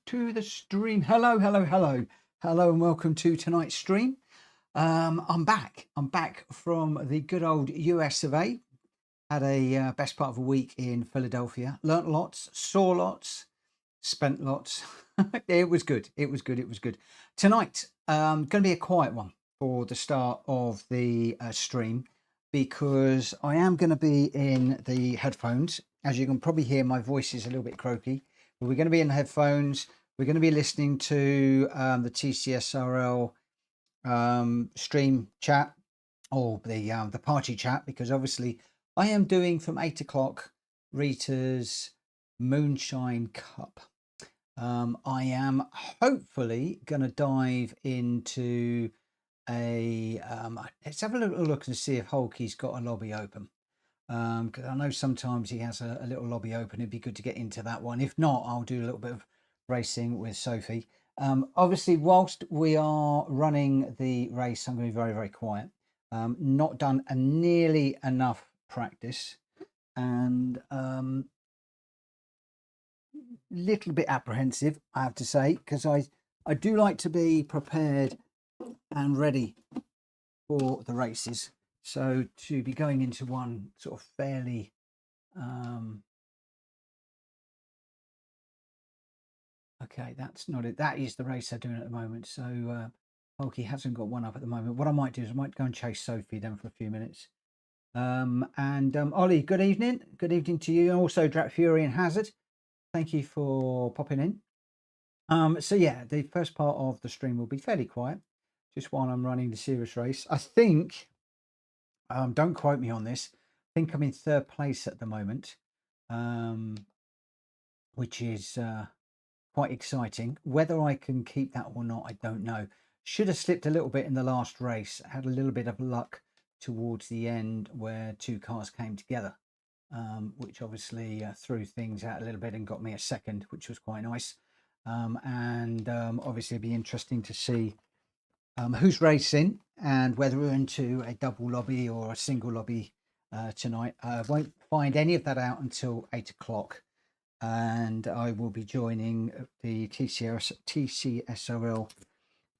to the stream. Hello, and welcome to tonight's stream. I'm back from the good old US of A. Had a best part of a week in Philadelphia. Learnt lots, saw lots, spent lots. It was good. Tonight, going to be a quiet one for the start of the stream, because I am going to be in the headphones. As you can probably hear, my voice is a little bit croaky, but we're going to be in the headphones. We're going to be listening to the TCSRL stream chat, or the party chat, because obviously I am doing from 8 o'clock Rita's Moonshine Cup. I am hopefully going to dive into let's have a little look and see if Hulky's got a lobby open, because I know sometimes he has a little lobby open. It'd be good to get into that one. If not, I'll do a little bit of racing with Sophie. Obviously, whilst we are running the race, I'm going to be very, very quiet. Not done nearly enough practice, and little bit apprehensive, I have to say, because I do like to be prepared and ready for the races. So to be going into one sort of fairly okay, that's not it. That is the race they're doing at the moment. So Hulky hasn't got one up at the moment. What I might do is I might go and chase Sophie then for a few minutes. Ollie, good evening. Good evening to you. And also Drat Fury and Hazard, thank you for popping in. So yeah, the first part of the stream will be fairly quiet, just while I'm running the serious race. I think, don't quote me on this, I think I'm in third place at the moment, which is quite exciting. Whether I can keep that or not, I don't know. Should have slipped a little bit in the last race. I had a little bit of luck towards the end where two cars came together, which obviously threw things out a little bit and got me a second, which was quite nice. Obviously it'd be interesting to see who's racing and whether we're into a double lobby or a single lobby tonight. I won't find any of that out until 8 o'clock, and I will be joining the TCSRL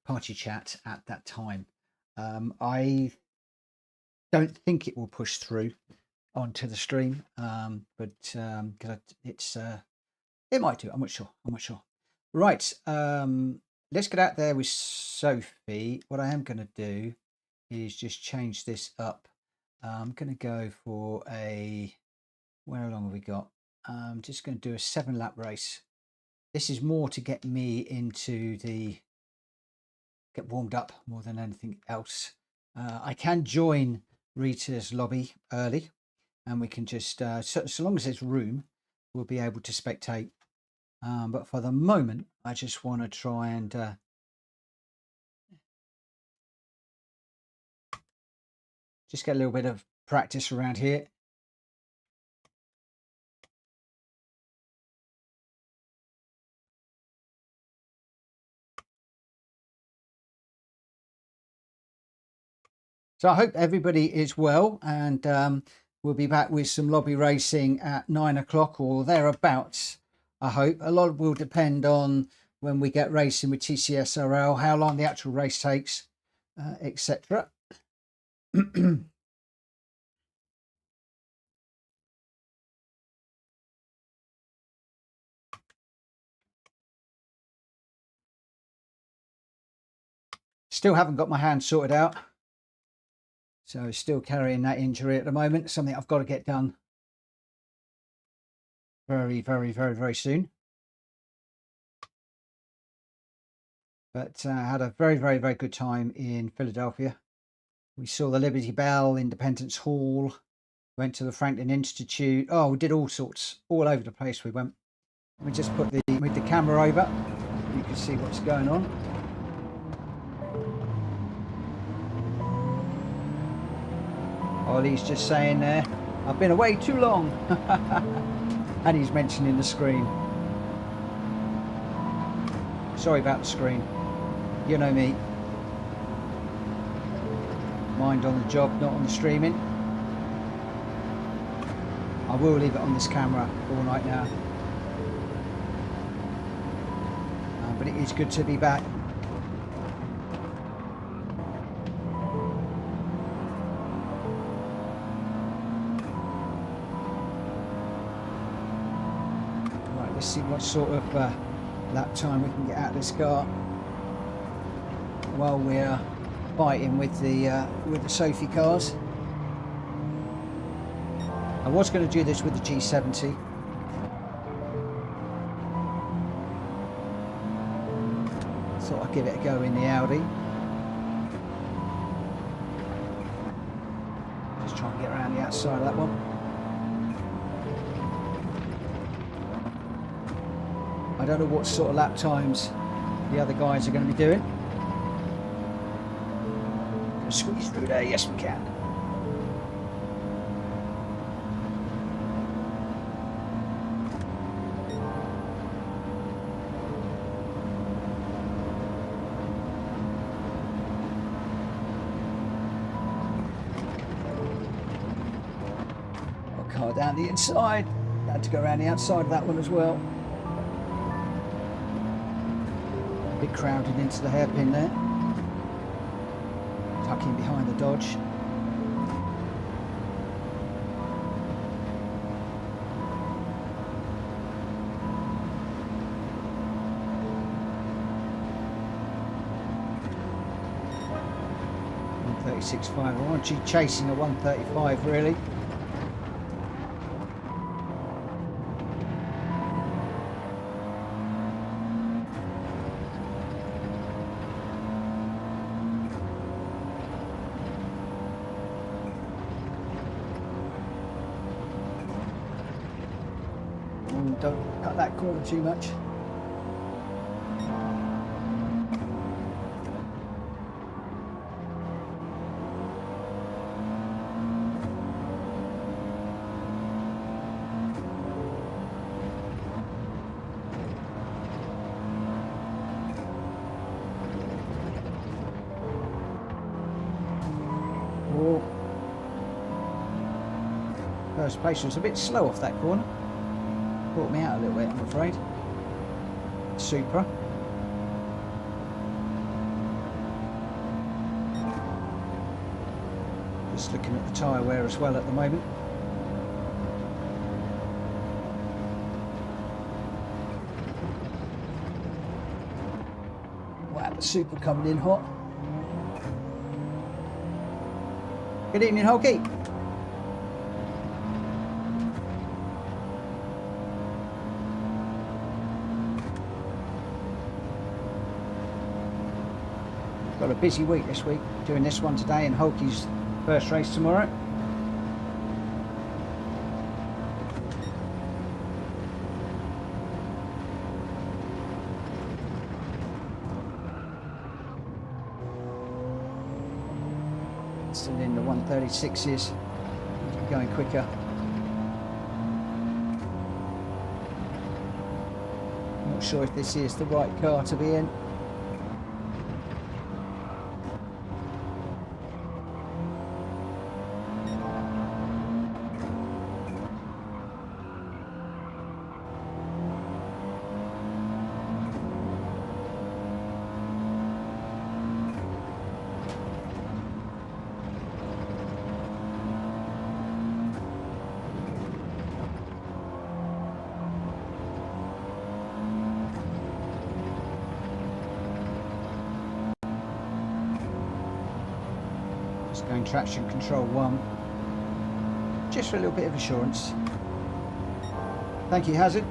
party chat at that time. I don't think it will push through onto the stream, but it might do. I'm not sure. Right, let's get out there with Sophie. What I am going to do is just change this up. I'm going to go for where long have we got? I'm just going to do a 7-lap race. This is more to get me get warmed up more than anything else. I can join Rita's lobby early, and we can just, so long as there's room, we'll be able to spectate. But for the moment, I just want to try and just get a little bit of practice around here. So I hope everybody is well, and we'll be back with some lobby racing at 9 o'clock or thereabouts. I hope. A lot will depend on when we get racing with TCSRL, how long the actual race takes, etc. Still haven't got my hand sorted out, so still carrying that injury at the moment. Something I've got to get done very, very, very, very soon. But I had a very, very, very good time in Philadelphia. We saw the Liberty Bell, Independence Hall, went to the Franklin Institute. Oh, we did all sorts, all over the place we went. Let me just put the camera over. You can see what's going on. Ollie's just saying there, I've been away too long. And he's mentioning the screen. Sorry about the screen. You know me. Mind on the job, not on the streaming. I will leave it on this camera all night now. but it is good to be back. Right, let's see what sort of lap time we can get out of this car while we're fighting with the Sophie cars. I was going to do this with the G70. Thought I'd give it a go in the Audi. Just try and get around the outside of that one. I don't know what sort of lap times the other guys are going to be doing. Gonna squeeze through there, yes we can. Car down the inside. Had to go around the outside of that one as well. A bit crowded into the hairpin there. Tucking behind the Dodge. .136.5. I want you chasing a 135 really. Don't cut that corner too much. Oh. First place was a bit slow off that corner. Caught me out a little bit, I'm afraid. Supra. Just looking at the tyre wear as well at the moment. Wow, the Supra coming in hot. Good evening, Hulky. Got a busy week this week, doing this one today and Hulky's first race tomorrow. Still in the 136s, going quicker. Not sure if this is the right car to be in. Going traction control 1, just for a little bit of assurance. Thank you, Hazard.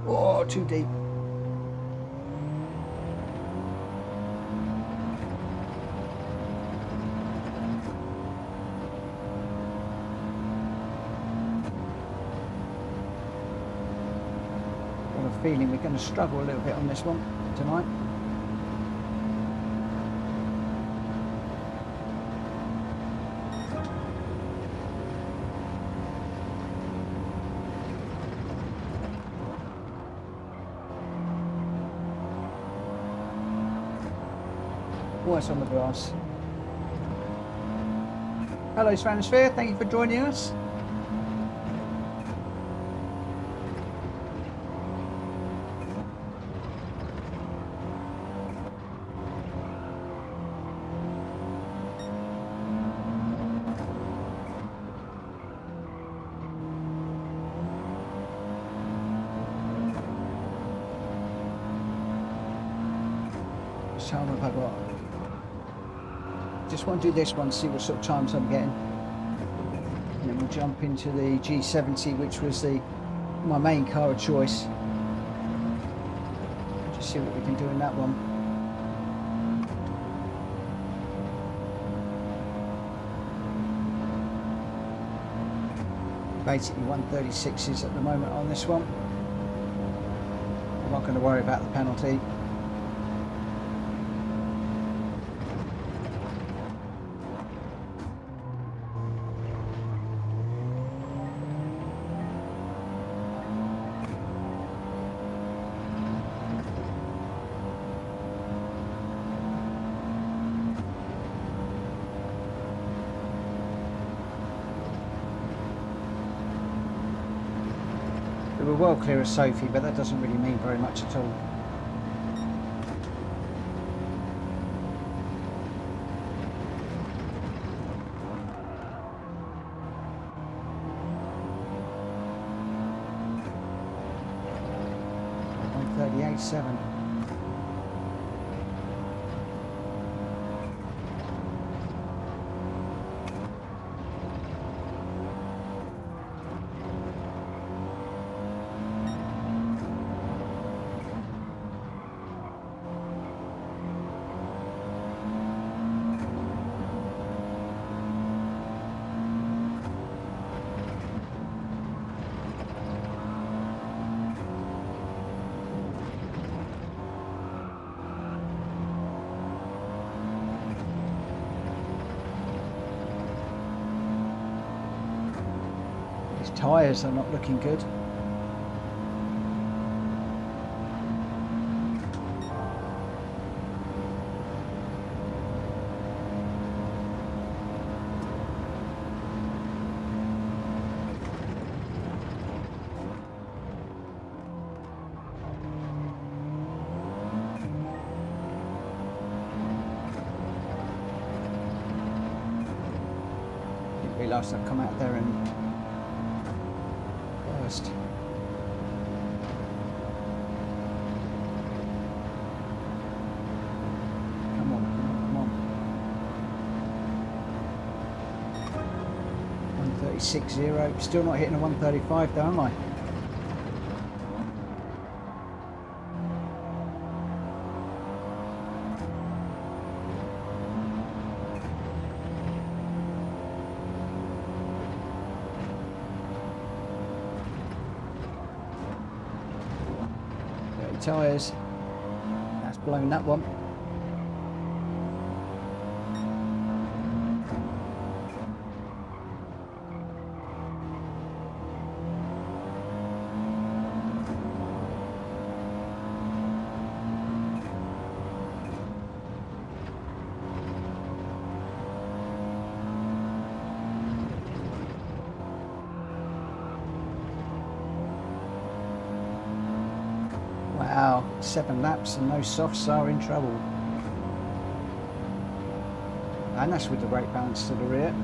Oh, too deep. Feeling we're going to struggle a little bit on this one tonight. Worse on the grass. Hello, Sphere. Thank you for joining us. Which time have I got? Just want to do this one, see what sort of times I'm getting. And then we'll jump into the G70, which was my main car of choice. Just see what we can do in that one. Basically 136s at the moment on this one. I'm not going to worry about the penalty. We were well clear of Sophie, but that doesn't really mean very much at all. .38.7. Tyres are not looking good. Didn't realise I'd come out there and first. Come on. 136.0. Still not hitting a 135 though, am I? Tyres. That's blown that one. Wow, 7 laps and no softs are in trouble. And that's with the brake balance to the rear.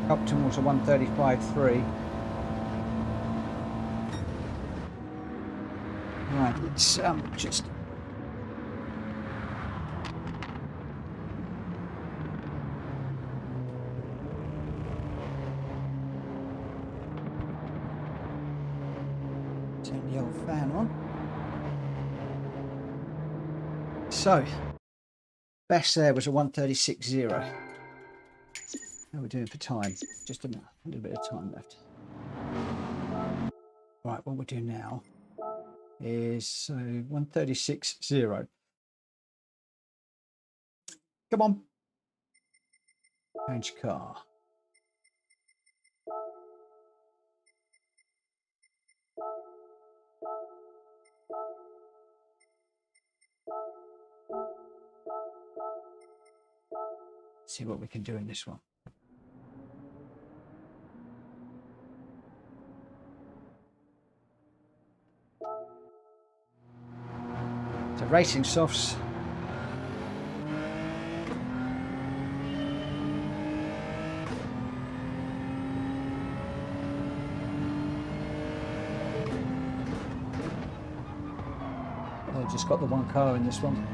Optimal to 135.3. Right, let's just turn the old fan on. So Best there was a 1:36.0. How are we doing for time? Just a little bit of time left. Right, what we're doing now is 1:36.0. Come on. Change car. See what we can do in this one. So racing softs. I've just got the one car in this one.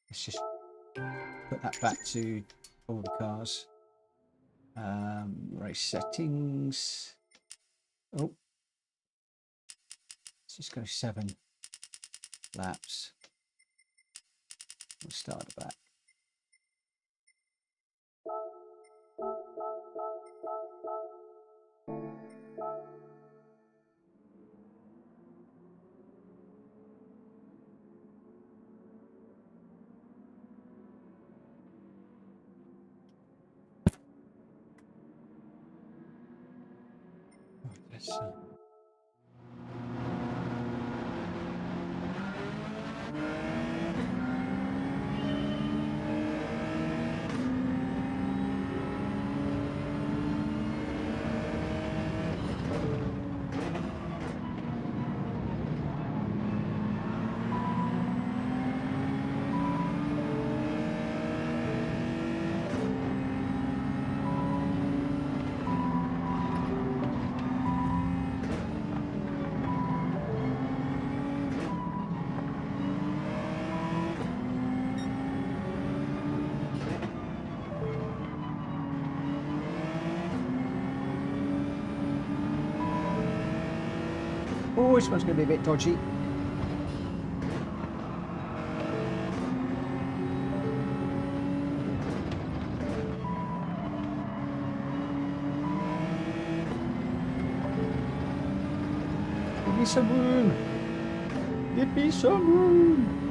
Let's just put that back to all the cars. Race settings. Oh, let's just go 7 laps. We'll start at the back. Oh, this one's going to be a bit dodgy. Give me some room. Give me some room.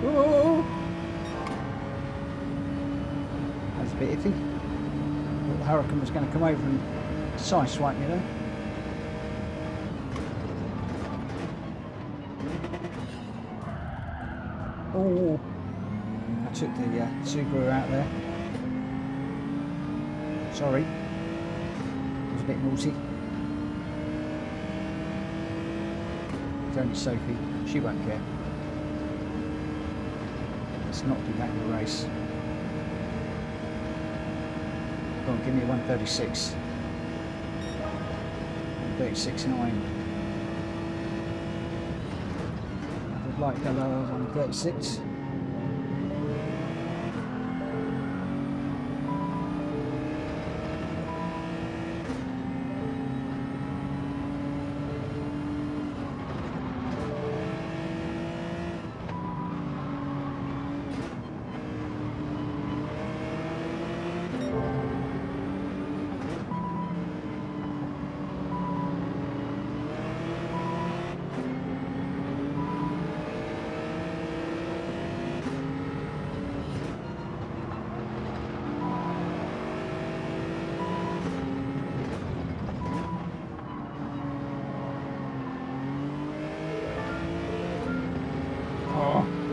Oh, that's a bit iffy. Thought the Hurricane was going to come over and side swipe me there. Oh, I took the Subaru out there. Sorry, it was a bit naughty. It's only Sophie, she won't care. Let's not do that in the race. Go on, give me a 136. 136.9. I would like the lower 136.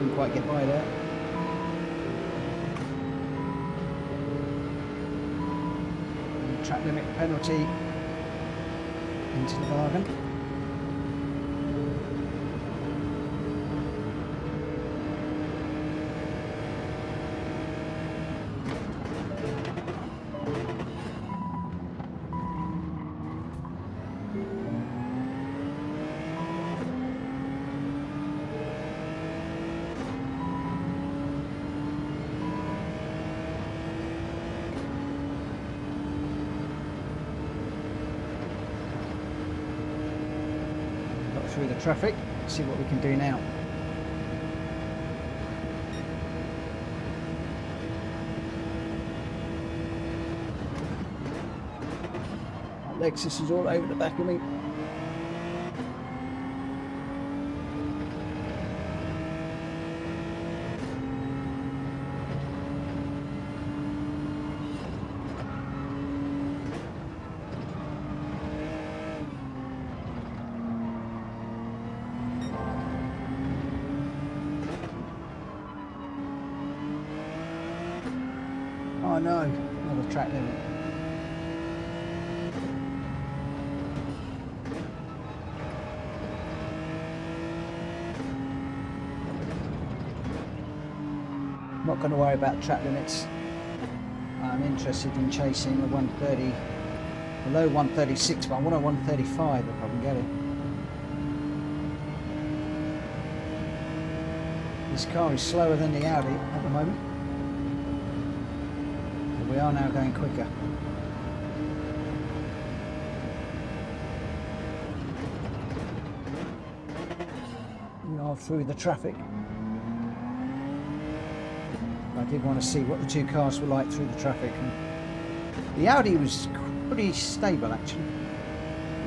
Didn't quite get by there. Track limit penalty into the bargain. Through the traffic, see what we can do now. Lexus is all over the back of me. Oh no, another track limit. I'm not going to worry about track limits. I'm interested in chasing a 130, below 136, but I want a 135 if I can get it. This car is slower than the Audi at the moment. We are now going quicker. We are through the traffic. I did want to see what the two cars were like through the traffic. And the Audi was pretty stable actually.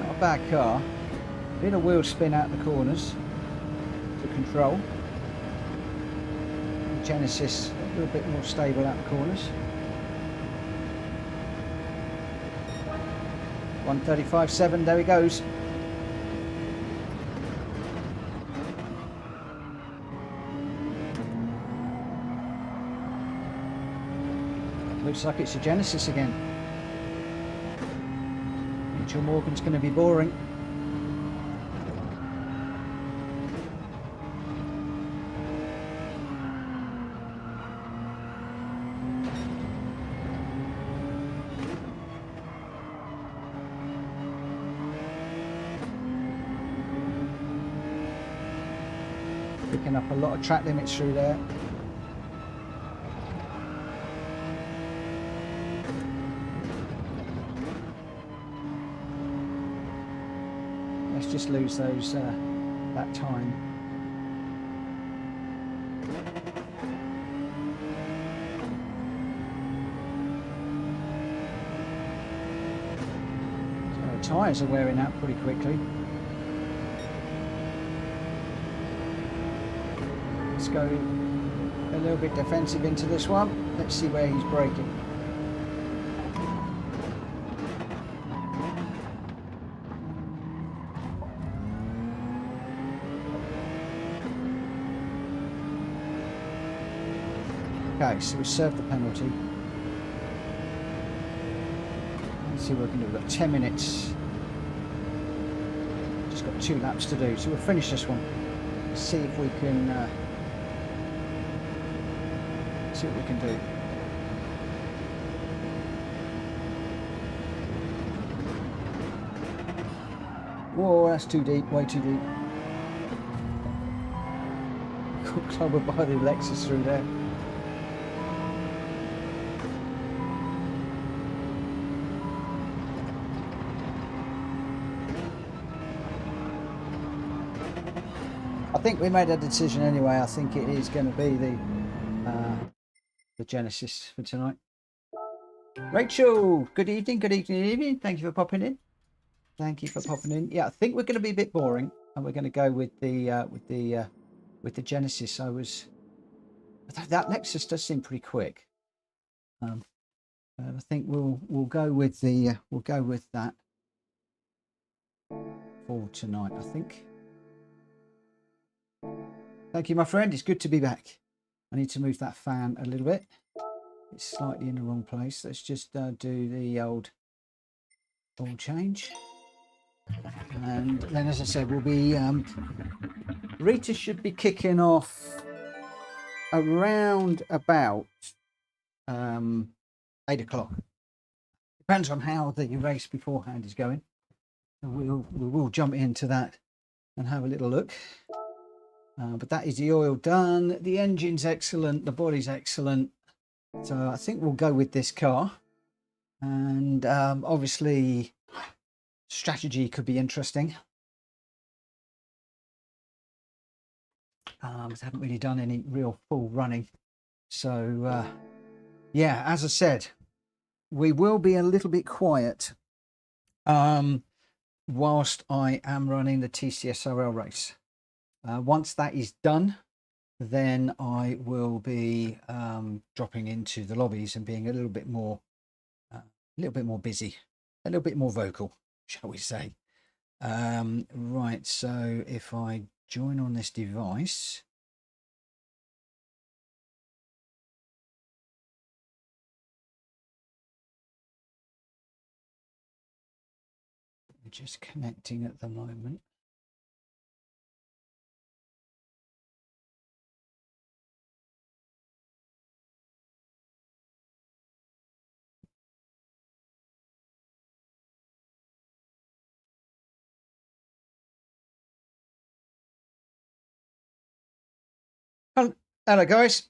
Not a bad car. Did a wheel spin out the corners to control. The Genesis a little bit more stable out the corners. 135.7, there he goes. Looks like it's a Genesis again. Mitchell Morgan's going to be boring. Picking up a lot of track limits through there. Let's just lose those that time. So the tyres are wearing out pretty quickly. Let's go a little bit defensive into this one. Let's see where he's braking. Okay, so we served the penalty. Let's see what we can do. We've got 10 minutes. Just got 2 laps to do, so we'll finish this one. See if we can see what we can do. Whoa, that's too deep, way too deep. Got clobbered by the Lexus through there. I think we made a decision anyway. I think it is going to be the Genesis for tonight. Rachel, good evening, good evening, good evening. Thank you for popping in. Thank you for popping in. Yeah, I think we're going to be a bit boring, and we're going to go with the Genesis. That Lexus does seem pretty quick. I think we'll go with that for tonight. I think. Thank you, my friend. It's good to be back. I need to move that fan a little bit. It's slightly in the wrong place. Let's just do the old oil change. And then, as I said, we'll be... Rita should be kicking off around about 8 o'clock. Depends on how the race beforehand is going. We'll jump into that and have a little look. But that is the oil done. The engine's excellent. The body's excellent. So I think we'll go with this car. And obviously, strategy could be interesting. I haven't really done any real full running. So, yeah, as I said, we will be a little bit quiet whilst I am running the TCSRL race. Once that is done, then I will be dropping into the lobbies and being a little bit more busy, a little bit more vocal, shall we say. Right, so if I join on this device, we're just connecting at the moment. Hello, guys.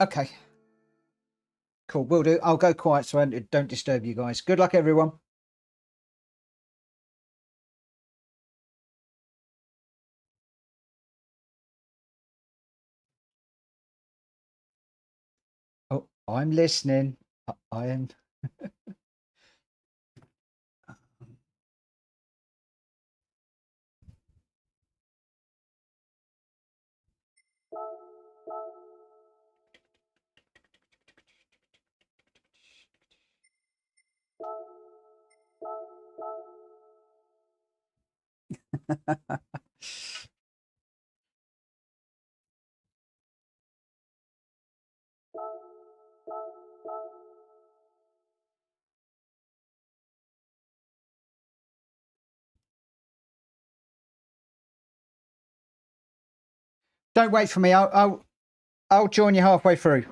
Okay. Cool, will do. I'll go quiet so I don't disturb you guys. Good luck, everyone. Oh, I'm listening. I am. Don't wait for me. I'll join you halfway through.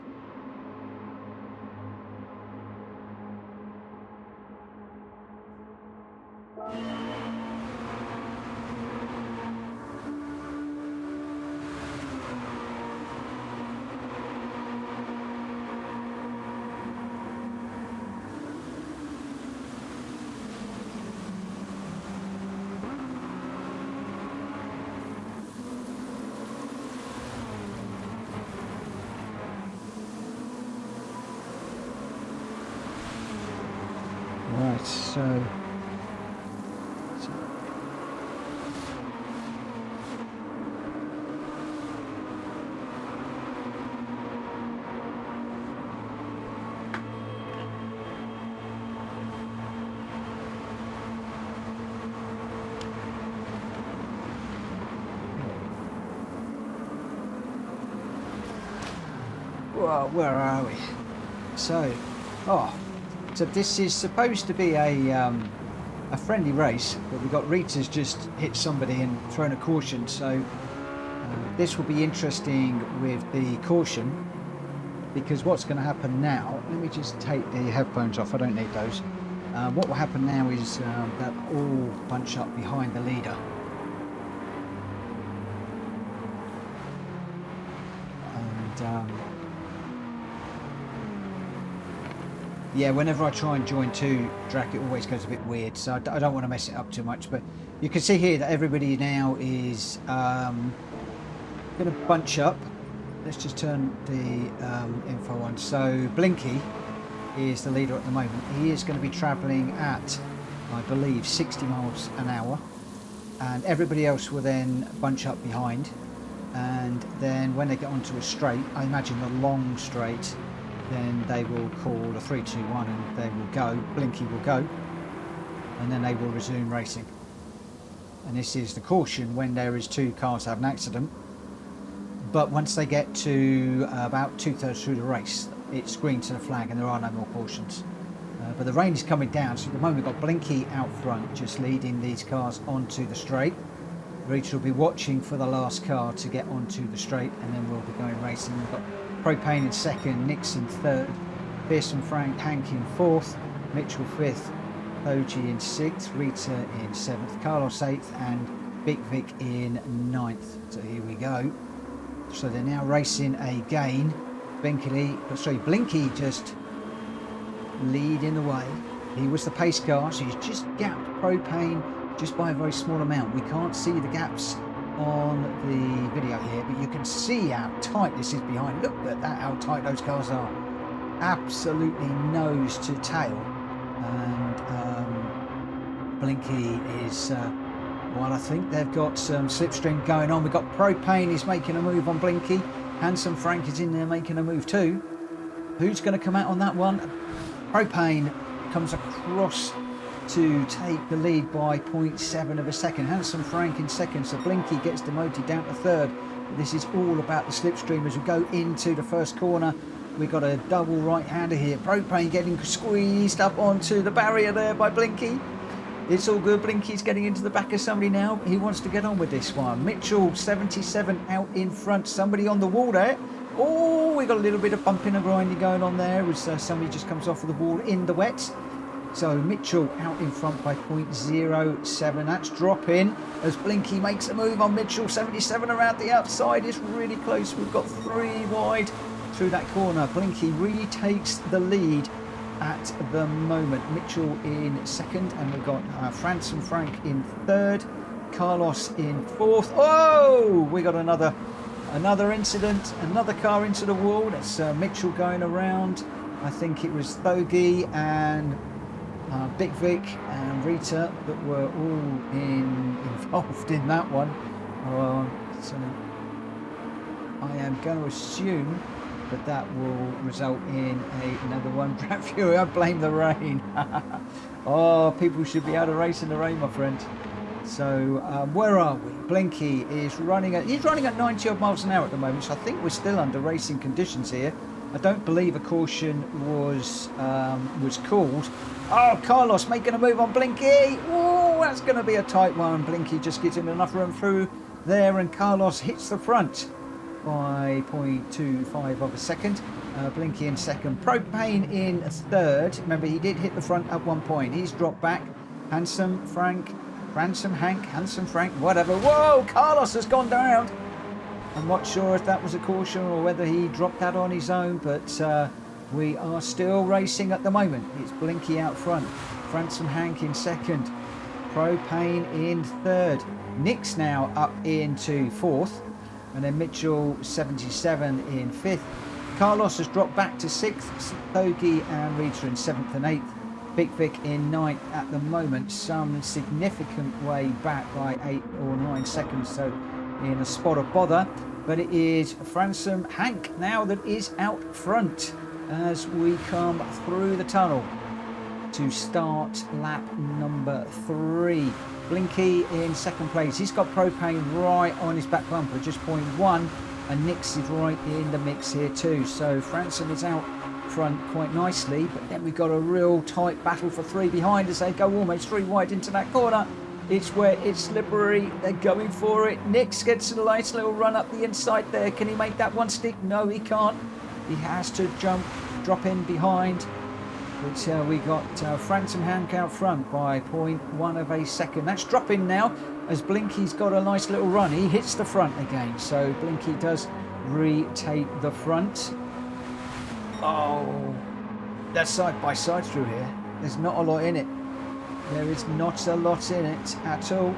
Right, so well, where are we? So, so this is supposed to be a friendly race, but we got Rita's just hit somebody and thrown a caution. So This will be interesting with the caution, because what's going to happen now, let me just take the headphones off, I don't need those. What will happen now is they'll all bunch up behind the leader. And yeah, whenever I try and join two track, it always goes a bit weird, so I don't want to mess it up too much. But you can see here that everybody now is going to bunch up. Let's just turn the info on. So Blinky is the leader at the moment. He is going to be travelling at, I believe, 60 miles an hour, and everybody else will then bunch up behind. And then when they get onto a straight, I imagine the long straight, then they will call a 3, 2, 1 and they will go. Blinky will go, and then they will resume racing. And this is the caution when there is two cars have an accident. But once they get to about 2/3 through the race, it's green to the flag and there are no more cautions. But the rain is coming down, so at the moment we've got Blinky out front just leading these cars onto the straight. Rita will be watching for the last car to get onto the straight, and then we'll be going racing. We've got Propane in second, Nix in third, Pearson Frank, Hank in fourth, Mitchell fifth, Fuji in sixth, Rita in seventh, Carlos eighth, and Big Vic in ninth. So here we go. So they're now racing again. Blinky just leading the way. He was the pace car, so he's just gapped Propane just by a very small amount. We can't see the gaps on the video here, but you can see how tight this is behind. Look at that, how tight those cars are. Absolutely nose to tail. And Blinky is, well, I think they've got some slipstream going on. We've got Propane is making a move on Blinky. Handsome Frank is in there making a move too. Who's going to come out on that one? Propane comes across to take the lead by 0.7 of a second. Handsome Frank in second, so Blinky gets demoted down to third. But this is all about the slipstream as we go into the first corner. We've got a double right-hander here. Propane getting squeezed up onto the barrier there by Blinky. It's all good. Blinky's getting into the back of somebody now. He wants to get on with this one. Mitchell 77 out in front. Somebody on the wall there. Oh, we got a little bit of bumping and grinding going on there as somebody just comes off of the wall in the wet. So Mitchell out in front by 0.07. That's dropping as Blinky makes a move on Mitchell. 77 around the outside. It's really close. We've got 3 wide through that corner. Blinky retakes the lead at the moment. Mitchell in second, and we've got Franz and Frank in third. Carlos in fourth. Oh, we got another incident. Another car into the wall. That's Mitchell going around. I think it was Thogi and Big Vic and Rita that were all involved in that one. So I am going to assume that will result in another one. Brad Fury, I blame the rain. Oh, people should be able to race in the rain, my friend. So where are we? Blinky is running at 90 odd miles an hour at the moment, so I think we're still under racing conditions here. I don't believe a caution was called. Oh, Carlos making a move on Blinky. Oh, that's going to be a tight one. Blinky just gives him enough room through there, and Carlos hits the front by 0.25 of a second. Blinky in second. Propane in third. Remember, he did hit the front at one point. He's dropped back. Handsome Frank, Ransom Hank, Handsome Frank, whatever. Whoa, Carlos has gone down. I'm not sure if that was a caution or whether he dropped that on his own, but we are still racing at the moment. It's Blinky out front. Ransom Hank in second. Propane in third. Nix now up into fourth. And then Mitchell 77 in fifth. Carlos has dropped back to sixth. Thogi and Rita in seventh and eighth. Big Vic in ninth at the moment. Some significant way back by 8 or 9 seconds. So in a spot of bother. But it is Fransom Hank now that is out front as we come through the tunnel to start lap number 3. Blinky in second place. He's got Propane right on his back bumper, just 0.1, and Nix is right in the mix here too. So Franson is out front quite nicely, but then we've got a real tight battle for 3 behind as they go almost 3 wide into that corner. It's wet, it's slippery, they're going for it. Nix gets a nice little run up the inside there. Can he make that one stick? No, he can't. He has to drop in behind. But we got Franson Hank out front by 0.1 of a second. That's dropping now as Blinky's got a nice little run. He hits the front again, so Blinky does retake the front. Oh, that's side by side through here. There's not a lot in it. There is not a lot in it at all.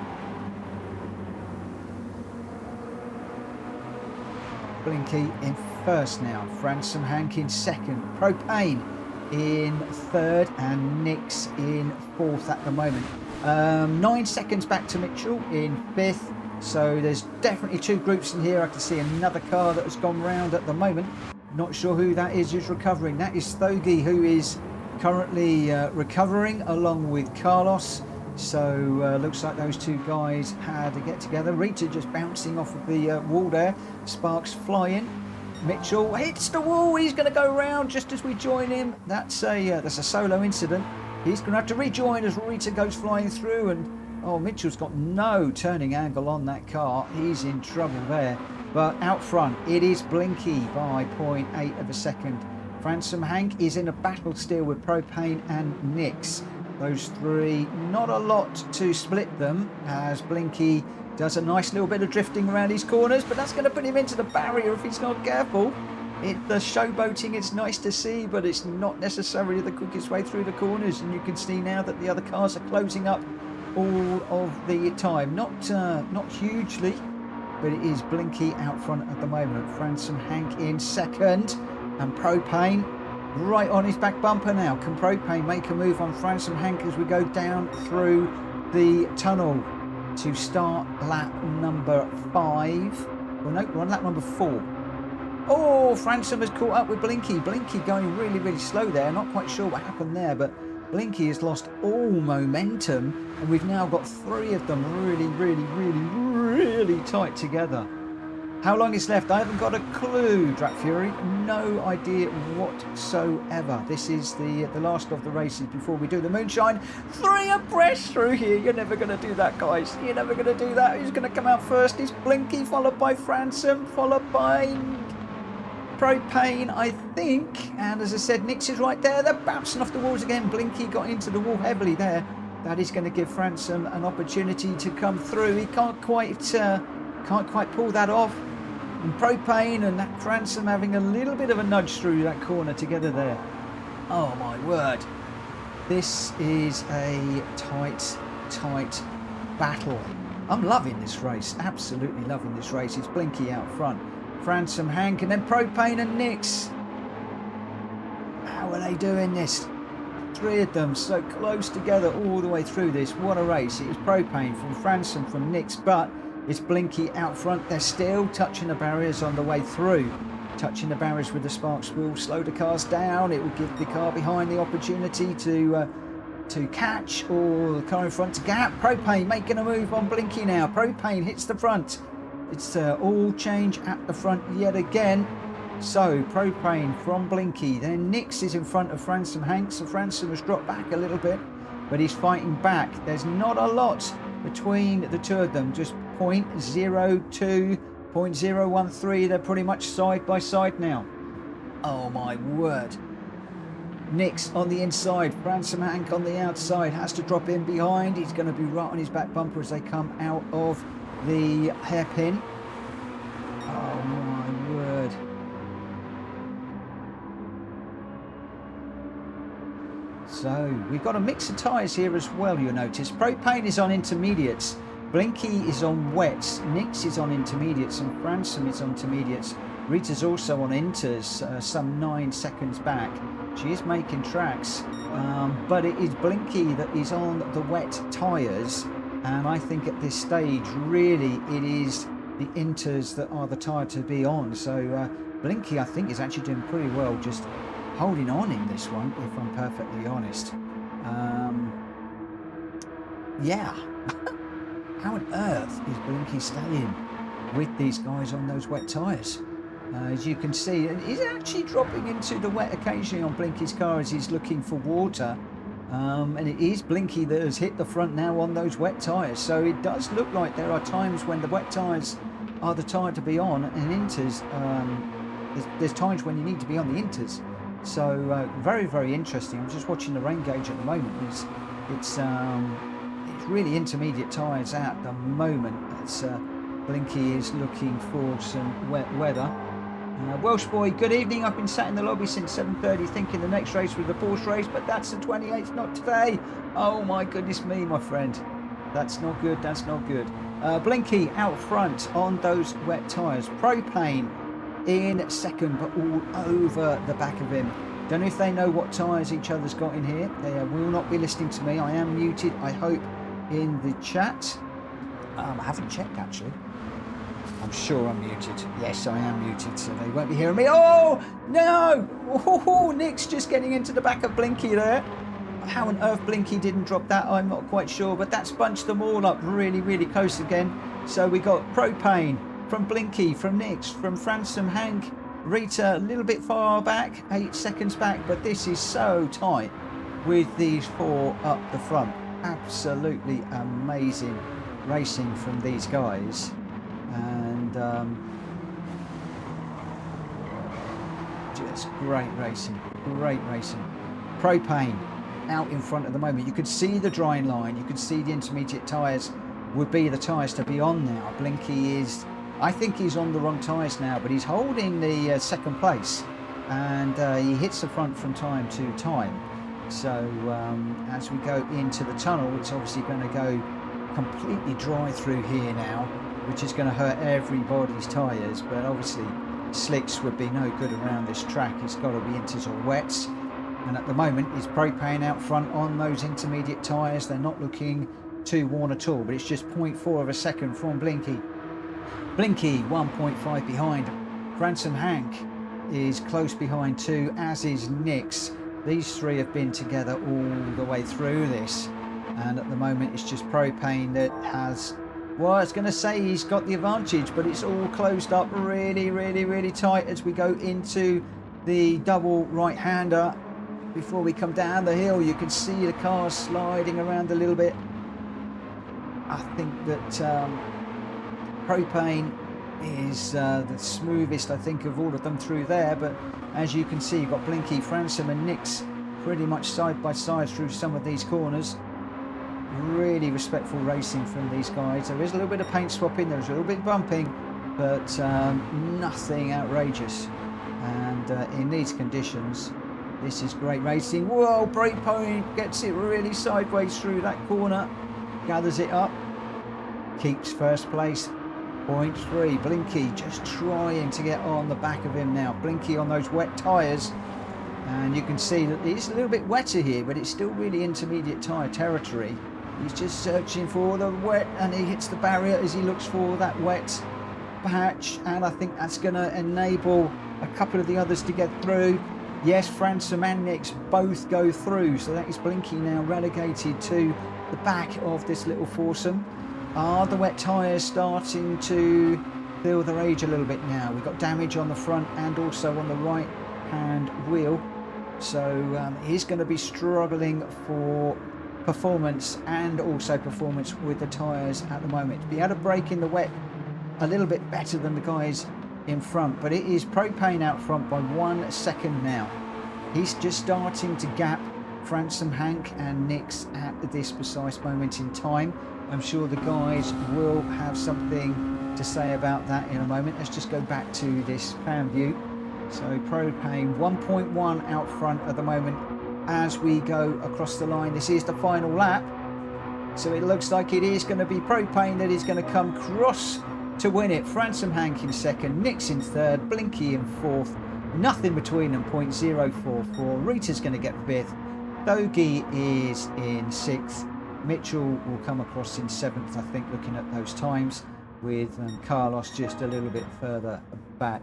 Blinky in first now. Franson Hank in second. Propane in third and Nix in fourth at the moment. 9 seconds back to Mitchell in fifth. So there's definitely two groups in here. I can see another car that has gone round at the moment. Not sure who that is who's recovering. That is Thogi, who is currently recovering along with Carlos. So looks like those two guys had to get together. Rita just bouncing off of the wall there. Sparks flying. Mitchell hits the wall. He's going to go round just as we join him. That's a solo incident. He's going to have to rejoin as Rita goes flying through. And oh, Mitchell's got no turning angle on that car. He's in trouble there. But out front, it is Blinky by 0.8 of a second. Franson Hank is in a battle still with Propane and Nix. Those three, not a lot to split them as Blinky does a nice little bit of drifting around his corners, but that's going to put him into the barrier if he's not careful. The showboating, it's nice to see, but it's not necessarily the quickest way through the corners, and you can see now that the other cars are closing up all of the time. Not hugely, but it is Blinky out front at the moment. Franson Hank in second, and Propane right on his back bumper now. Can Propane make a move on Franson Hank as we go down through the tunnel to start lap number 5? Well, no, we're on lap number 4. Oh, Franson has caught up with Blinky. Blinky going really, really slow there. Not quite sure what happened there, but Blinky has lost all momentum, and we've now got 3 of them really, really, really, really tight together. How long is left? I haven't got a clue, Drat Fury. No idea whatsoever. This is the last of the races before we do the moonshine. 3 abreast through here. You're never going to do that, guys. You're never going to do that. Who's going to come out first? It's Blinky, followed by Franson, followed by Propane, I think. And as I said, Nix is right there. They're bouncing off the walls again. Blinky got into the wall heavily there. That is going to give Franson an opportunity to come through. He can't quite pull that off. And Propane and that Franson having a little bit of a nudge through that corner together there. Oh my word. This is a tight battle. I'm loving this race. Absolutely loving this race. It's Blinky out front. Franson Hank and then Propane and Nix. How are they doing this? 3 of them so close together all the way through this. What a race. It was Propane from Franson from Nix, but it's Blinky out front. They're still touching the barriers on the way through. Touching the barriers with the sparks will slow the cars down. It will give the car behind the opportunity to catch, or the car in front to gap. Propane making a move on Blinky now. Propane hits the front. It's all change at the front yet again. So Propane from Blinky. Then Nix is in front of Franson Hank. So Franson has dropped back a little bit, but he's fighting back. There's not a lot between the two of them, just 0.02, 0.013. They're pretty much side by side now. Oh my word. Nix on the inside, Franson Hank on the outside, has to drop in behind. He's going to be right on his back bumper as they come out of the hairpin. Oh my word. So we've got a mix of tyres here as well, you'll notice. Propane is on intermediates. Blinky is on wets. Nix is on intermediates and Franson is on intermediates. Rita's also on inters, some 9 seconds back. She is making tracks, but it is Blinky that is on the wet tyres. And I think at this stage, really, it is the inters that are the tyre to be on. So Blinky, I think, is actually doing pretty well, just holding on in this one, if I'm perfectly honest. Yeah. How on earth is Blinky staying with these guys on those wet tyres? As you can see, he's actually dropping into the wet occasionally on Blinky's car as he's looking for water. And it is Blinky that has hit the front now on those wet tyres. So it does look like there are times when the wet tyres are the tyre to be on, and inters, there's times when you need to be on the inters. So very, very interesting. I'm just watching the rain gauge at the moment. It's really intermediate tyres at the moment. It's Blinky is looking for some wet weather. Welsh boy, good evening. I've been sat in the lobby since 7:30 thinking the next race was the Porsche race, but that's the 28th, not today. Oh my goodness me, my friend. That's not good, that's not good. Blinky out front on those wet tyres. Propane in second, but all over the back of him. Don't know if they know what tyres each other's got in here. They will not be listening to me. I am muted, I hope, in the chat. I haven't checked, actually. I'm sure I'm muted. Yes, I am muted, so they won't be hearing me. Oh, no! Oh, Nick's just getting into the back of Blinky there. How on earth Blinky didn't drop that, I'm not quite sure, but that's bunched them all up really, really close again. So we got Propane from Blinky, from Nick's, from Fransom, Hank, Rita, a little bit far back, 8 seconds back, but this is so tight with these four up the front. Absolutely amazing racing from these guys. And just great racing. Propane out in front at the moment. You could see the drying line, you could see the intermediate tyres would be the tyres to be on now. Blinky is, I think he's on the wrong tyres now, but he's holding the second place, and he hits the front from time to time. So as we go into the tunnel, it's obviously going to go completely dry through here now, which is going to hurt everybody's tyres, but obviously slicks would be no good around this track. It's got to be inters or wets, and at the moment it's Propane out front on those intermediate tyres. They're not looking too worn at all, but it's just 0.4 of a second from Blinky. Blinky 1.5 behind. Fransom Hank is close behind too, as is Nix. These three have been together all the way through this, and at the moment it's just Propane that has, well, I was going to say he's got the advantage, but it's all closed up really, really, really tight as we go into the double right-hander. Before we come down the hill, you can see the cars sliding around a little bit. I think that Propane is the smoothest, I think, of all of them through there, but as you can see, you've got Blinky, Fransom and Nix pretty much side by side through some of these corners. Really respectful racing from these guys. There is a little bit of paint swapping, there's a little bit of bumping, but nothing outrageous. And in these conditions, this is great racing. Whoa, Propane gets it really sideways through that corner, gathers it up, keeps first place. 0.3. Blinky just trying to get on the back of him now. Blinky on those wet tyres, and you can see that it's a little bit wetter here, but it's still really intermediate tyre territory. He's just searching for the wet, and he hits the barrier as he looks for that wet patch, and I think that's going to enable a couple of the others to get through. Yes, Fransom and Nix both go through, so that is Blinky now relegated to the back of this little foursome. Are the wet tyres starting to feel their age a little bit now? We've got damage on the front and also on the right hand wheel, so he's going to be struggling for performance and also performance with the tyres at the moment. To be able to brake in the wet a little bit better than the guys in front, but it is Propane out front by 1 second now. He's just starting to gap Fransom, Hank and Nix at this precise moment in time. I'm sure the guys will have something to say about that in a moment. Let's just go back to this fan view. So Propane 1.1 out front at the moment as we go across the line. This is the final lap, so it looks like it is going to be Propane that is going to come across to win it. Fransom, Hank in second, Nix in third, Blinky in fourth, nothing between them, 0.044. Rita's going to get fifth, Bogey is in sixth, Mitchell will come across in seventh, I think, looking at those times, with Carlos just a little bit further back.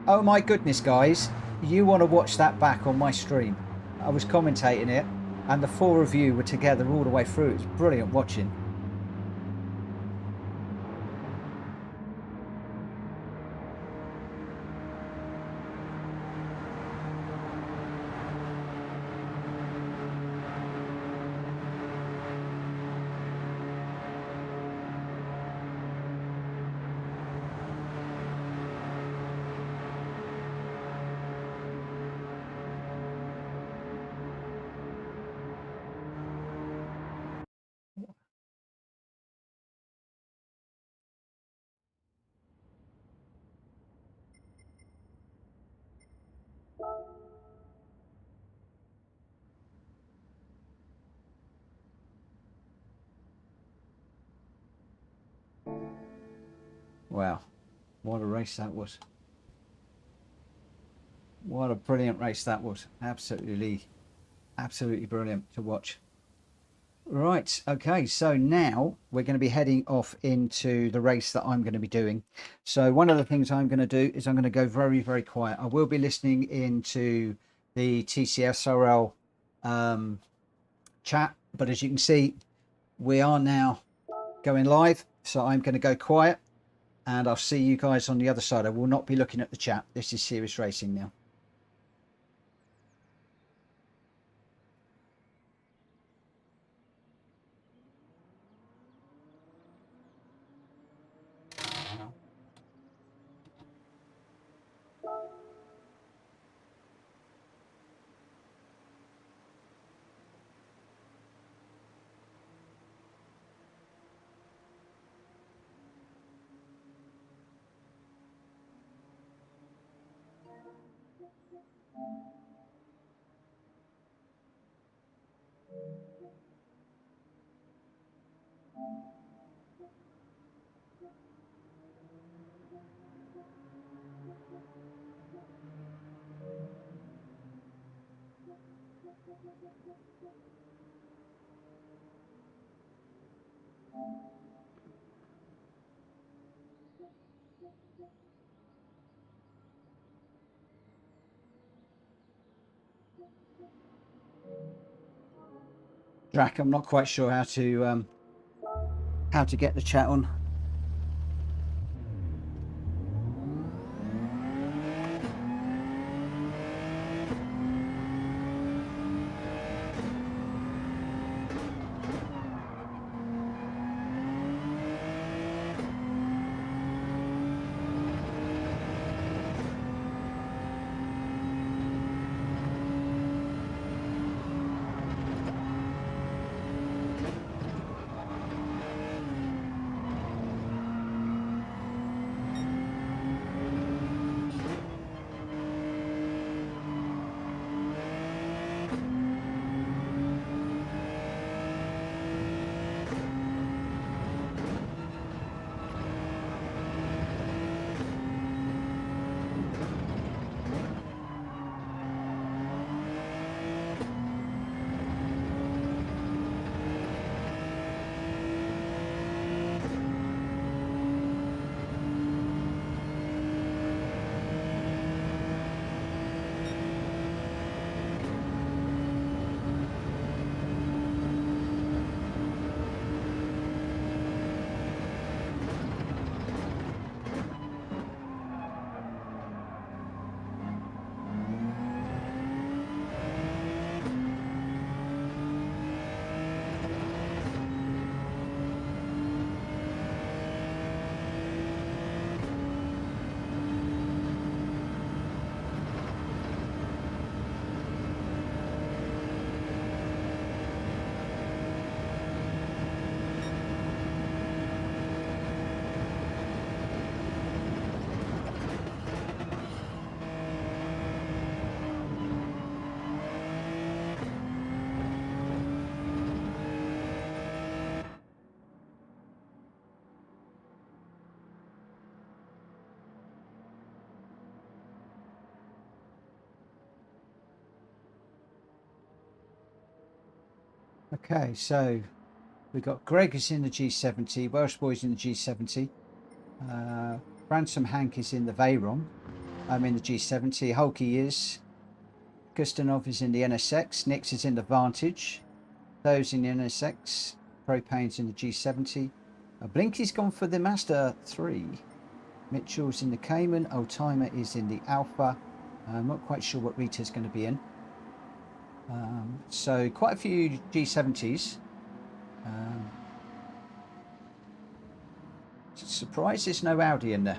Oh my goodness, guys, you want to watch that back on my stream. I was commentating it, and the four of you were together all the way through. It's brilliant watching. Wow, what a race that was. What a brilliant race that was. Absolutely brilliant to watch. Right, okay, so now we're going to be heading off into the race that I'm going to be doing. So one of the things I'm going to do is I'm going to go very, very quiet. I will be listening into the TCSRL chat, but as you can see, we are now going live. So I'm going to go quiet and I'll see you guys on the other side. I will not be looking at the chat. This is serious racing now. Drac, I'm not quite sure how to get the chat on. Okay, so we've got Greg is in the G70, Welsh Boys in the G70, Ransom Hank is in the Veyron, I'm in the G70, Hulky is, Gustanov is in the NSX, Nix is in the Vantage, those in the NSX, Propane's in the G70, Blinky's gone for the Mazda 3, Mitchell's in the Cayman, Oldtimer is in the Alpha, I'm not quite sure what Rita's going to be in. So quite a few G70s. Surprised there's no Audi in there.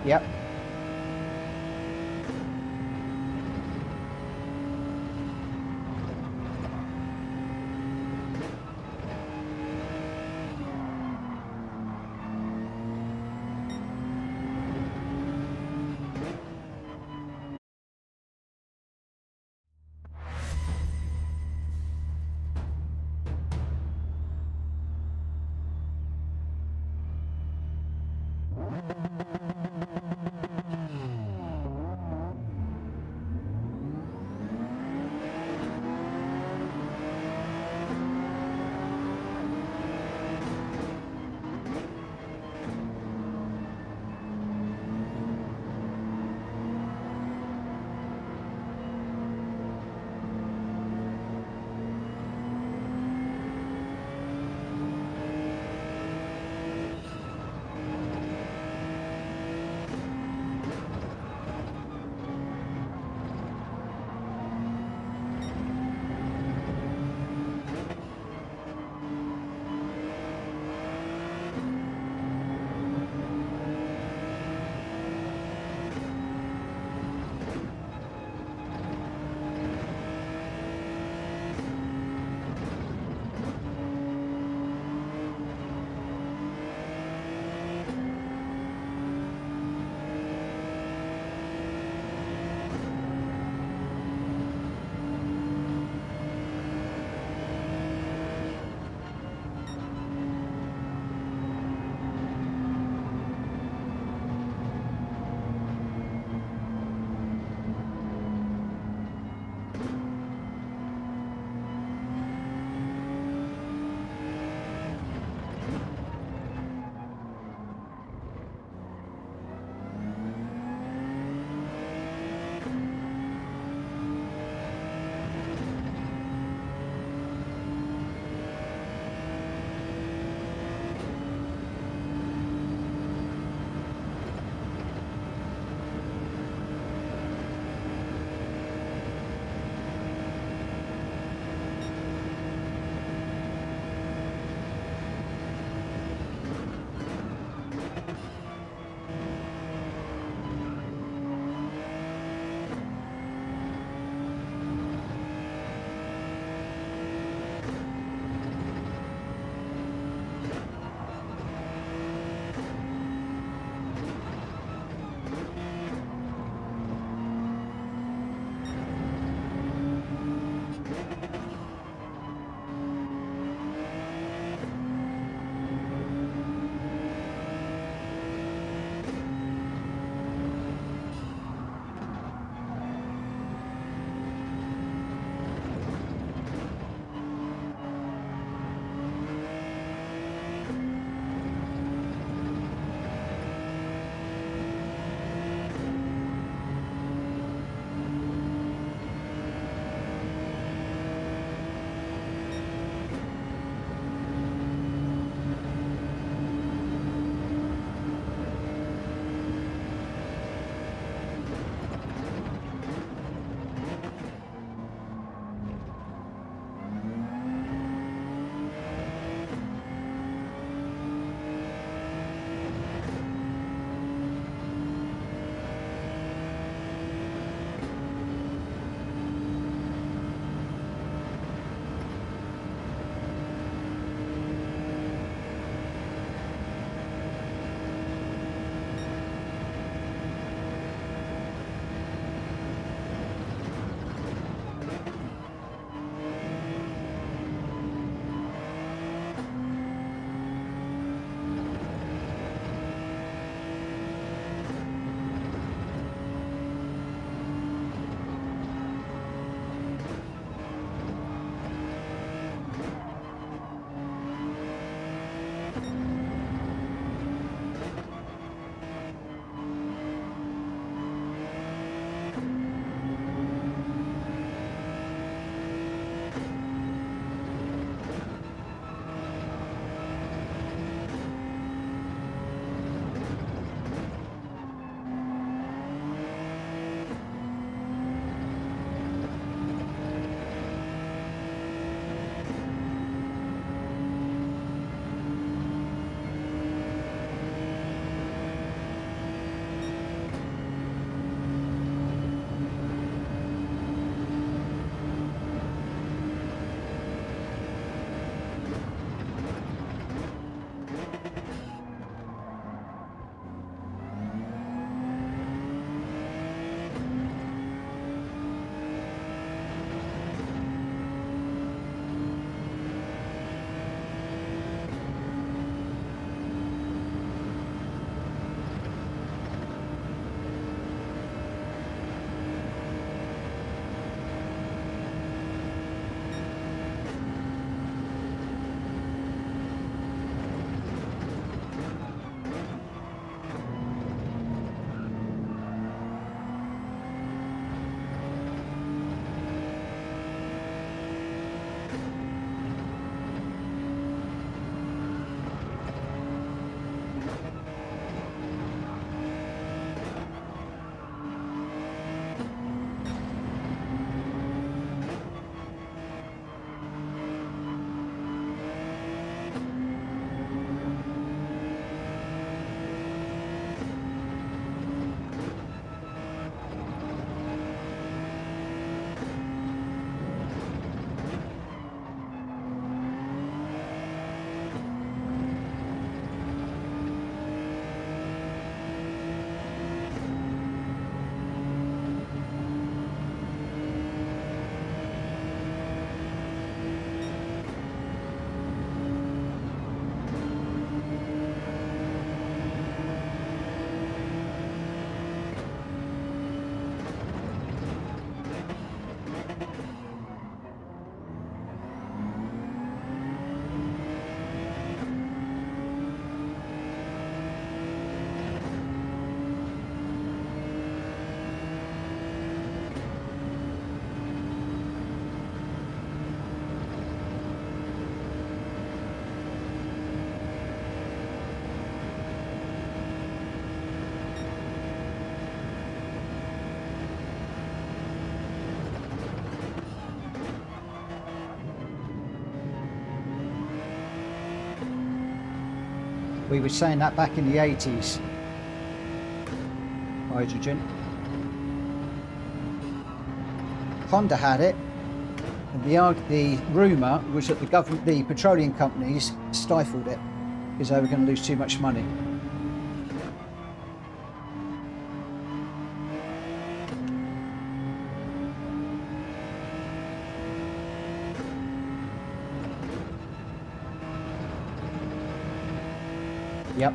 Yep. We were saying that back in the 80s. Hydrogen. Honda had it, and the rumour was that the petroleum companies stifled it because they were going to lose too much money. Yep.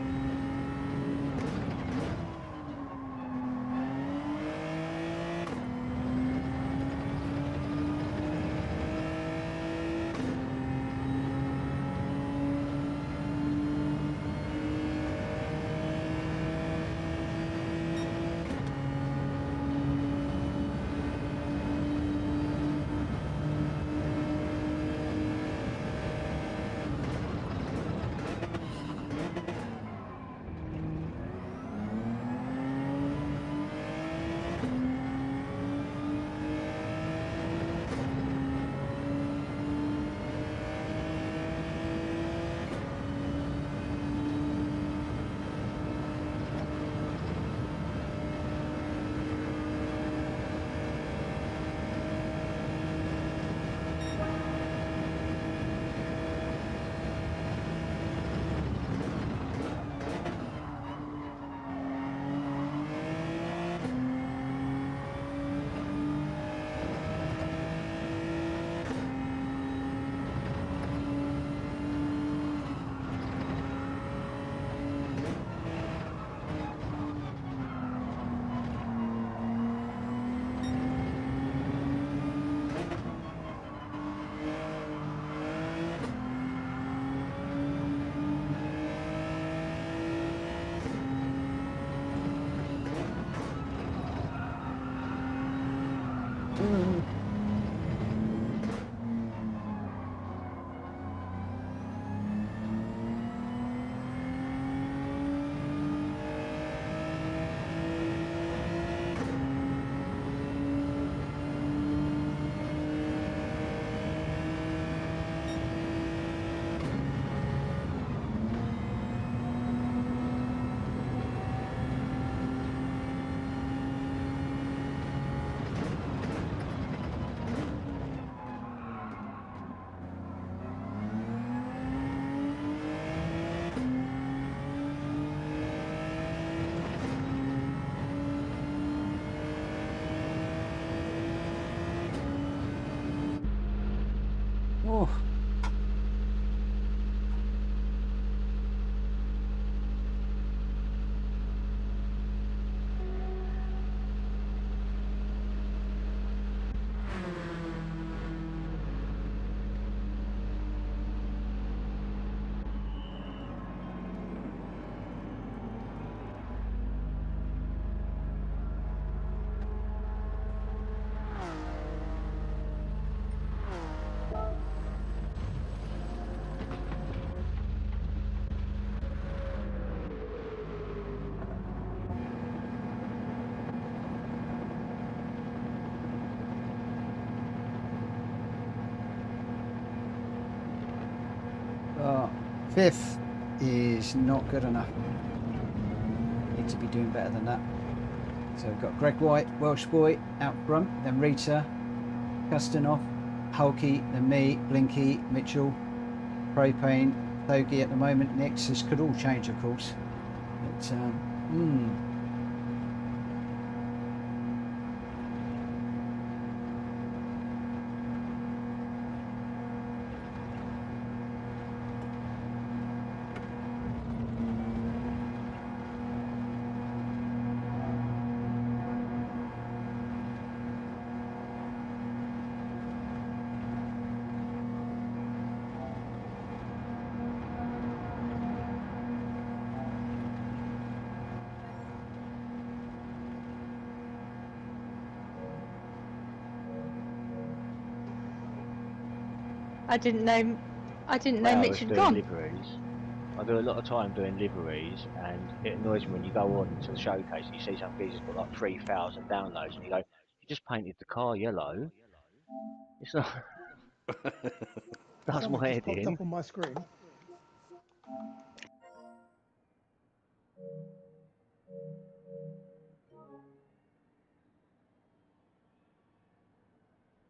Oh. Fifth is not good enough. Need to be doing better than that. So we've got Greg White, Welsh Boy out front, then Rita, Custinoff, Hulky, then me, Blinky, Mitchell, Propane, Thogi at the moment. Nix. This could all change, of course. But, I didn't know Mitch had gone. Liveries. I do a lot of time doing liveries, and it annoys me when you go on to the showcase and you see some geezer's got like 3,000 downloads, and you go, "You just painted the car yellow." It's not. That's my head in. Up on my screen.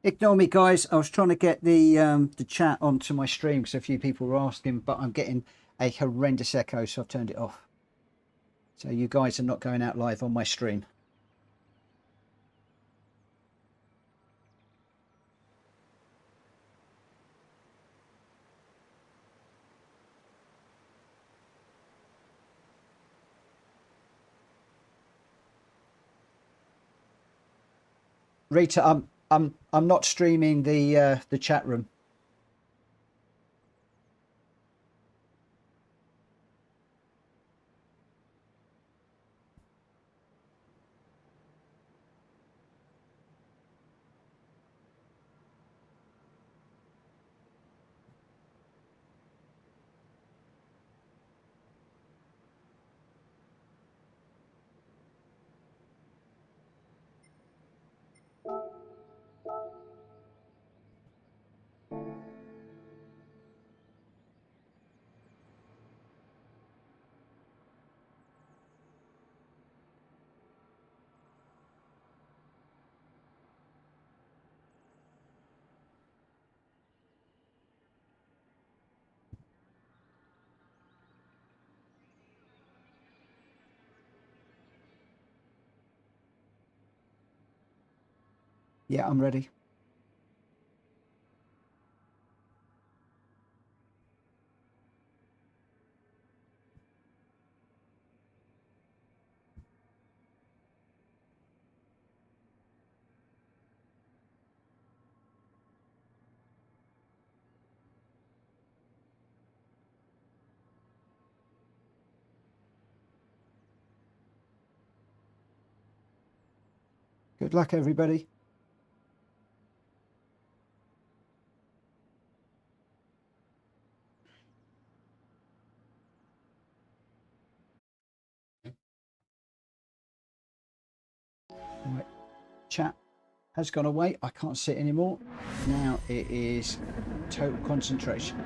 Ignore me, guys. I was trying to get the chat onto my stream because a few people were asking, but I'm getting a horrendous echo, so I've turned it off. So you guys are not going out live on my stream. Rita, I'm not streaming the chat room. Yeah, I'm ready. Good luck, everybody. Right. Chat has gone away. I can't see it anymore. Now it is total concentration.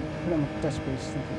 put it on my desk, please. Thank you.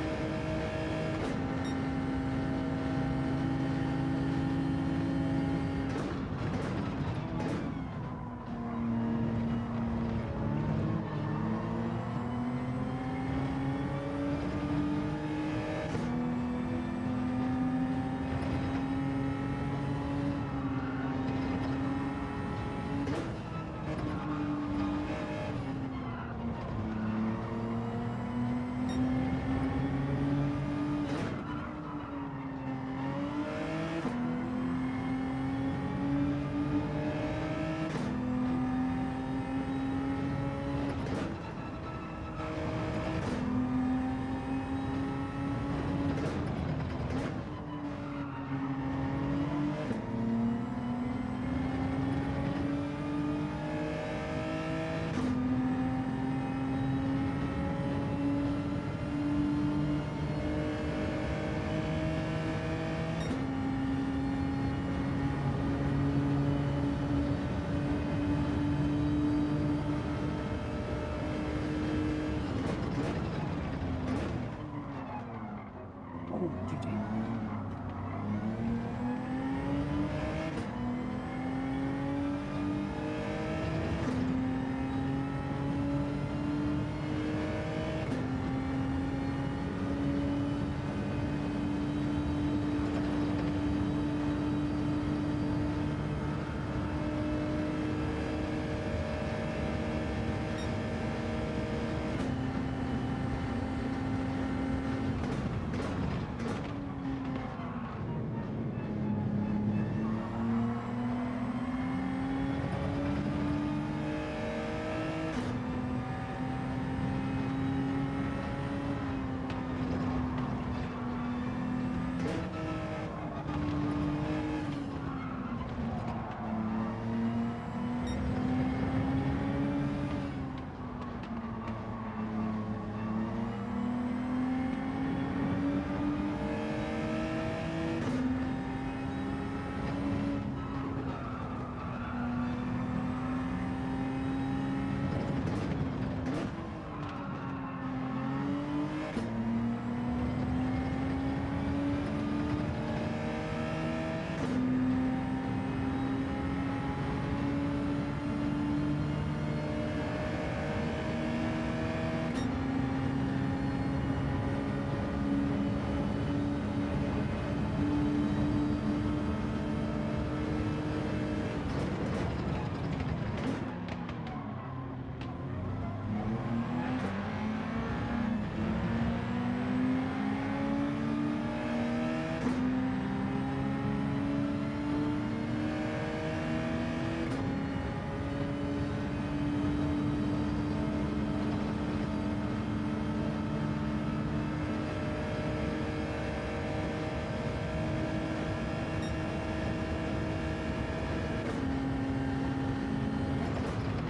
Oh, GG.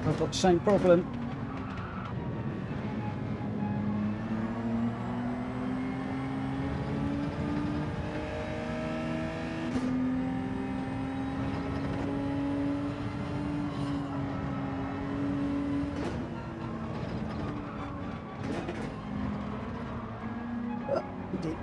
I've got the same problem. Indeed.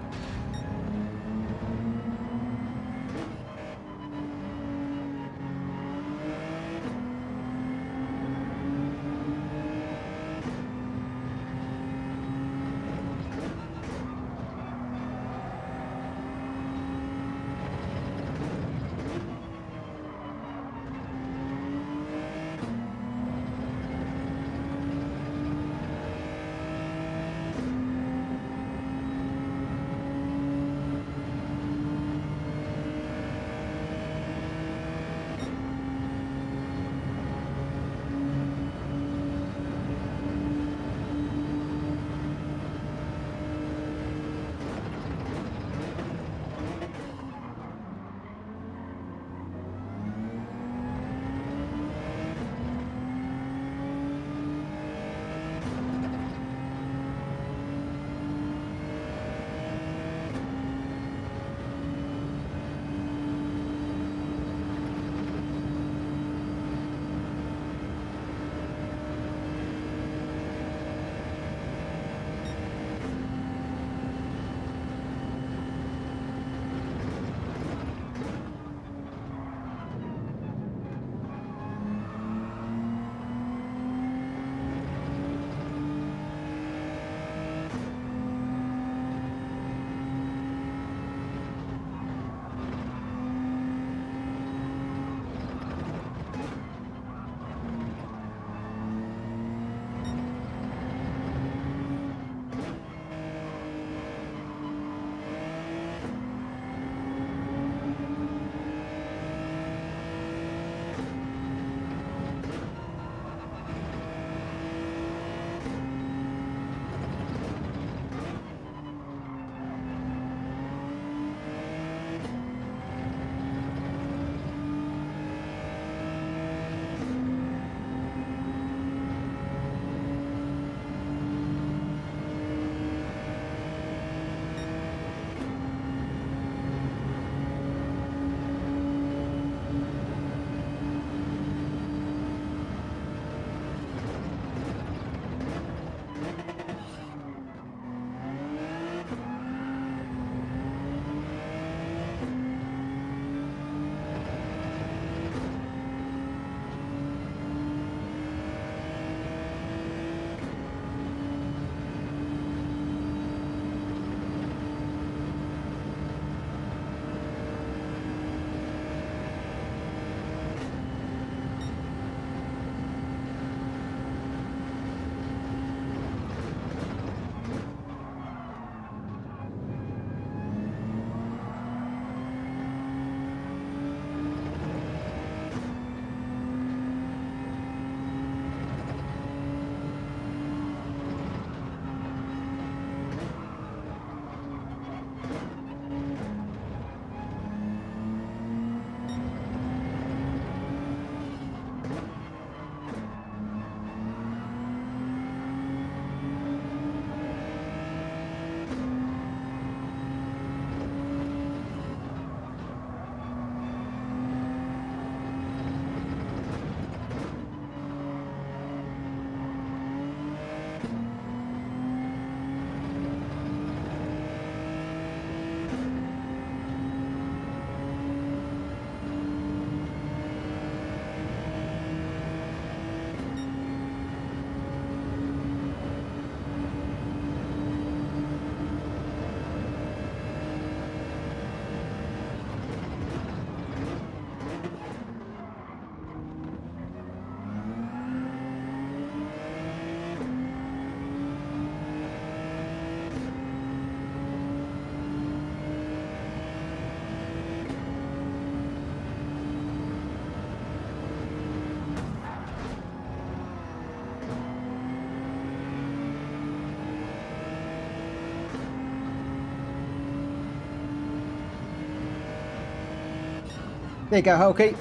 There you go, Hulky.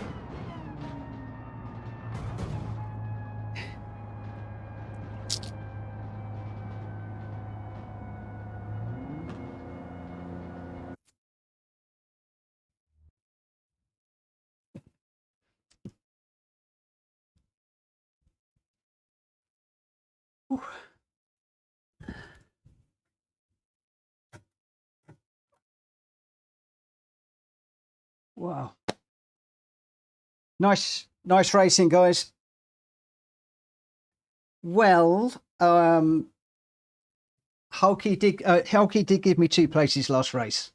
Wow. Nice racing, guys. Well, Hulky did give me 2 places last race.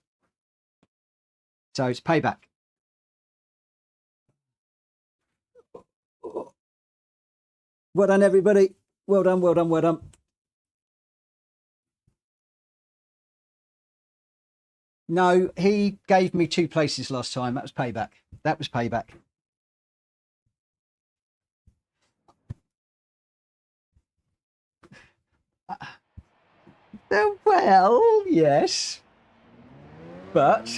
So it's payback. Well done, everybody. Well done, well done, well done. No, he gave me 2 places last time. That was payback. That was payback. Well, yes. But...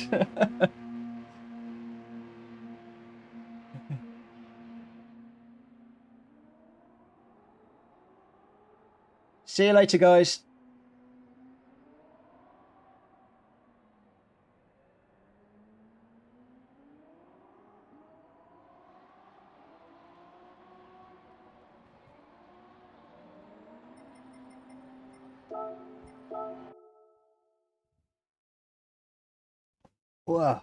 See you later, guys. Wow.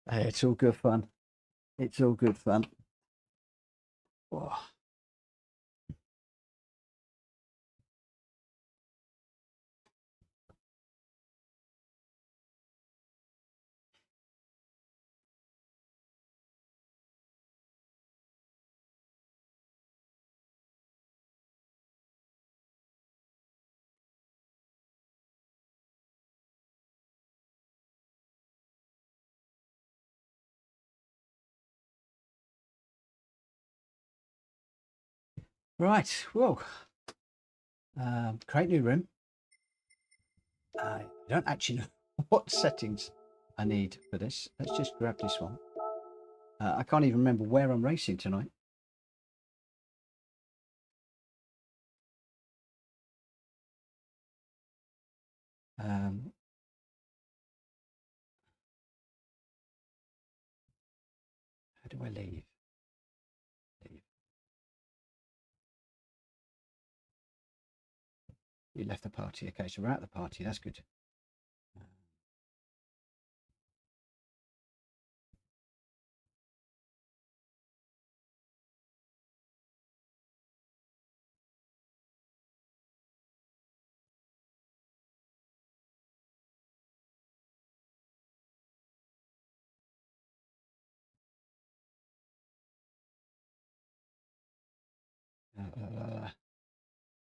Hey, it's all good fun. It's all good fun. Oh. Right, well, create new room. I don't actually know what settings I need for this. Let's just grab this one. I can't even remember where I'm racing tonight. How do I leave? You left the party. Okay, so we're at the party. That's good.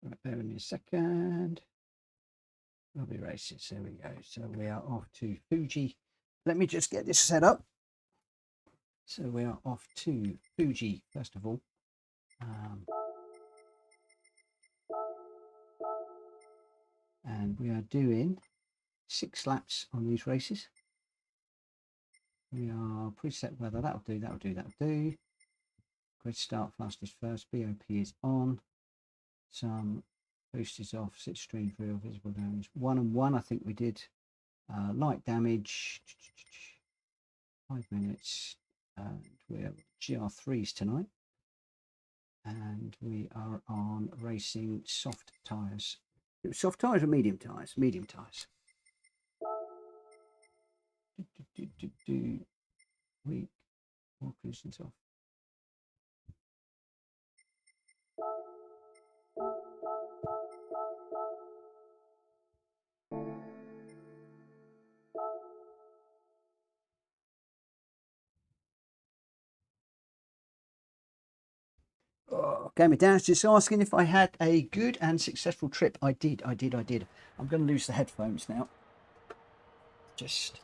Right, bear with me a second. We'll be races. There we go. So we are off to Fuji. Let me just get this set up. So we are off to Fuji, first of all. And we are doing 6 laps on these races. We are preset weather. That'll do, that'll do, that'll do. Grid start, fastest first. BOP is on. Some boost is off. Sit stream through, visible damage. 1 and 1, I think we did. Light damage. 5 minutes. And we're GR3s tonight. And we are on racing soft tyres. Soft tyres or medium tyres? Medium tyres. Weak. More cushions off. Oh, Gamer Dan's just asking if I had a good and successful trip. I did. I'm going to lose the headphones now. Just,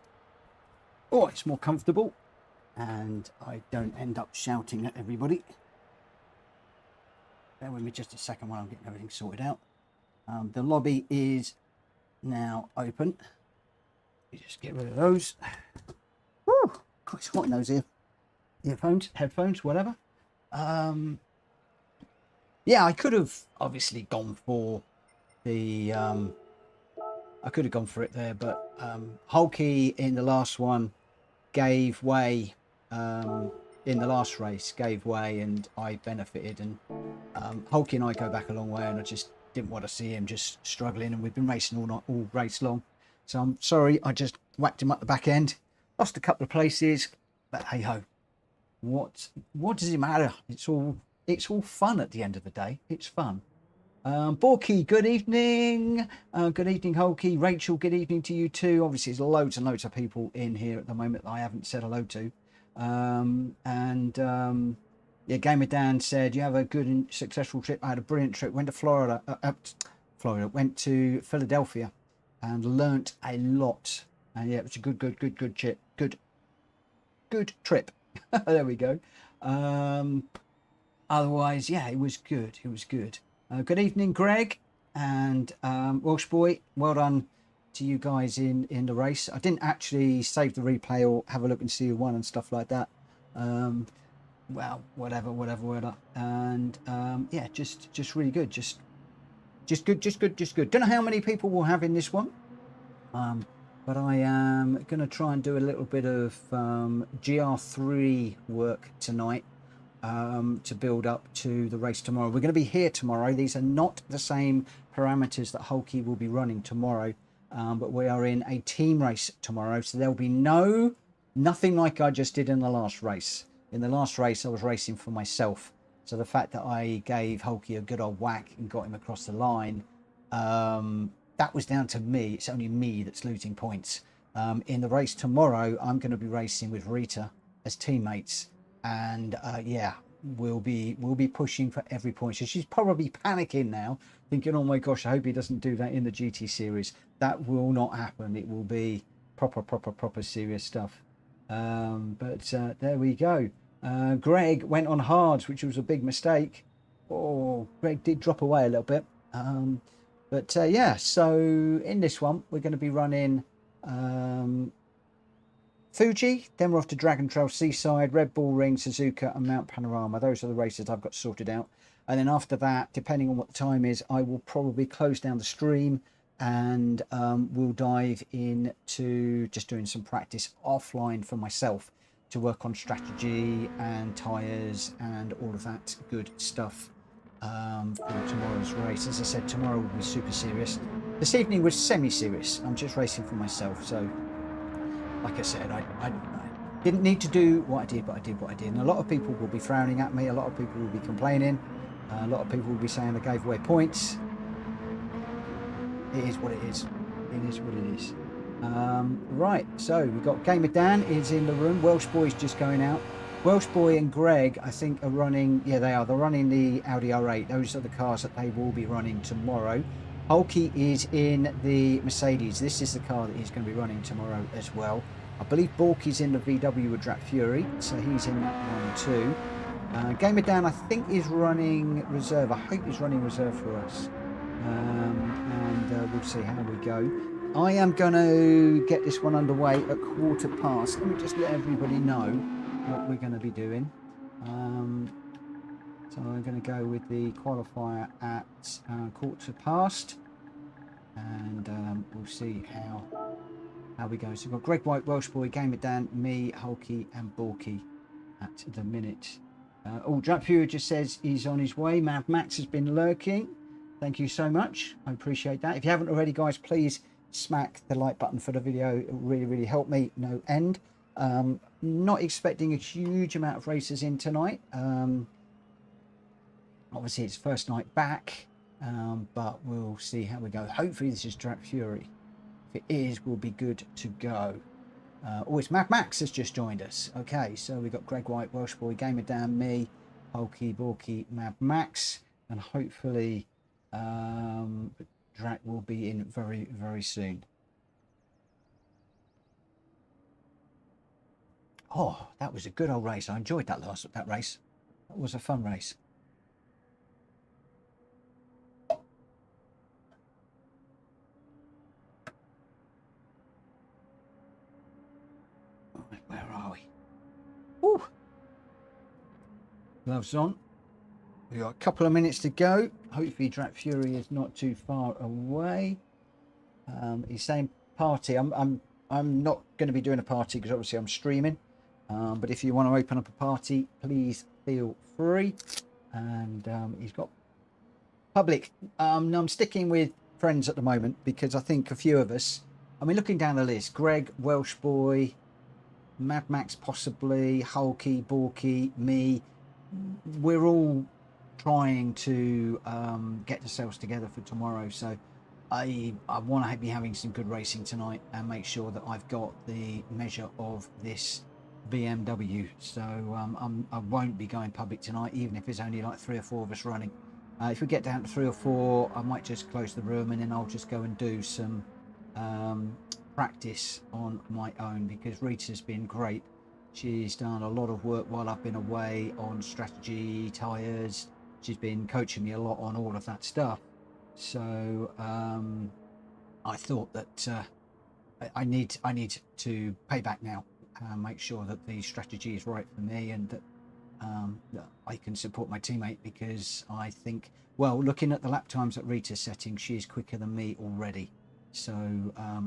oh, it's more comfortable and I don't end up shouting at everybody. Bear with me just a second while I'm getting everything sorted out. The lobby is now open. You just get rid of those. Woo! God, it's hot in those earphones, headphones, whatever. Yeah, I could have obviously gone for the I could have gone for it there, but Hulky in the last one gave way, in the last race gave way, and I benefited. And Hulky and I go back a long way, and I just didn't want to see him just struggling, and we've been racing all night, all race long. So I'm sorry, I just whacked him up the back end, lost a couple of places, but hey ho, what does it matter? It's all fun at the end of the day. It's fun. Borky, good evening. Good evening, Hulky. Rachel, good evening to you too. Obviously, there's loads and loads of people in here at the moment that I haven't said hello to. Yeah, Gamer Dan said, you have a good and successful trip. I had a brilliant trip. Went to Florida, went to Philadelphia and learnt a lot. And yeah, it was a good trip. Good trip. There we go. Otherwise, yeah, it was good. It was good. Good evening, Greg and Welsh Boy. Well done to you guys in the race. I didn't actually save the replay or have a look and see who won and stuff like that. Well, whatever. And yeah, just really good. Just good. Don't know how many people we'll have in this one. But I am going to try and do a little bit of GR3 work tonight. To build up to the race tomorrow. We're going to be here tomorrow. These are not the same parameters that Hulky will be running tomorrow, but we are in a team race tomorrow, so there'll be nothing like I just did in the last race. In the last race, I was racing for myself, so the fact that I gave Hulky a good old whack and got him across the line, that was down to me. It's only me that's losing points. In the race tomorrow, I'm going to be racing with Rita as teammates. And yeah, we'll be pushing for every point. So she's probably panicking now, thinking, oh my gosh, I hope he doesn't do that in the GT series. That will not happen. It will be proper serious stuff. But there we go. Greg went on hards, which was a big mistake. Oh, Greg did drop away a little bit. But yeah, so in this one we're going to be running Fuji, then we're off to Dragon Trail, Seaside, Red Bull Ring, Suzuka and Mount Panorama. Those are the races I've got sorted out. And then after that, depending on what the time is, I will probably close down the stream and we'll dive into just doing some practice offline for myself to work on strategy and tyres and all of that good stuff for tomorrow's race. As I said, tomorrow will be super serious. This evening was semi-serious. I'm just racing for myself, so like I said, I didn't need to do what I did, but I did what I did. And a lot of people will be frowning at me. A lot of people will be complaining. A lot of people will be saying I gave away points. It is what it is. It is what it is. Right, so we've got Gamer Dan is in the room. Welsh Boy's just going out. Welsh Boy and Greg, I think, are running. Yeah, they are. They're running the Audi R8. Those are the cars that they will be running tomorrow. Hulky is in the Mercedes. This is the car that he's going to be running tomorrow as well. I believe Borky's in the VW with Drat Fury, so he's in that one too. Gamer Dan, I think, is running reserve. I hope he's running reserve for us. And we'll see how we go. I am going to get this one underway at 1:15. Let me just let everybody know what we're going to be doing. So I'm going to go with the qualifier at 1:15, and we'll see how we go. So we've got Greg White, Welsh Boy, Gamer Dan, me, Hulky, and Borky at the minute. Oh, Drat Fury just says he's on his way. Mad Max has been lurking. Thank you so much. I appreciate that. If you haven't already, guys, please smack the like button for the video. It will really help me no end. Not expecting a huge amount of races in tonight. Obviously it's first night back, but we'll see how we go. Hopefully this is Drat Fury. If it is, we'll be good to go. Oh, it's Mad Max has just joined us. Okay, so we've got Greg White, Welsh Boy, Gamer Dan, me, Hulky, Borky, Mad Max, and hopefully Drat will be in very soon. Oh, that was a good old race. I enjoyed that race. That was a fun race. Gloves on. We've got a couple of minutes to go. Hopefully Drat Fury is not too far away. He's saying party. I'm not going to be doing a party because obviously I'm streaming. But if you want to open up a party, please feel free. And he's got public. I'm sticking with friends at the moment because I think a few of us, I mean, looking down the list, Greg, Welsh Boy, Mad Max possibly, Hulky, Borky, me, we're all trying to get ourselves together for tomorrow. So I want to be having some good racing tonight and make sure that I've got the measure of this BMW. So I won't be going public tonight, even if there's only like 3 or 4 of us running. If we get down to 3 or 4, I might just close the room and then I'll just go and do some practice on my own, because Rita's been great. She's done a lot of work while I've been away on strategy, tyres. She's been coaching me a lot on all of that stuff. So I thought that I need to pay back now, make sure that the strategy is right for me and that I can support my teammate, because I think, well, looking at the lap times that Rita's setting, she is quicker than me already. So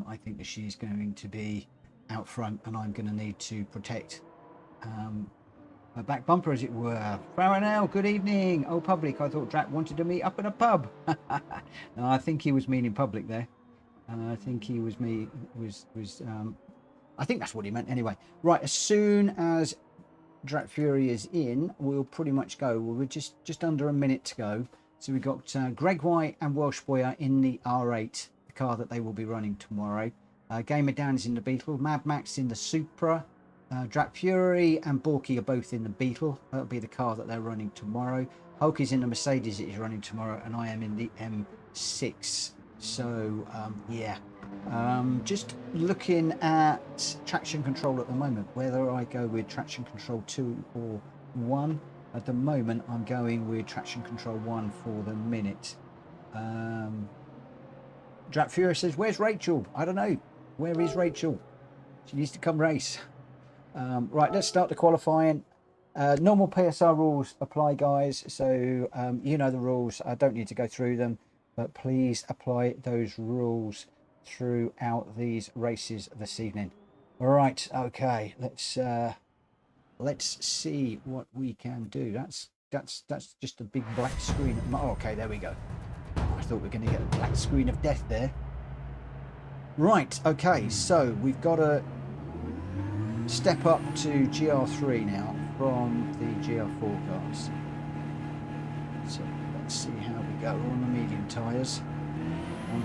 I think that she's going to be out front and I'm going to need to protect her back bumper, as it were. Farronell, good evening. Oh, public, I thought Drat wanted to meet up in a pub. No, I think he was meaning public there. I think he was I think that's what he meant anyway. Right, as soon as Drat Fury is in, we'll pretty much go. We're just under a minute to go. So we've got Greg White and Welsh Boy are in the R8, the car that they will be running tomorrow. Gamer Dan is in the Beetle, Mad Max in the Supra, Drat Fury and Borky are both in the Beetle. That'll be the car that they're running tomorrow. Hulky's in the Mercedes that is running tomorrow, and I am in the M6. So yeah, just looking at traction control at the moment, whether I go with traction control 2 or 1. At the moment I'm going with traction control 1 for the minute. Drat Fury says, where's Rachel? I don't know. Where is Rachel? She needs to come race. Right, let's start the qualifying. Normal PSR rules apply, guys. So you know the rules. I don't need to go through them, but please apply those rules throughout these races this evening. All right, okay. Let's see what we can do. That's just a big black screen. Oh, okay, there we go. I thought we were going to get a black screen of death there. Right, okay, so we've got to step up to GR3 now from the GR4 cars. So let's see how we go. We're on the medium tyres.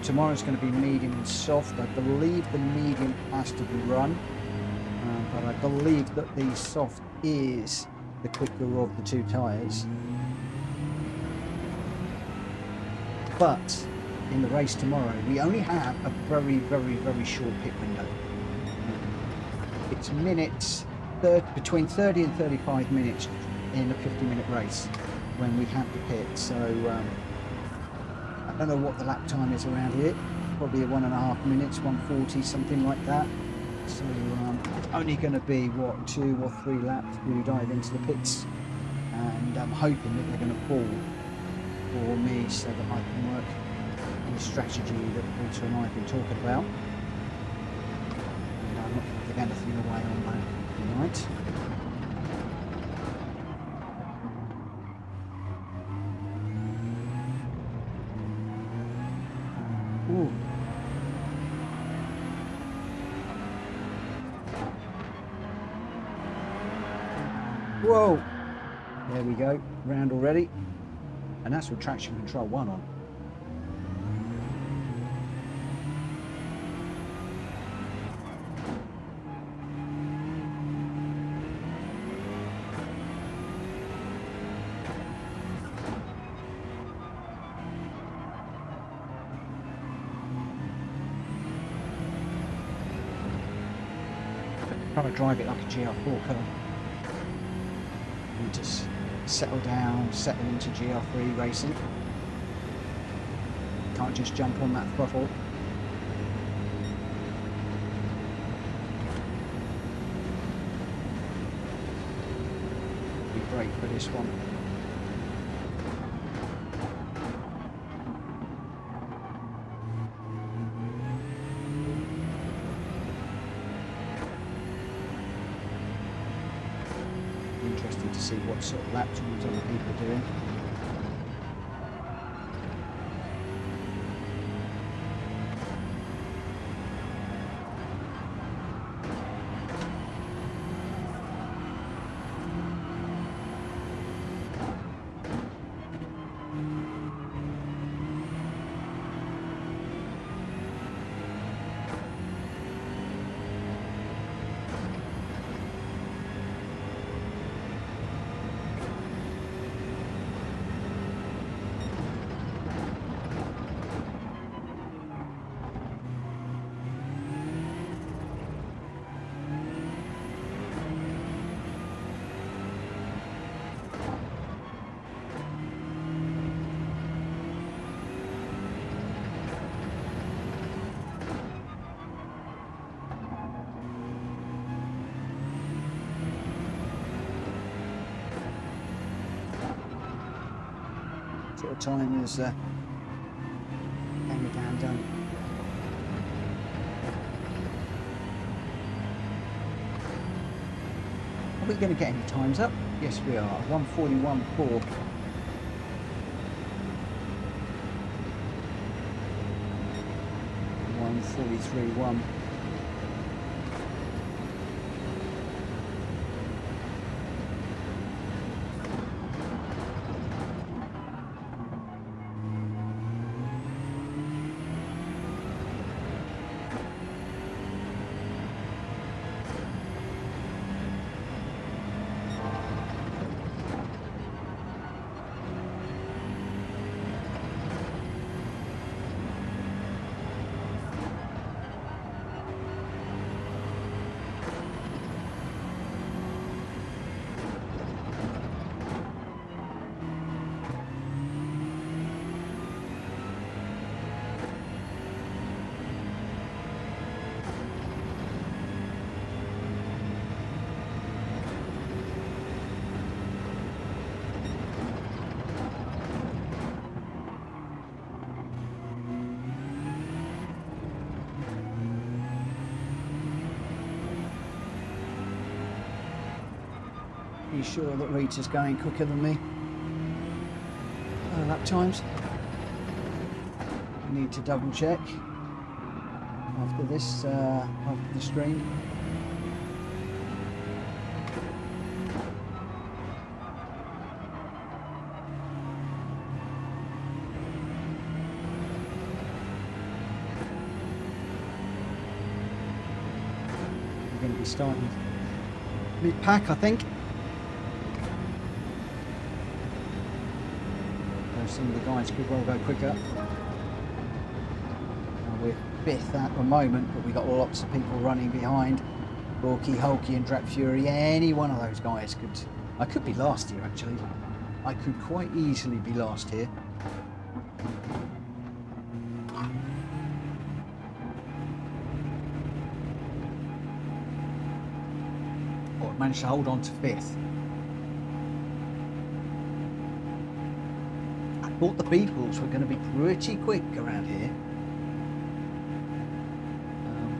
Tomorrow's going to be medium and soft. I believe the medium has to be run, but I believe that the soft is the quicker of the 2 tyres. But in the race tomorrow, we only have a very, very, very short pit window. It's minutes, between 30 and 35 minutes in a 50-minute race when we have the pit. So I don't know what the lap time is around here. Probably 1.5 minutes, 1:40, something like that. So only going to be, what, 2 or 3 laps we dive into the pits. And I'm hoping that they're going to fall for me so that I can work in the strategy that Rita and I have been talking about. And I'm not going to give anything away on that tonight. Ooh. Whoa! There we go, round already. And that's with traction control 1 on. Trying to drive it like a GR4 car. And just settle down, settle into GR3 racing. Can't just jump on that throttle. We brake for this one. Interesting to see what sort of lap times other people are doing. Sort of time as Down done. Are we going to get any times up? Yes, we are. 1:41.4. One 43.1. Are you sure that Rita's going quicker than me? Lap times. I need to double check after this, after the stream. We're going to be starting mid-pack, I think. Some of the guys could well go quicker. We're 5th at the moment, but we've got lots of people running behind. Hulky, Hulky and Drap Fury, any one of those guys could... I could be last here, actually. I could quite easily be last here. Oh, I managed to hold on to 5th. I thought the Beatles were going to be pretty quick around here.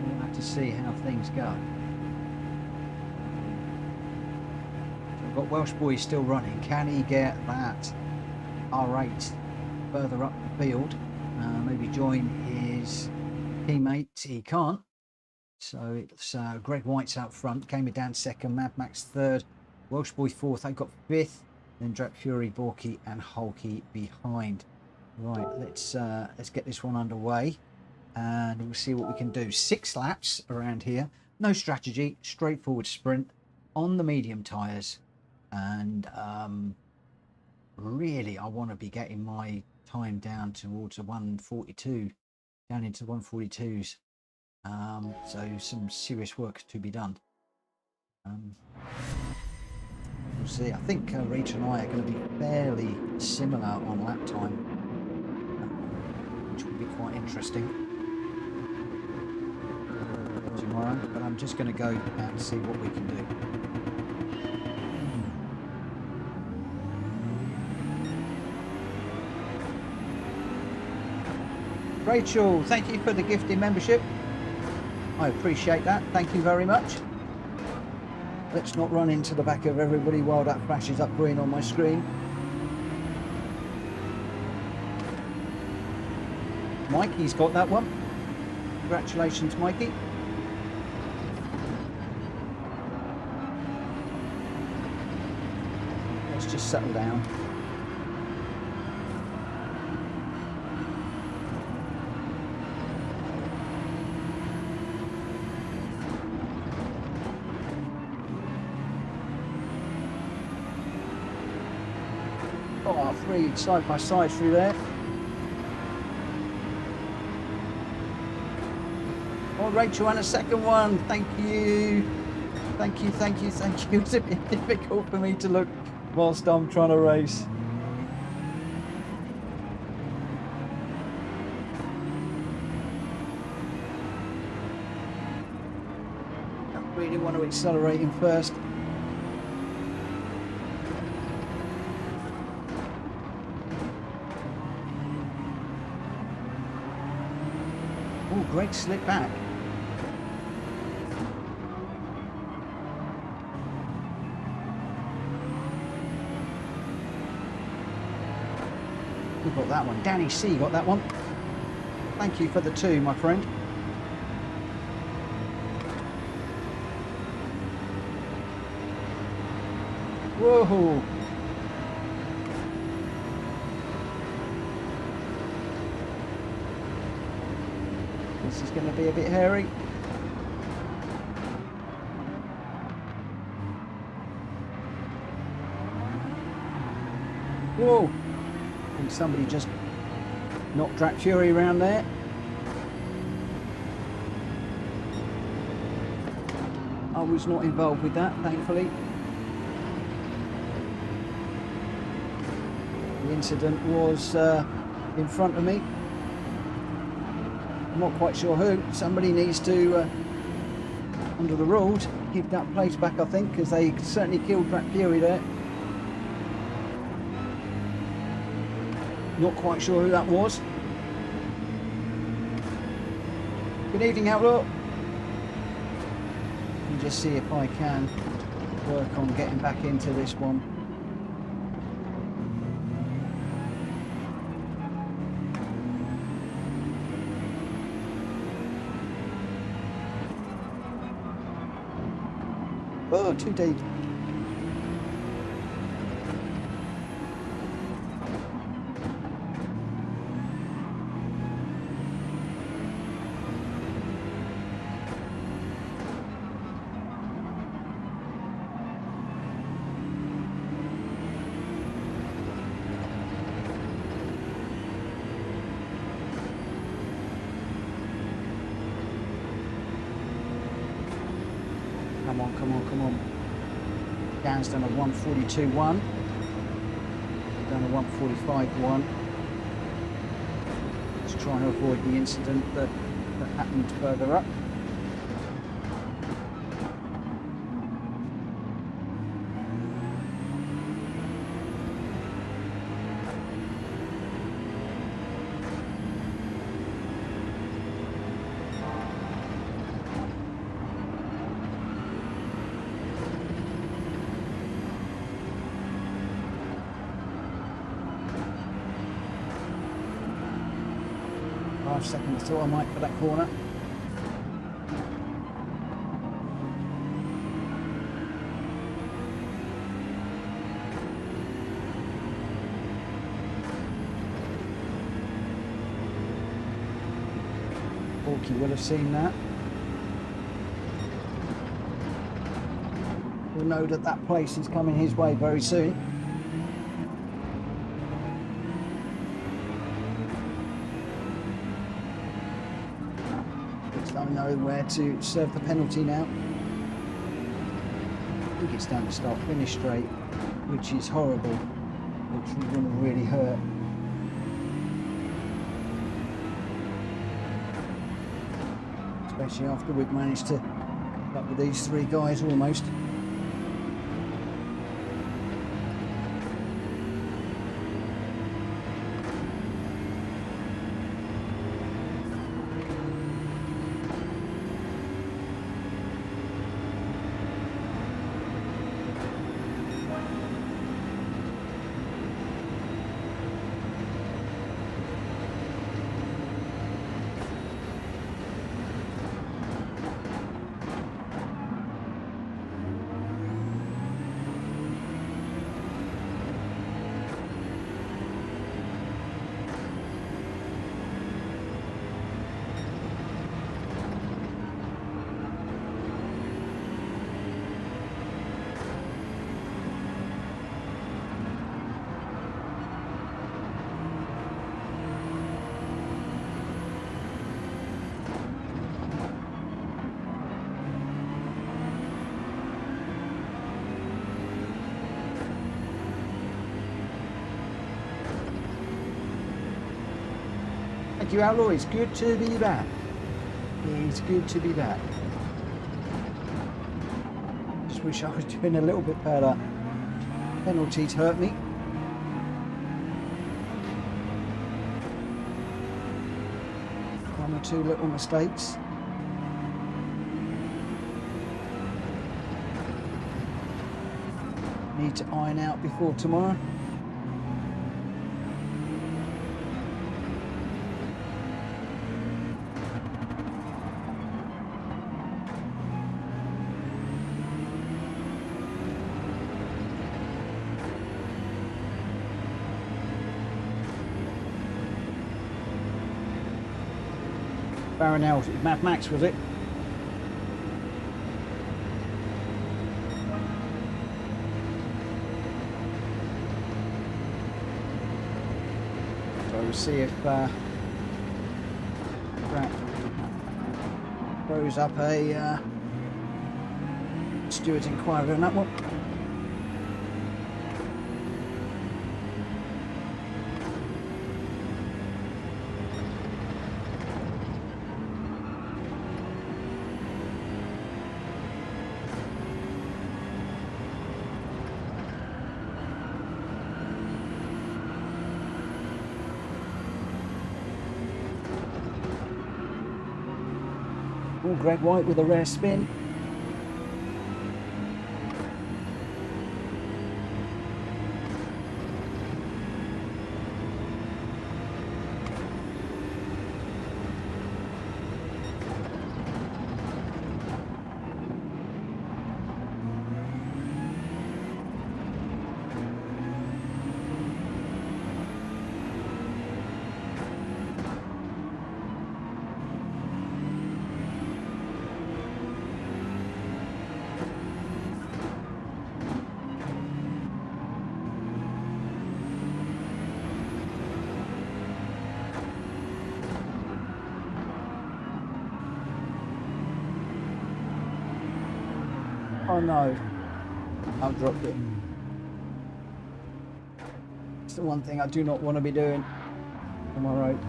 We'll have to see how things go. So we've got Welsh Boy still running. Can he get that R8 further up the field? Maybe join his teammate. He can't. So it's Greg White's out front. Came down second. Mad Max third. Welsh Boy fourth. I got fifth. Then Drap Fury, Borky and Hulky behind. Right, let's get this one underway and we'll see what we can do. 6 laps around here. No strategy, straightforward sprint on the medium tyres. And really, I want to be getting my time down towards a 142, down into 142s. So some serious work to be done. We'll see. I think Rita and I are going to be fairly similar on lap time, which will be quite interesting tomorrow. But I'm just going to go and see what we can do. Rachel, thank you for the gifted membership. I appreciate that. Thank you very much. Let's not run into the back of everybody while that flashes up green on my screen. Mikey's got that one. Congratulations, Mikey. Let's just settle down. Oh, 3 side by side through there. Oh, Rachel, and a second one. Thank you. Thank you, thank you, thank you. It's a bit difficult for me to look whilst I'm trying to race. I really want to accelerate him first. Oh, great slip back. Who got that one? Danny C got that one. Thank you for the 2, my friend. Whoa! This is going to be a bit hairy. Whoa! I think somebody just knocked Drat Fury around there. I was not involved with that, thankfully. The incident was in front of me. I'm not quite sure who. Somebody needs to, under the rules, give that place back, I think, because they certainly killed Drat Fury there. Not quite sure who that was. Good evening, Outlaw. Let me just see if I can work on getting back into this one. Oh, too deep. Come on, come on, come on. Dan's done a 142.1. Done a 145.1. Just trying to avoid the incident that happened further up. Seconds till I might for that corner. Hulky will have seen that. Will know that that place is coming his way very soon. Know where to serve the penalty now. I think it's down to start finish straight, which is horrible, which is going to really hurt. Especially after we've managed to keep up with these 3 guys almost. Thank you, Outlaw. It's good to be back. It's good to be back. Just wish I was doing a little bit better. Penalties hurt me. One or two little mistakes. Need to iron out before tomorrow. Baronel, Mad Max, was it? So we'll see if that throws up a steward's inquiry on that one. Oh, Greg White with a rare spin. Oh no, I've dropped it. It's the one thing I do not want to be doing tomorrow.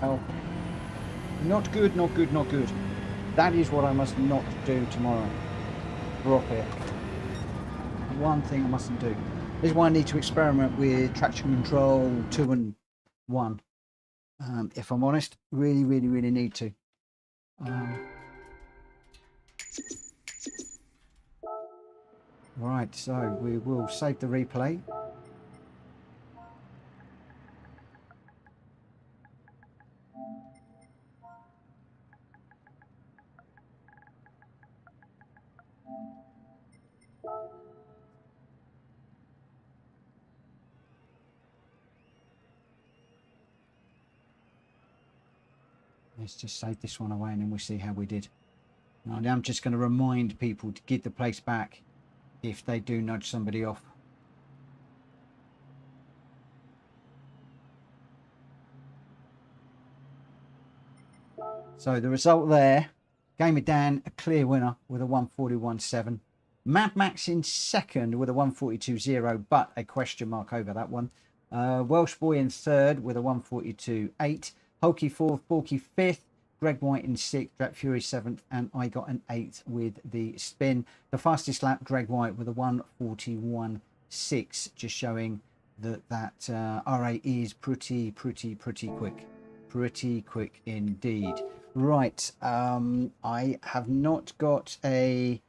Oh, not good, not good, not good. That is what I must not do tomorrow. Drop it. One thing I mustn't do. This is why I need to experiment with traction control 2 and 1. If I'm honest, really, really, really need to. Right, so we will save the replay. Let's just save this one away and then we'll see how we did. And I'm just going to remind people to give the place back if they do nudge somebody off. So the result there, Gamer Dan, a clear winner with a 141.7. Mad Max in second with a 142.0, but a question mark over that one. Welsh Boy in third with a 142.8. Hulky fourth, Bulky fifth. Greg White in sixth, Drat Fury seventh, and I got an 8th with the spin. The fastest lap, Greg White with a 141.6, just showing that R8 is pretty quick. Pretty quick indeed. Right, I have not got a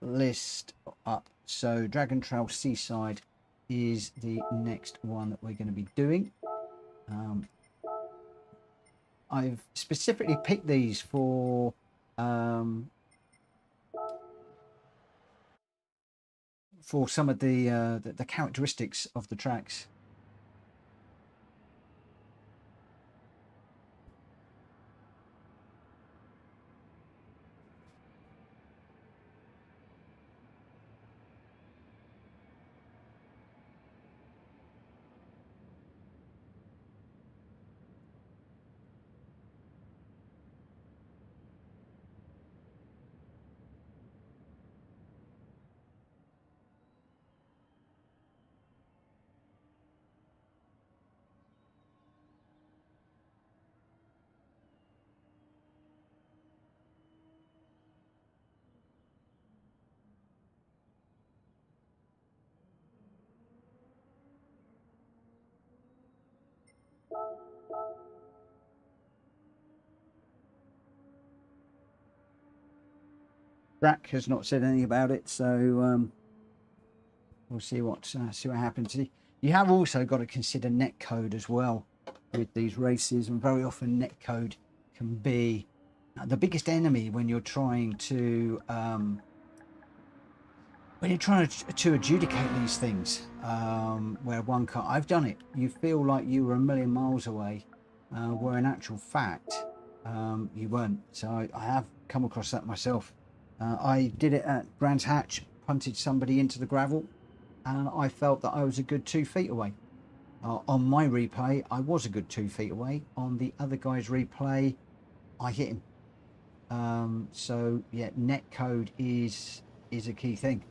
list up, so Dragon Trail Seaside is the next one that we're going to be doing. I've specifically picked these for some of the characteristics of the tracks. Brack has not said anything about it, so we'll see what happens. You have also got to consider netcode as well with these races, and very often netcode can be the biggest enemy when you're trying to adjudicate these things. Where one car, I've done it. You feel like you were a million miles away, where in actual fact you weren't. So I have come across that myself. I did it at Brands Hatch, punted somebody into the gravel, and I felt that I was a good 2 feet away. On my replay, I was a good 2 feet away. On the other guy's replay, I hit him. So yeah, netcode is a key thing.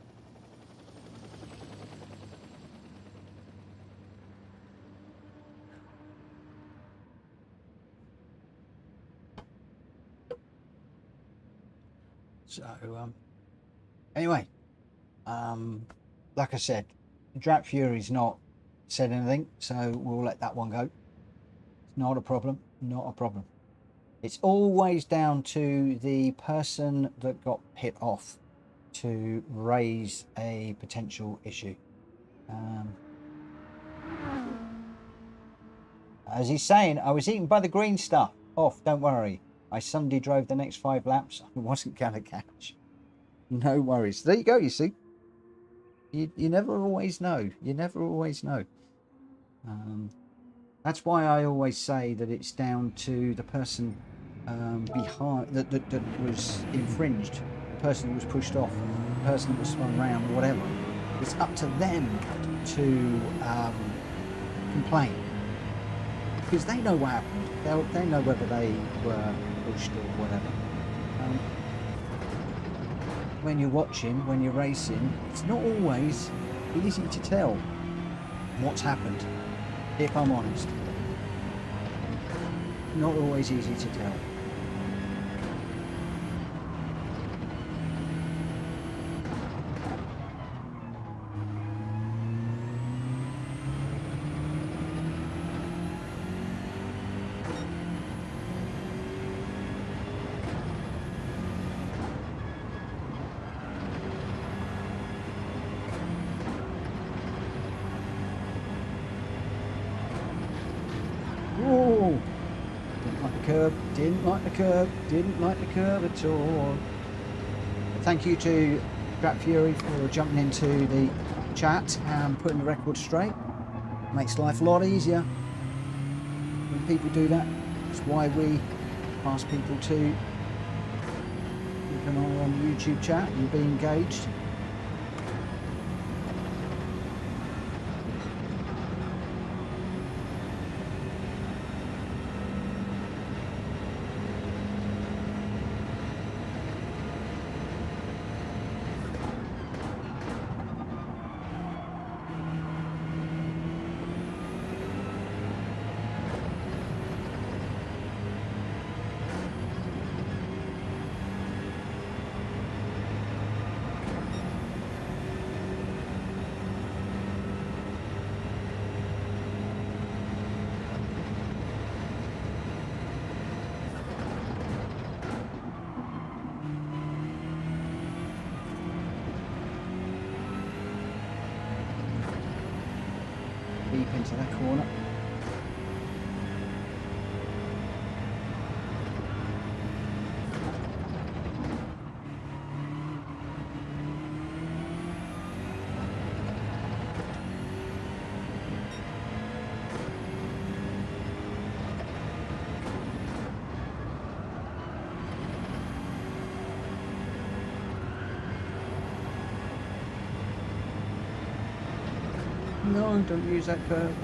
So anyway, like I said, Drat Fury's not said anything, so we'll let that one go. It's not a problem, not a problem. It's always down to the person that got hit off to raise a potential issue. As he's saying, I was eaten by the green stuff. Off, don't worry. I Sunday drove the next 5 laps. I wasn't going to catch. No worries. There you go, you see. You never always know. You never always know. That's why I always say that it's down to the person behind that was infringed, the person that was pushed off, the person that was spun around, or whatever. It's up to them to complain, because they know what happened. They know whether they were pushed or whatever. When you're watching, when you're racing, it's not always easy to tell what's happened, if I'm honest. Not always easy to tell. Didn't like the curb at all. Thank you to Drat Fury for jumping into the chat and putting the record straight. Makes life a lot easier when people do that. That's why we Ask people to keep an eye on the YouTube chat and be engaged. Deep into that corner. No, don't use that curve.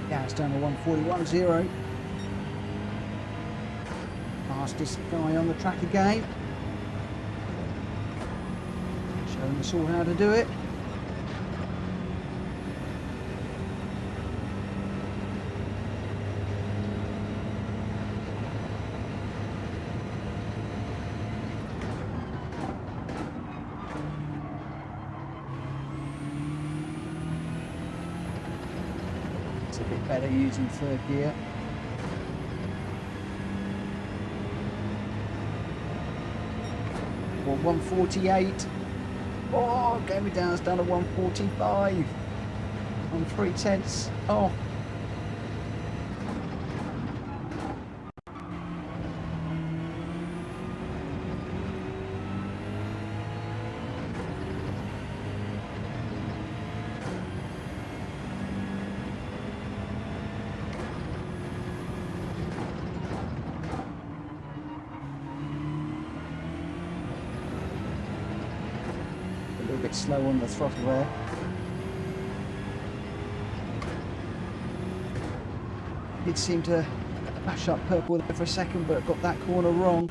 Yeah, it's down to 141.0. Fastest guy on the track again. Showing us all how to do it. A bit better using third gear. Or 148. Oh, gave me down. It's down to 145 on 3/10. Oh. A bit slow on the throttle there. Did seem to flash up purple there for a second, but got that corner wrong.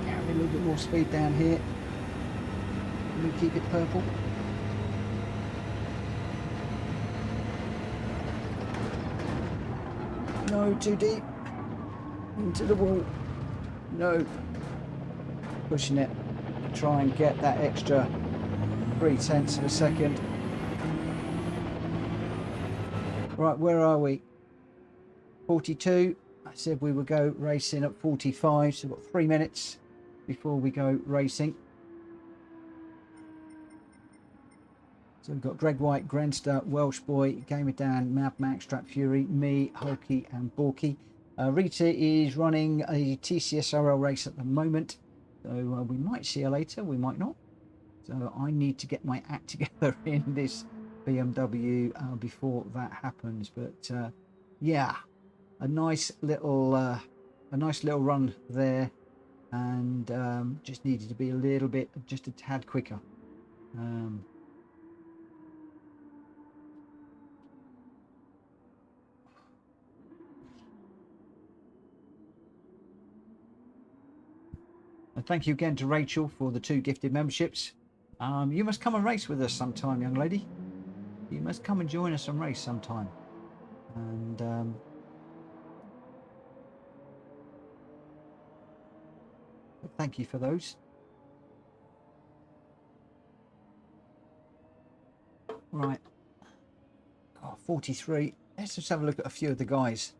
Carry a little bit more speed down here. Let me keep it purple. No, too deep. Into the wall. No. Pushing it. Try and get that extra 0.3 of a second. Right, where are we? 42. I said we would go racing at 45, so we've got 3 minutes before we go racing. So we've got Greg White, Grenster, Welsh Boy, Gamer Dan, Mad Max, Strap Fury, me, Hulky and Borky. Rita is running a TCSRL race at the moment, so we might see her later, we might not. So I need to get my act together in this BMW before that happens. But yeah, a nice little run there, and just needed to be a little bit, just a tad quicker. And thank you again to Rachel for the 2 gifted memberships. You must come and race with us sometime, young lady. You must come and join us and race sometime. And thank you for those. Right. Oh, 43. Let's just have a look at a few of the guys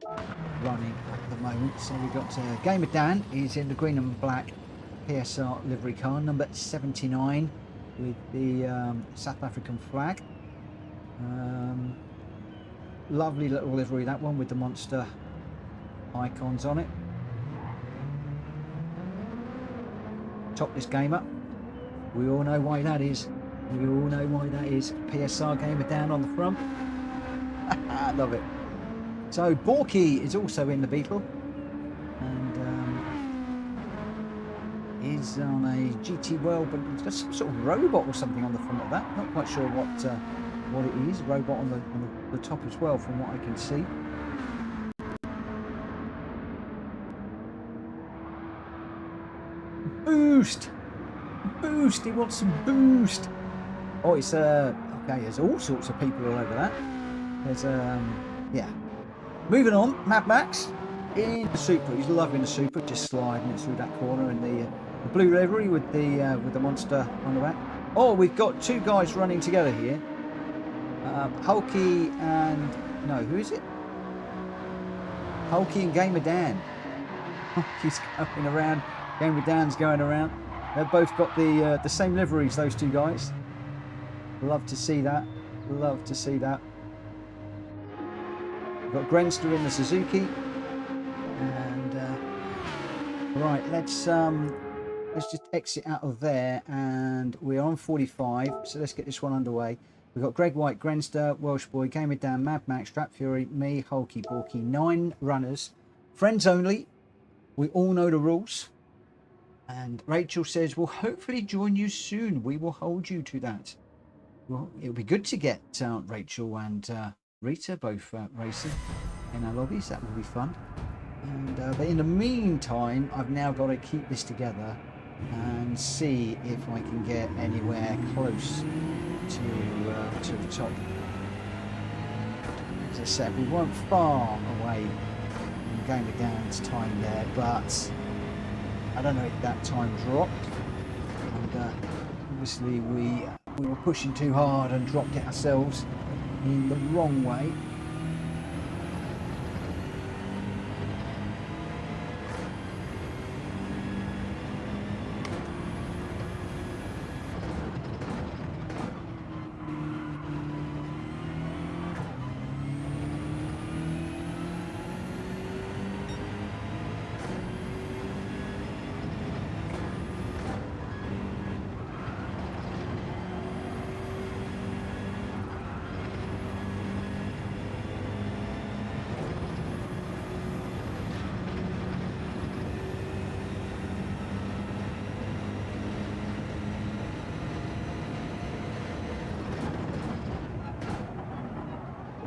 running at the moment. So we've got Gamer Dan. He's in the green and black PSR livery car, number 79, with the South African flag. Lovely little livery, that one, with the monster icons on it. Top this gamer. We all know why that is. We all know why that is. PSR gamer down on the front. I love it. So Borky is also in the Beetle, and is on a GT World, but it's got some sort of robot or something on the front of that. Not quite sure what it is. Robot on the top as well, from what I can see. Boost, boost. He wants some boost. Oh, it's okay. There's all sorts of people all over that. There's yeah. Moving on, Mad Max in the Supra. He's loving the Supra, just sliding it through that corner in the blue livery with the monster on the back. Oh, we've got two guys running together here. Hulky and no, who is it? Hulky and Gamer Dan. Hulky's going around. Gamer Dan's going around. They've both got the same liveries. Those two guys. Love to see that. Love to see that. We've got Grenster in the Suzuki, and right, let's just exit out of there, and we're on 45, so let's get this one underway. We've got Greg White, Grenster, Welsh Boy, Gamer Dan, Mad Max, Strap Fury, me, Hulky, Borky, 9 runners, friends only. We all know the rules, and Rachel says we'll hopefully join you soon. We will hold you to that. Well, it'll be good to get Rachel and Rita both racing in our lobbies. That will be fun. And but in the meantime, I've now got to keep this together and see if I can get anywhere close to the top. As I said, we weren't far away from Gamer Dan's time there, but I don't know if that time dropped. And obviously we were pushing too hard and dropped it ourselves in the wrong way.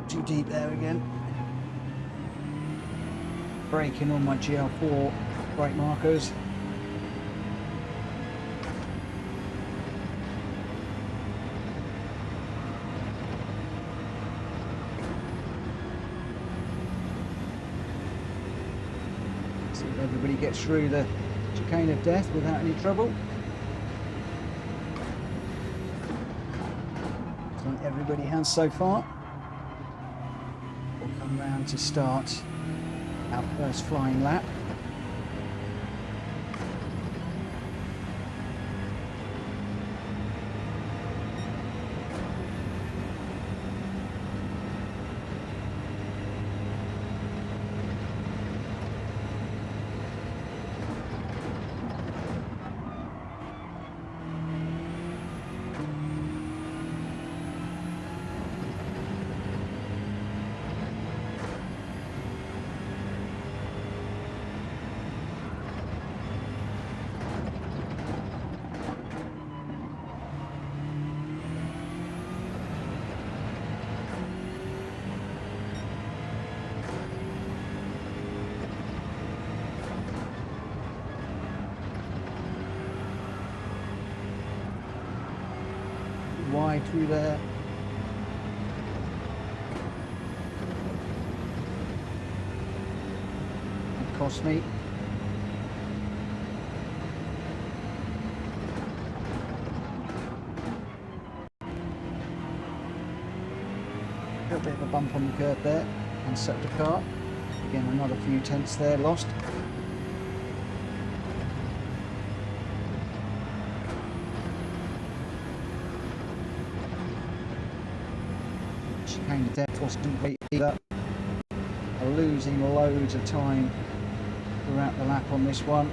Too deep there again. Braking on my GL4 brake markers. See if everybody gets through the chicane of death without any trouble. Looks like everybody has so far. Round to start our first flying lap. Wide through there. It cost me. A little bit of a bump on the curb there and set the car. Again, another few tenths there lost. chicane of death wasn't great either. Losing loads of time throughout the lap on this one.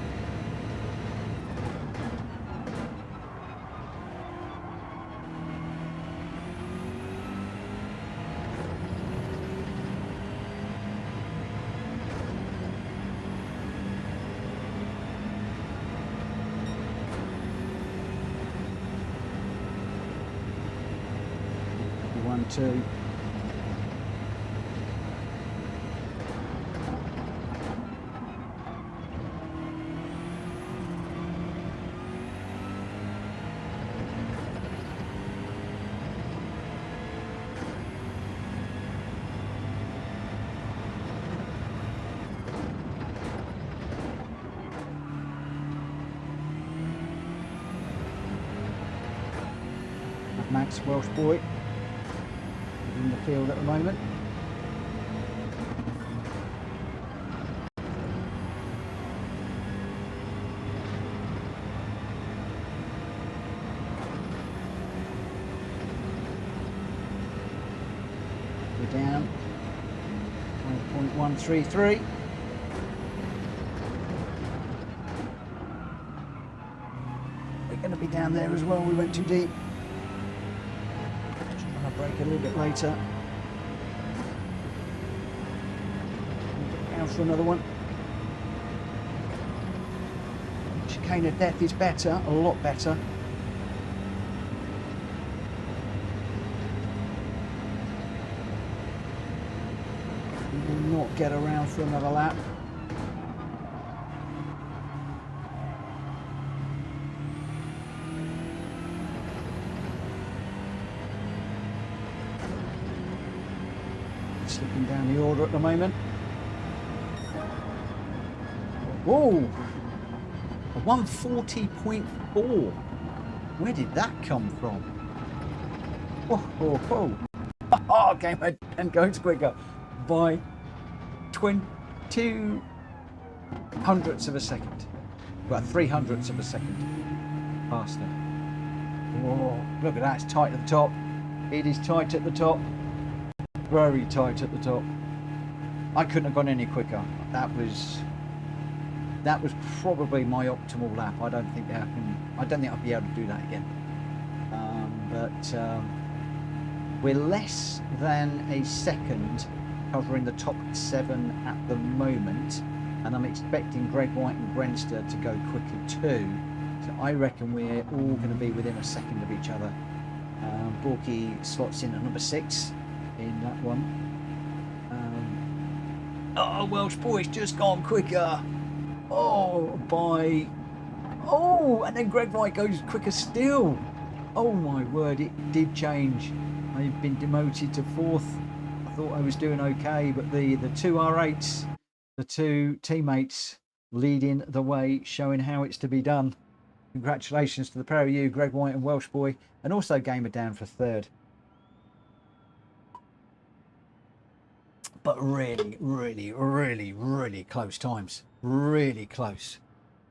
One, two. Max Welsh boy in the field at the moment. We're down 5.133. We're going to be down there as well. We went too deep. Break a little bit later. Down for another one. Chicane of death is better, a lot better. We will not get around for another lap. Slipping down the order at the moment. Whoa! A 140.4. Where did that come from? Whoa, whoa, whoa. Oh, game and goes quicker by 22 hundredths of a second. Well, 300ths of a second faster. Whoa, look at that, it's tight at the top. It is tight at the top. Very tight at the top. I couldn't have gone any quicker. That was probably my optimal lap. I don't think I'll be able to do that again. But we're less than a second covering the top 7 at the moment, and I'm expecting Greg White and Grenster to go quicker too. So I reckon we're all going to be within a second of each other. Hulky slots in at number 6. In that one. Oh, Welsh boy's just gone quicker. Oh, and then Greg White goes quicker still. Oh my word, it did change. I've been demoted to 4th. I thought I was doing okay, but the two R8s, the two teammates leading the way, showing how it's to be done. Congratulations to the pair of you, Greg White and Welsh boy, and also Gamer down for 3rd. But really, really, really, really close times. Really close.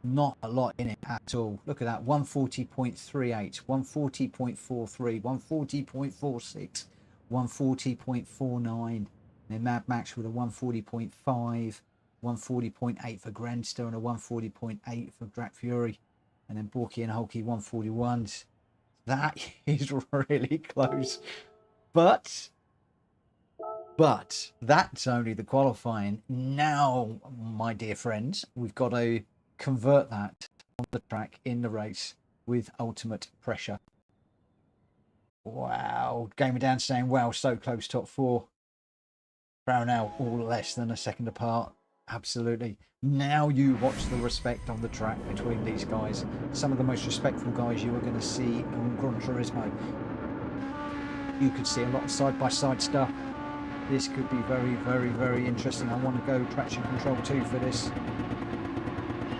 Not a lot in it at all. Look at that. 140.38, 140.43, 140.46, 140.49. Then Mad Max with a 140.5, 140.8 for Grandster and a 140.8 for Drat Fury. And then Borky and Hulky 141s. That is really close. But that's only the qualifying. Now, my dear friends, we've got to convert that on the track in the race with ultimate pressure. Wow. Gamer Down saying, wow, so close, top 4. Brownell all less than a second apart. Absolutely. Now you watch the respect on the track between these guys. Some of the most respectful guys you are going to see on Gran Turismo. You could see a lot of side-by-side stuff. This could be very, very, very interesting. I want to go traction control 2 for this.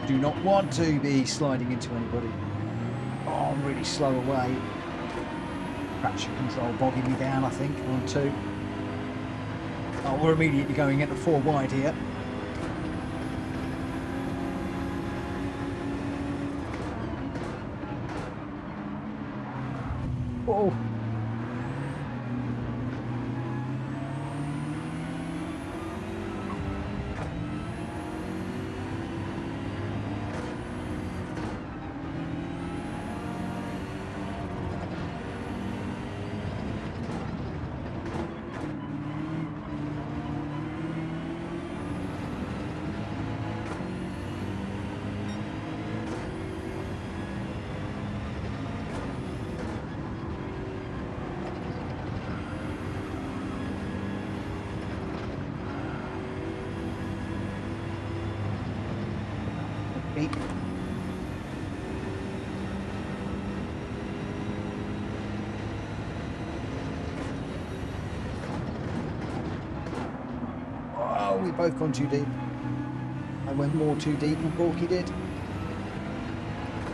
Do not want to be sliding into anybody. Oh, I'm really slow away. Traction control bogging me down, I think, on 2. Oh, we're immediately going into 4 wide here. Oh. Beep. Oh, we both gone too deep. I went more too deep than Hulky did.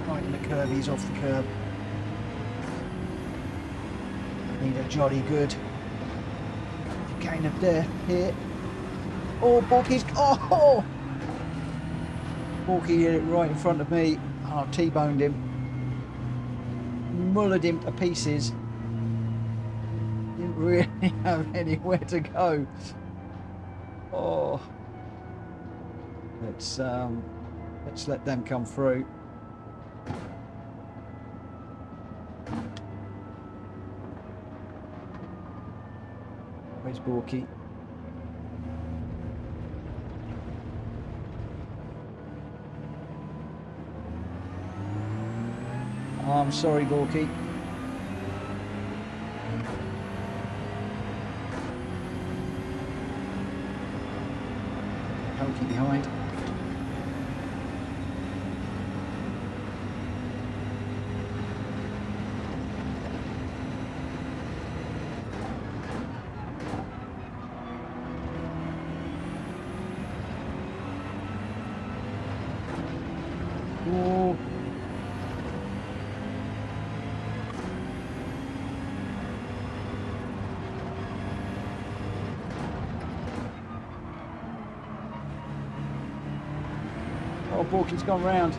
Right in the curb, he's off the curb. I need a jolly good gain of depth here. Oh, Hulky's, oh! Hulky hit it right in front of me. Oh, I T-boned him. Mullered him to pieces. Didn't really have anywhere to go. Oh. Let's let them come through. Where's Borky? Oh, I'm sorry, Borky. Hulky behind. Oh. Oh, Borky's gone round.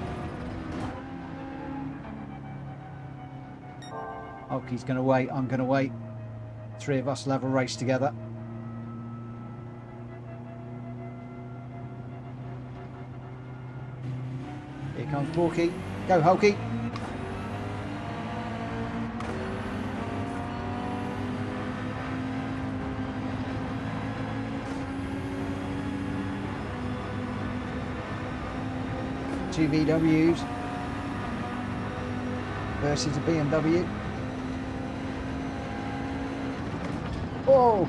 Hulky's going to wait. I'm going to wait. Three of us will have a race together. Here comes Hulky. Go, Hulky. Two VWs versus a BMW. Oh!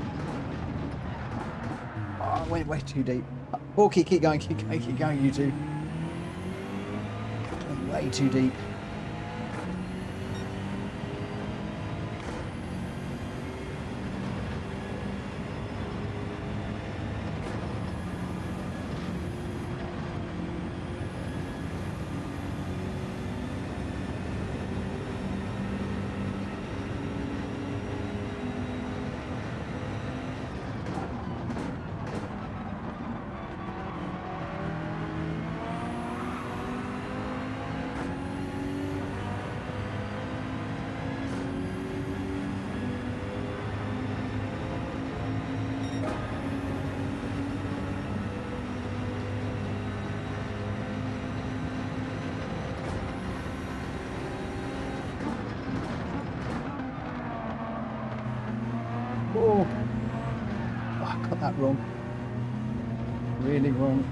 Oh, I went way too deep. Hulky, keep going, you two. Went way too deep. Oh, I got that wrong. Really wrong.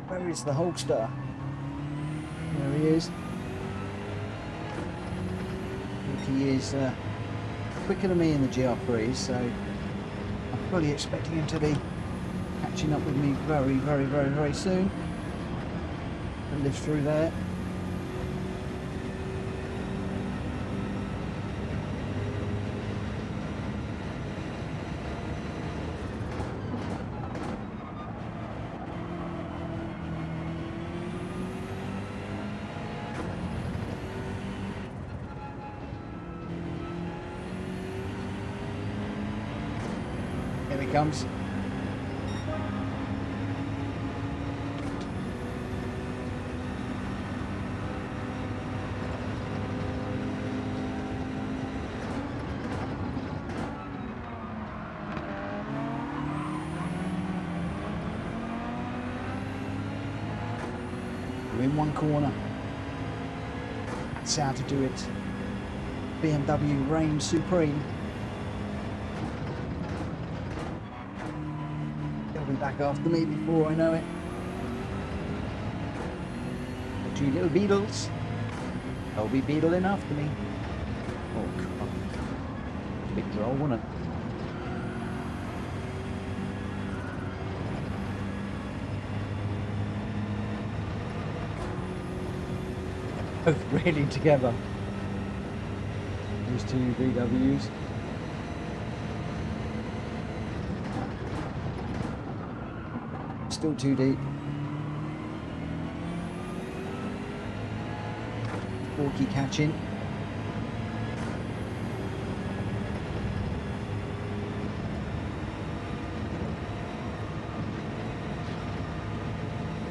Where is the Hulkster? There he is. I think he is quicker than me in the GR3s, so I'm fully expecting him to be catching up with me very, very, very, very soon. And live through there. Here he comes. We're in one corner. That's how to do it. BMW reigns supreme. They'll be back after me before I know it. The two little beetles. They'll be beetling after me. Oh, God. Big droll, wasn't it? Both really together. These two VWs. Still too deep. Hulky catching.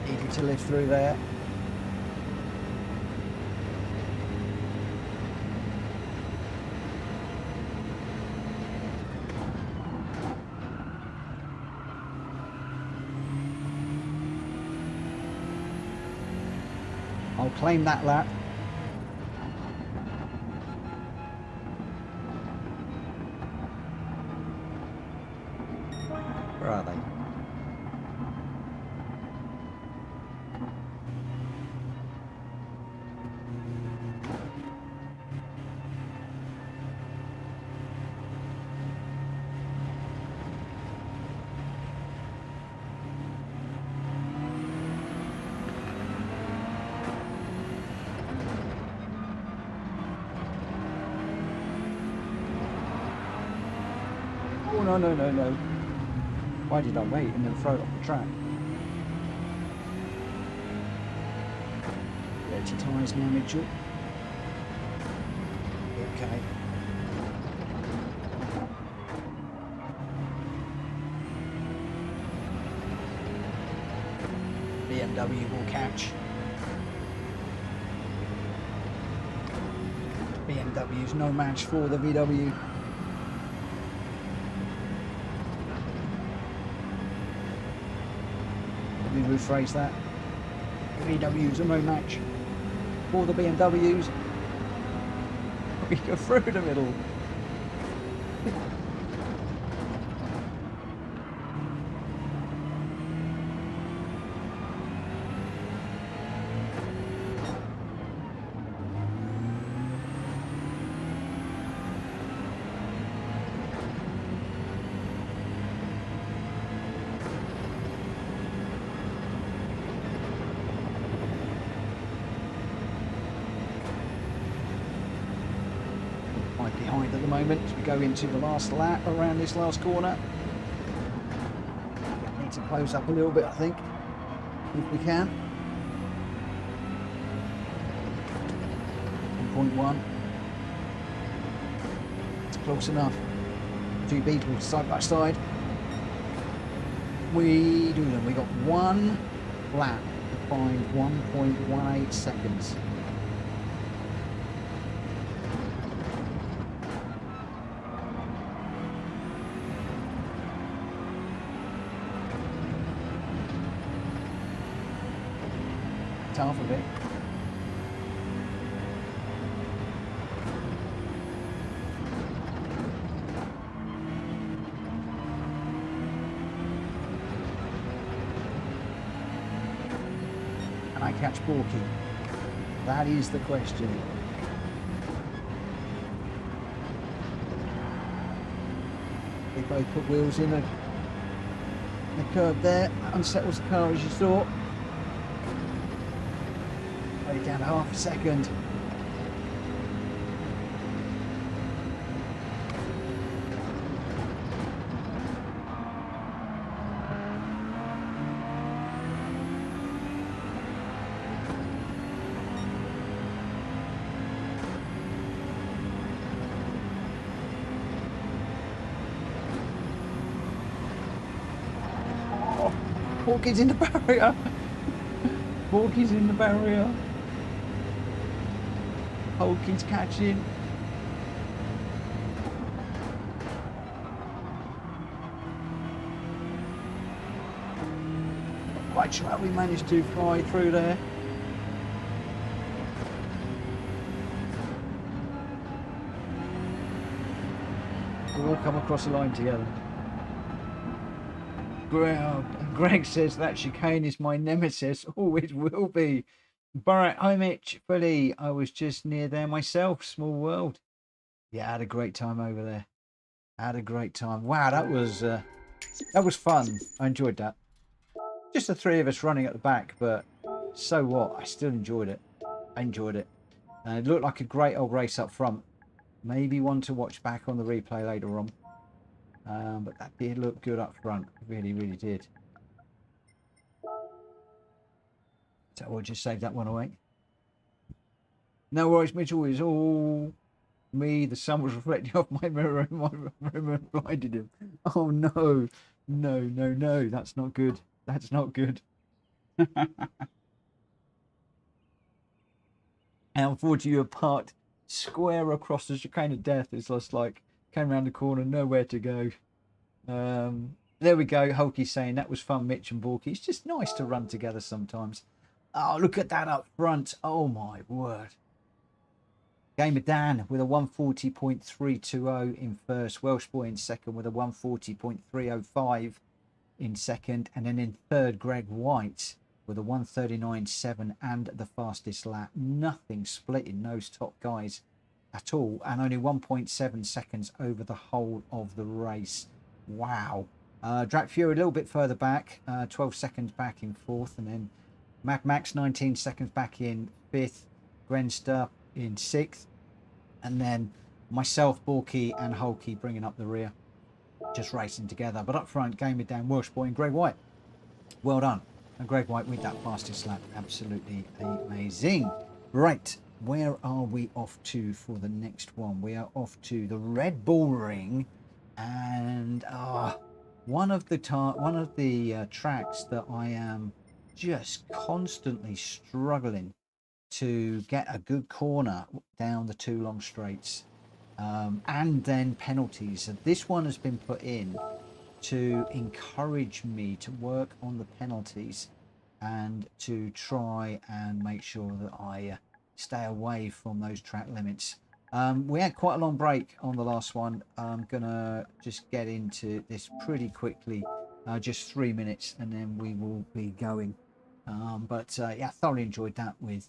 Easy to lift through there. I'll claim that lap. Where are they? Oh, no, no, no, no. Why did I wait and then throw it off the track? Dirty tyres now, Mitchell. Okay. BMW will catch. BMW's no match for the VW. Let me rephrase that. The VWs are no match for the BMWs. We go through the middle. Behind at the moment as we go into the last lap around this last corner. We need to close up a little bit, I think, if we can. 1.1. It's close enough. Two Beetles side by side. We do them. We got one lap to find 1.18 seconds. Half of it. Can I catch Hulky? That is the question. They both put wheels in the curb there. Unsettles the car as you saw. Down to half a second. Oh, Hulky's in the barrier. Hulky's in the barrier. Hulky's catching. Not quite sure how we managed to fly through there. We all come across the line together. Greg says that chicane is my nemesis. Oh, it will be. Barrett, hi Mitch, fully. I was just near there myself. Small world. Yeah, I had a great time over there. I had a great time. Wow, that was fun. I enjoyed that. Just the three of us running at the back, but so what? I still enjoyed it. I enjoyed it. It looked like a great old race up front. Maybe one to watch back on the replay later on. But that did look good up front. It really, really did. So we'll just save that one away. No worries, Mitchell. It's all me. The sun was reflecting off my mirror and my mirror blinded him. Oh no. No, no, no. That's not good. That's not good. And unfortunately, you were parked square across the chicane of death. It's just like came around the corner, nowhere to go. There we go. Hulky saying that was fun, Mitch and Borky. It's just nice to run together sometimes. Oh, look at that up front. Oh my word. Gamer Dan with a 140.320 in first. Welsh Boy in second with a 140.305 in second. And then in third, Greg White with a 139.7 and the fastest lap. Nothing splitting those top guys at all. And only 1.7 seconds over the whole of the race. Wow. Drak Fury a little bit further back. 12 seconds back in fourth. And then Mad Max 19 seconds back in fifth. Grenster in sixth. And then myself, Borky and Hulky bringing up the rear. Just racing together. But up front, Gamer Dan, Welsh Boy and Greg White. Well done. And Greg White with that fastest lap. Absolutely amazing. Right. Where are we off to for the next one? We are off to the Red Bull Ring. And one of the tracks that I am just constantly struggling to get a good corner down the two long straights, and then penalties. And this one has been put in to encourage me to work on the penalties and to try and make sure that I stay away from those track limits. We had quite a long break on the last one. I'm gonna just get into this pretty quickly, just 3 minutes, and then we will be going. But yeah, thoroughly enjoyed that with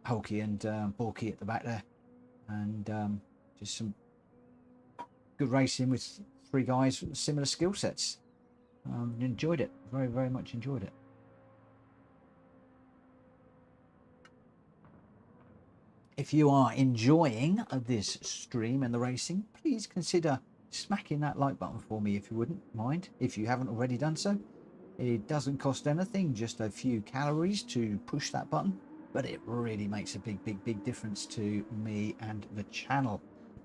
Hulky and Borky at the back there, and just some good racing with three guys with similar skill sets. Enjoyed it, very, very much enjoyed it. If you are enjoying this stream and the racing, please consider smacking that like button for me if you wouldn't mind, if you haven't already done so. It doesn't cost anything, just a few calories to push that button, but it really makes a big, big, big difference to me and the channel.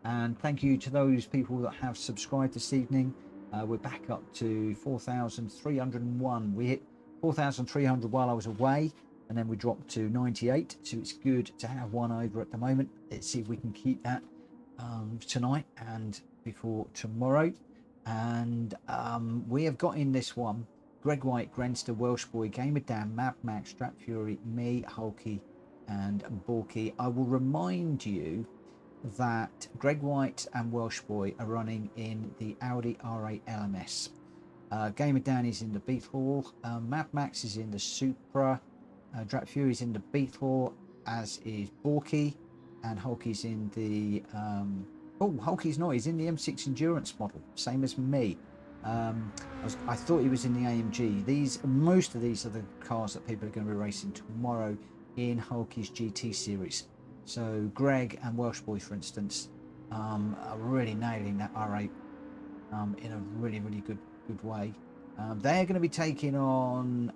And thank you to those people that have subscribed this evening. We're back up to 4,301. We hit 4,300 while I was away, and then we dropped to 98, so it's good to have one over at the moment. Let's see if we can keep that tonight and before tomorrow. And we have got in this one Greg White, Grenster, Welsh Boy, Gamer Dan, Mad Max, Drak Fury, me, Hulky and Borky. I will remind you that Greg White and Welsh Boy are running in the Audi R8 LMS. Gamer Dan is in the Beetle, Mad Max is in the Supra, Drak Fury is in the Beetle, as is Borky, and Hulky's in the Hulky's not, he's in the M6 Endurance model, same as me. I thought he was in the AMG. Most of these are the cars that people are going to be racing tomorrow in Hulky's GT series. So Greg and Welsh Boy, for instance, are really nailing that R8 in a really, really good way. They're going to be taking on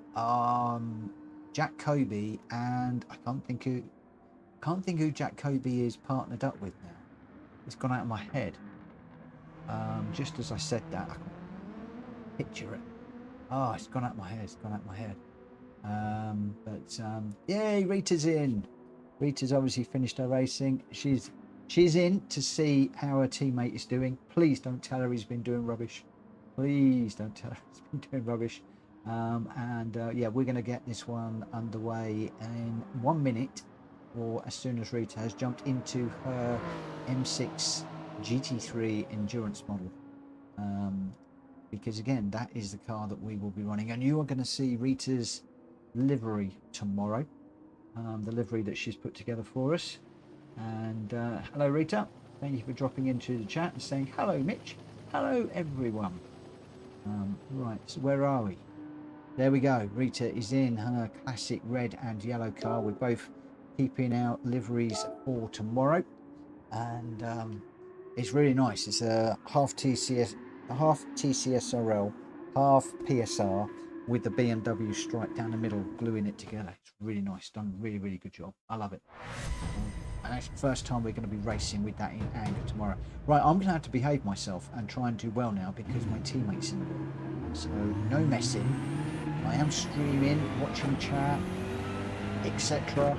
Jack Kobe, and I can't think who Jack Kobe is partnered up with now. It's gone out of my head. Just as I said that, I can picture it. Oh, it's gone out of my head. It's gone out of my head. Yay, Rita's in. Rita's obviously finished her racing. She's in to see how her teammate is doing. Please don't tell her he's been doing rubbish. Please don't tell her he's been doing rubbish. Yeah, we're going to get this one underway in 1 minute, or as soon as Rita has jumped into her M6 GT3 endurance model, because again, that is the car that we will be running, and you are going to see Rita's livery tomorrow, the livery that she's put together for us. And hello Rita, thank you for dropping into the chat and saying hello Mitch, hello everyone. Right, so where are we? There we go. Rita is in her classic red and yellow car. We're both keeping our liveries for tomorrow, and it's really nice. It's a half TCSRL, half PSR with the BMW stripe down the middle, gluing it together. It's really nice. Done really good job. I love it. And it's the first time we're going to be racing with that in anger tomorrow. Right, I'm going to have to behave myself and try and do well now because my teammate's in the room. So no messing. I am streaming, watching chat, etc.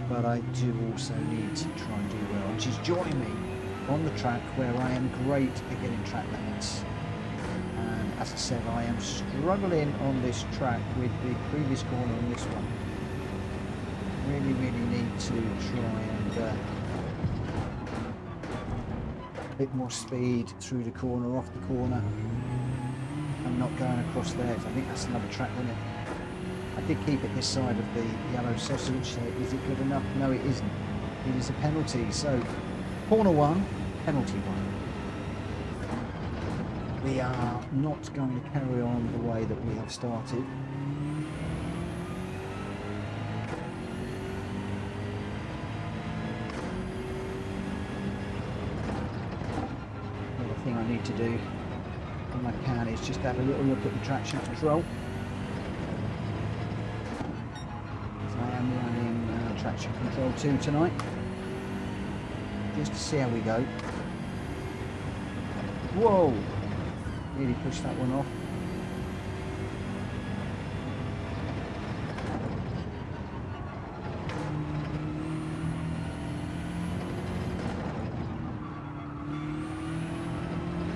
But I do also need to try and do well. And she's joining me on the track where I am great at getting track limits. And as I said, I am struggling on this track with the previous corner on this one. Really need to try and a bit more speed through the corner, off the corner. I'm not going across there. I think that's another track limit. I did keep it this side of the yellow sausage, so is it good enough? No, it isn't. It is a penalty. So, corner one, penalty one. We are not going to carry on the way that we have started. Another thing I need to do when I can is just have a little look at the traction control. I am running traction control 2 tonight, just to see how we go. Whoa! Nearly pushed that one off.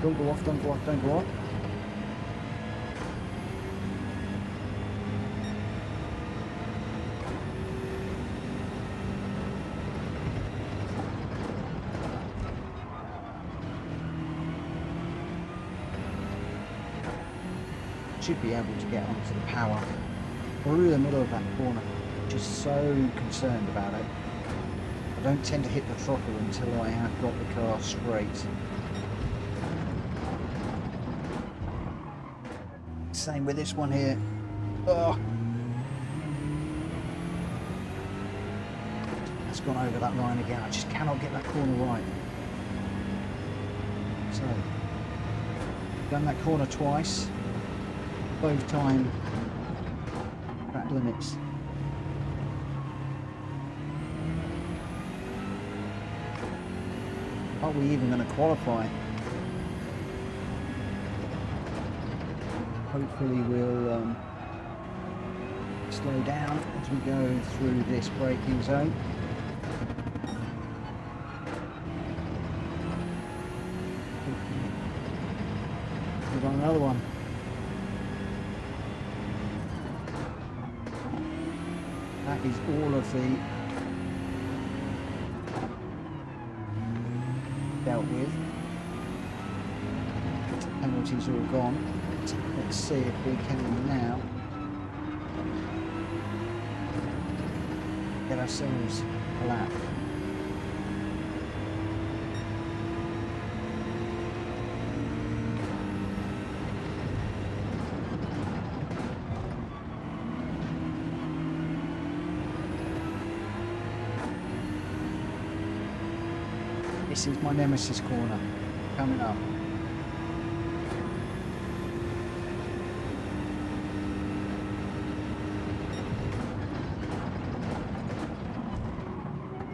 Don't go off, don't go off, don't go off. Should be able to get onto the power through the middle of that corner. Just so concerned about it. I don't tend to hit the throttle until I have got the car straight. Same with this one here. Oh. That's gone over that line again. I just cannot get that corner right. So, done that corner twice. Both time track limits. Are we even going to qualify? Hopefully we'll slow down as we go through this braking zone. We've got another one. That is all of the dealt with. The penalties are all gone. Let's see if we can now get ourselves a lap. This is my nemesis corner coming up.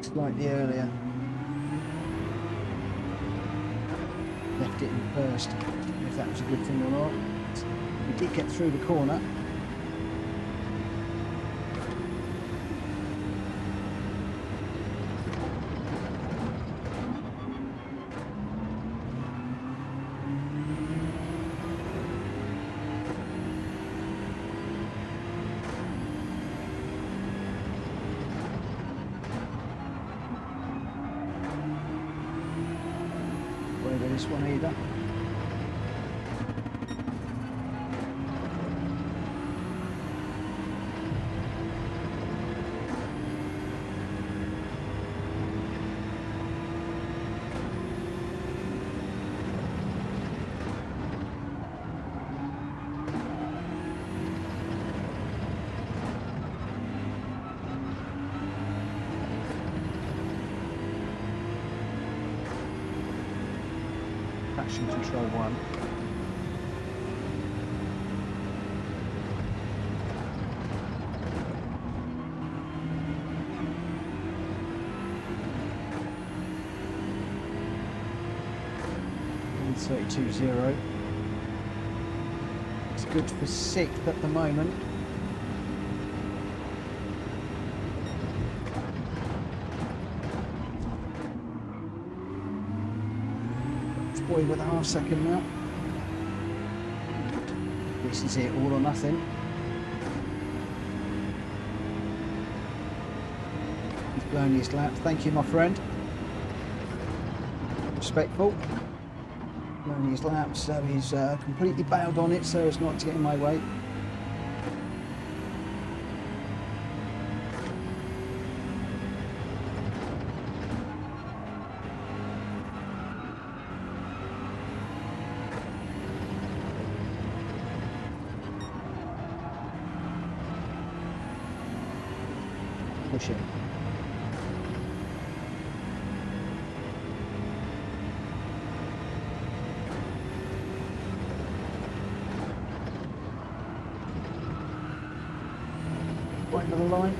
Slightly earlier. Left it in first. I don't know if that was a good thing or not. We did get through the corner. this one either. Traction control 1. And 32.0. It's good for 6th at the moment. Boy with a half second now. This is it, all or nothing. He's blown his lap. Thank you, my friend. Respectful. Blown his lap, so he's completely bailed on it so as not to get in my way. Push it. Right to the line.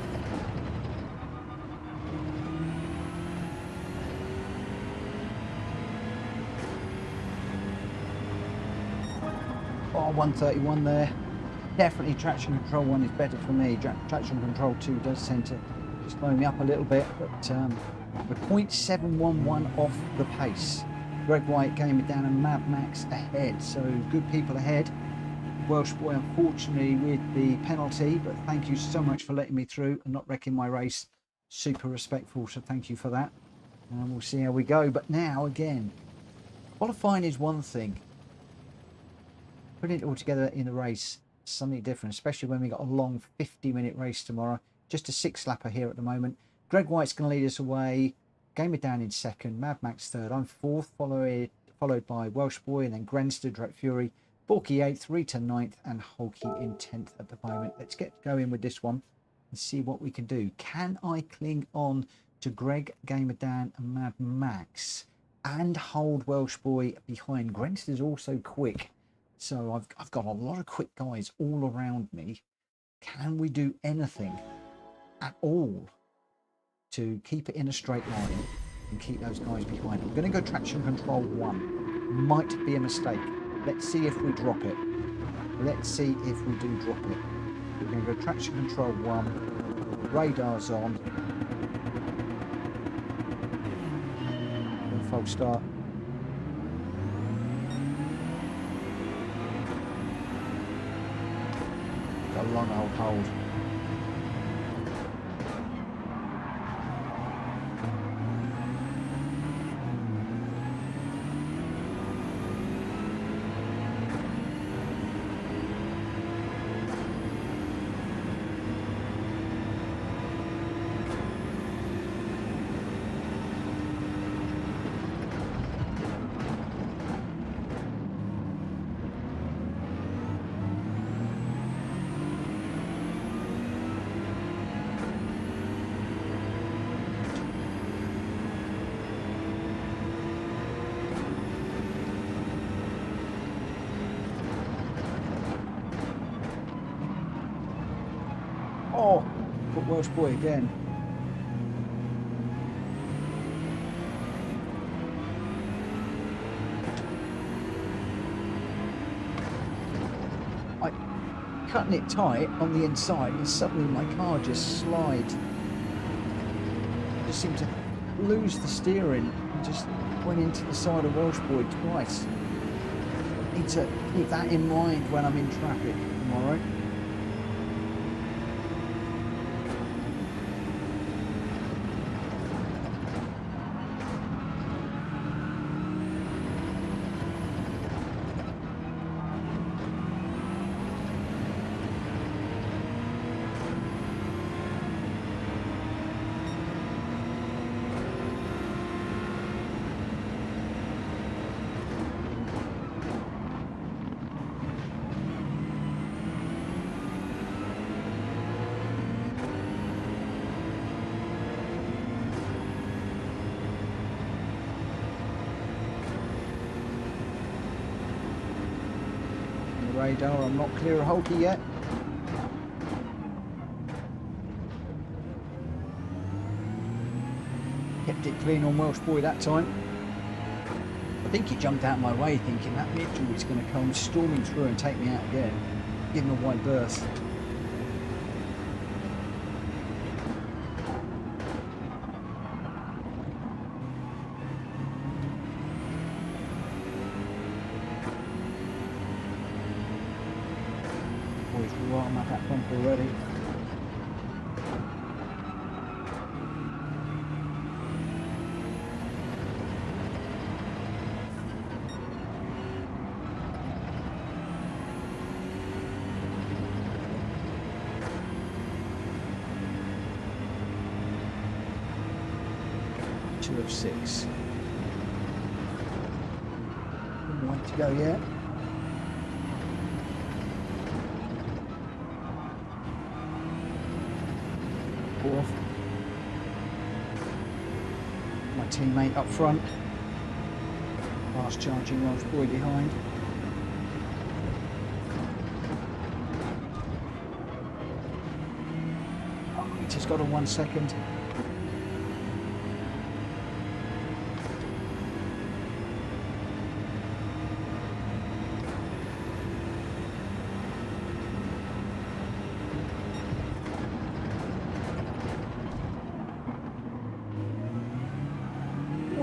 Oh, 131 there. Definitely traction control 1 is better for me. Traction control 2 does tend to slow me up a little bit, but we're 0.711 off the pace. Greg White came down and Mad Max ahead, so good people ahead. Welsh boy, unfortunately, with the penalty, but thank you so much for letting me through and not wrecking my race. Super respectful, so thank you for that. And we'll see how we go. But now, again, qualifying is one thing. Putting it all together in the race, something different, especially when we got a long 50-minute race tomorrow. Just a 6-lapper here at the moment. Greg White's going to lead us away. Gamer Down in 2nd. Mad Max 3rd. I'm 4th, followed by Welsh Boy and then Grenster, Direct Fury. Forky 8th, Rita 9th, and Hulky in 10th at the moment. Let's get going with this one and see what we can do. Can I cling on to Greg, Gamer Dan, and Mad Max and hold Welsh Boy behind? Grenster's also quick, so I've got a lot of quick guys all around me. Can we do anything at all to keep it in a straight line and keep those guys behind? I'm going to go traction control 1. Might be a mistake. Let's see if we drop it. Let's see if we do drop it. We're going to go traction control 1. Radar's on. And false start. Got a long old hold. Oh, put Welsh Boy again. I cutting it tight on the inside and suddenly my car just slides. Just seemed to lose the steering and just went into the side of Welsh Boy twice. I need to keep that in mind when I'm in traffic tomorrow. radar. I'm not clear of Hulky yet. Kept it clean on Welsh Boy that time. I think he jumped out of my way thinking that Mitchell is going to come storming through and take me out again. Give him a wide berth. Boys right on that bump already. Of 6. One to go yet. Fourth. My teammate up front. Fast charging Welsh Boy behind. Oh, he just got a 1 second.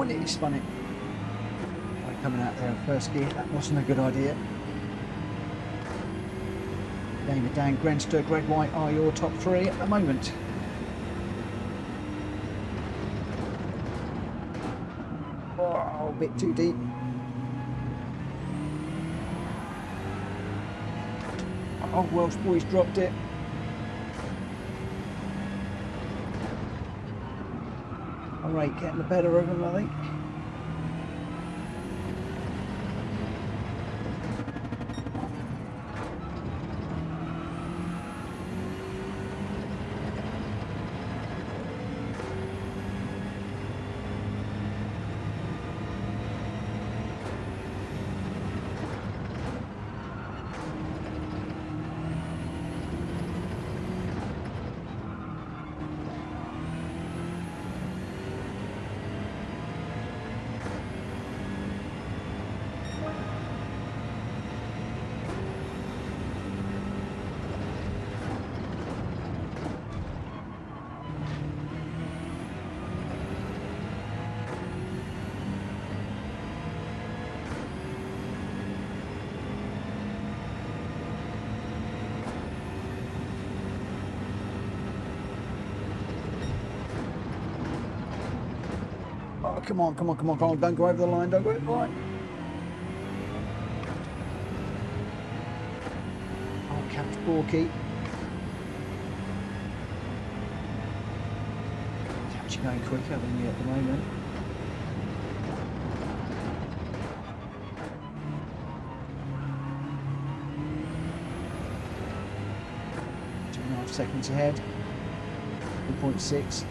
Nearly spun it. Coming out there in first gear, that wasn't a good idea. David Dan, Grenster, Greg White are your top 3 at the moment. Oh, a bit too deep. Oh, Welsh Boy's dropped it. Alright, getting the better of him, I think. Come on, come on, come on, come on. Don't go over the line, don't go over the line. Oh, catch Borky. He's actually going quicker than me at the moment. Two and a half seconds ahead. 2.6.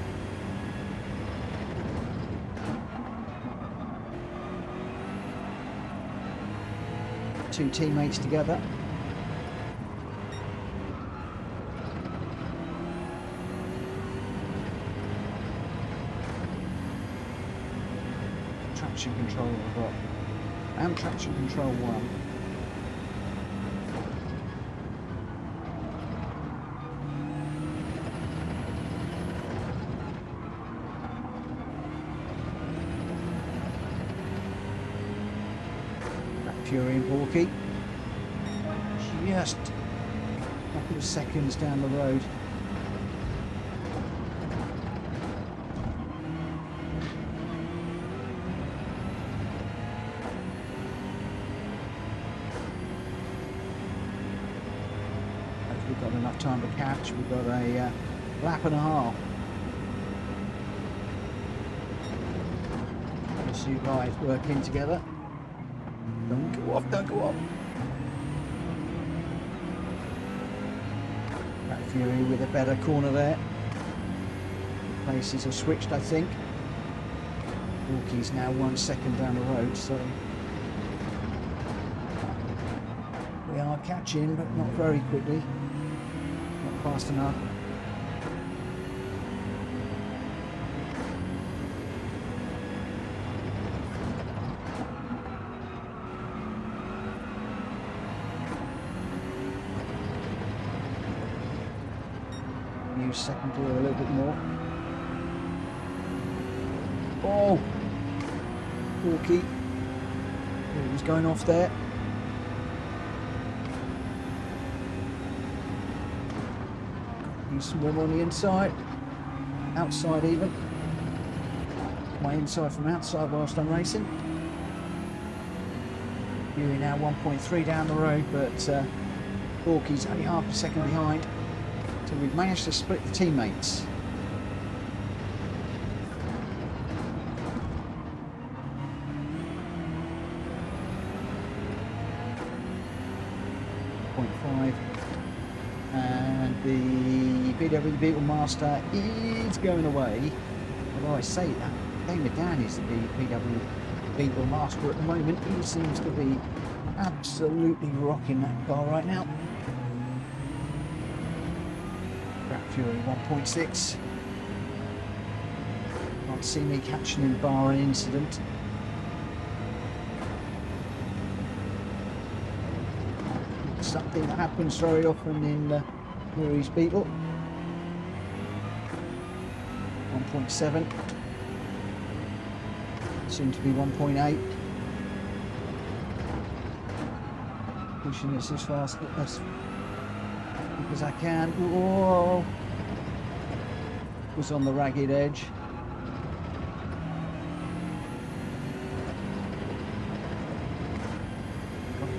Two teammates together. Traction control I've got. And traction control 1. Fury and Hulky. Just a couple of seconds down the road. We've got enough time to catch. We've got a lap and a half. Those two guys working together. Don't go off, don't go off. That Fury with a better corner there. Places have switched, I think. Hulky's now 1 second down the road, so we are catching, but not very quickly. Not fast enough. Use second gear a little bit more. Oh! Hulky. It was going off there. Use some more on the inside. Outside even. My inside from outside whilst I'm racing. You're now 1.3 down the road, but Hulky's only half a second behind. So we've managed to split the teammates. And the VW Beetle Master is going away. Although I say that, Gamer Dan is the VW Beetle Master at the moment. He seems to be absolutely rocking that car right now. Track Fury 1.6. Can't see me catching him bar an incident. Something that happens very often in Murray's Beetle. 1.7. Soon to be 1.8. Pushing this as fast as I can. Whoa! Was on the ragged edge.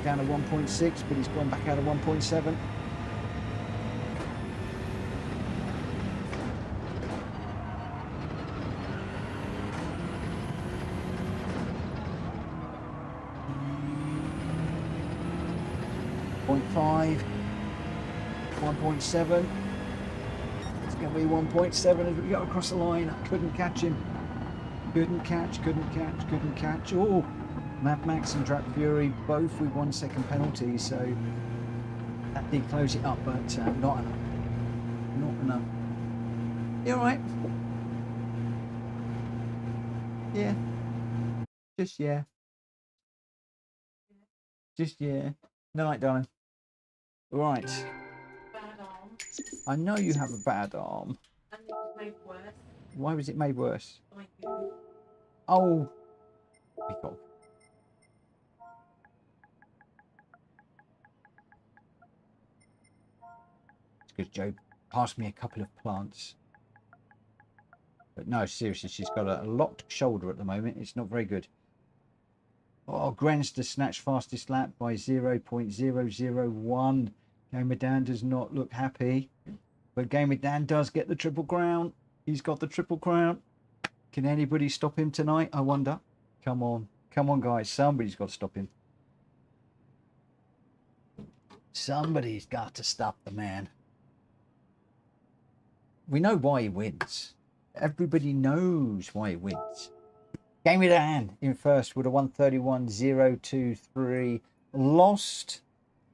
Down to 1.6, but he's gone back out of 1.7. .5, 1.7. It's going to be 1.7 as we go across the line. I couldn't catch him. Couldn't catch. Oh! Mad Max and Drap Fury both with 1 second penalties, so that did close it up, but not enough. Not enough. You alright? Yeah. Just yeah. Just yeah. Night, darling. Right. Bad arm. I know you have a bad arm. And it was made worse Why was it made worse? by you. Oh. Peacock. It's because Joe passed me a couple of plants. But no, seriously, she's got a locked shoulder at the moment. It's not very good. Oh, Grenster snatched fastest lap by 0.001. Gamer Dan does not look happy. But Gamer Dan does get the triple crown. He's got the triple crown. Can anybody stop him tonight, I wonder? Come on. Come on, guys. Somebody's got to stop him. Somebody's got to stop the man. We know why he wins. Everybody knows why he wins. Gamer Dan in first with a 1:31.023. Lost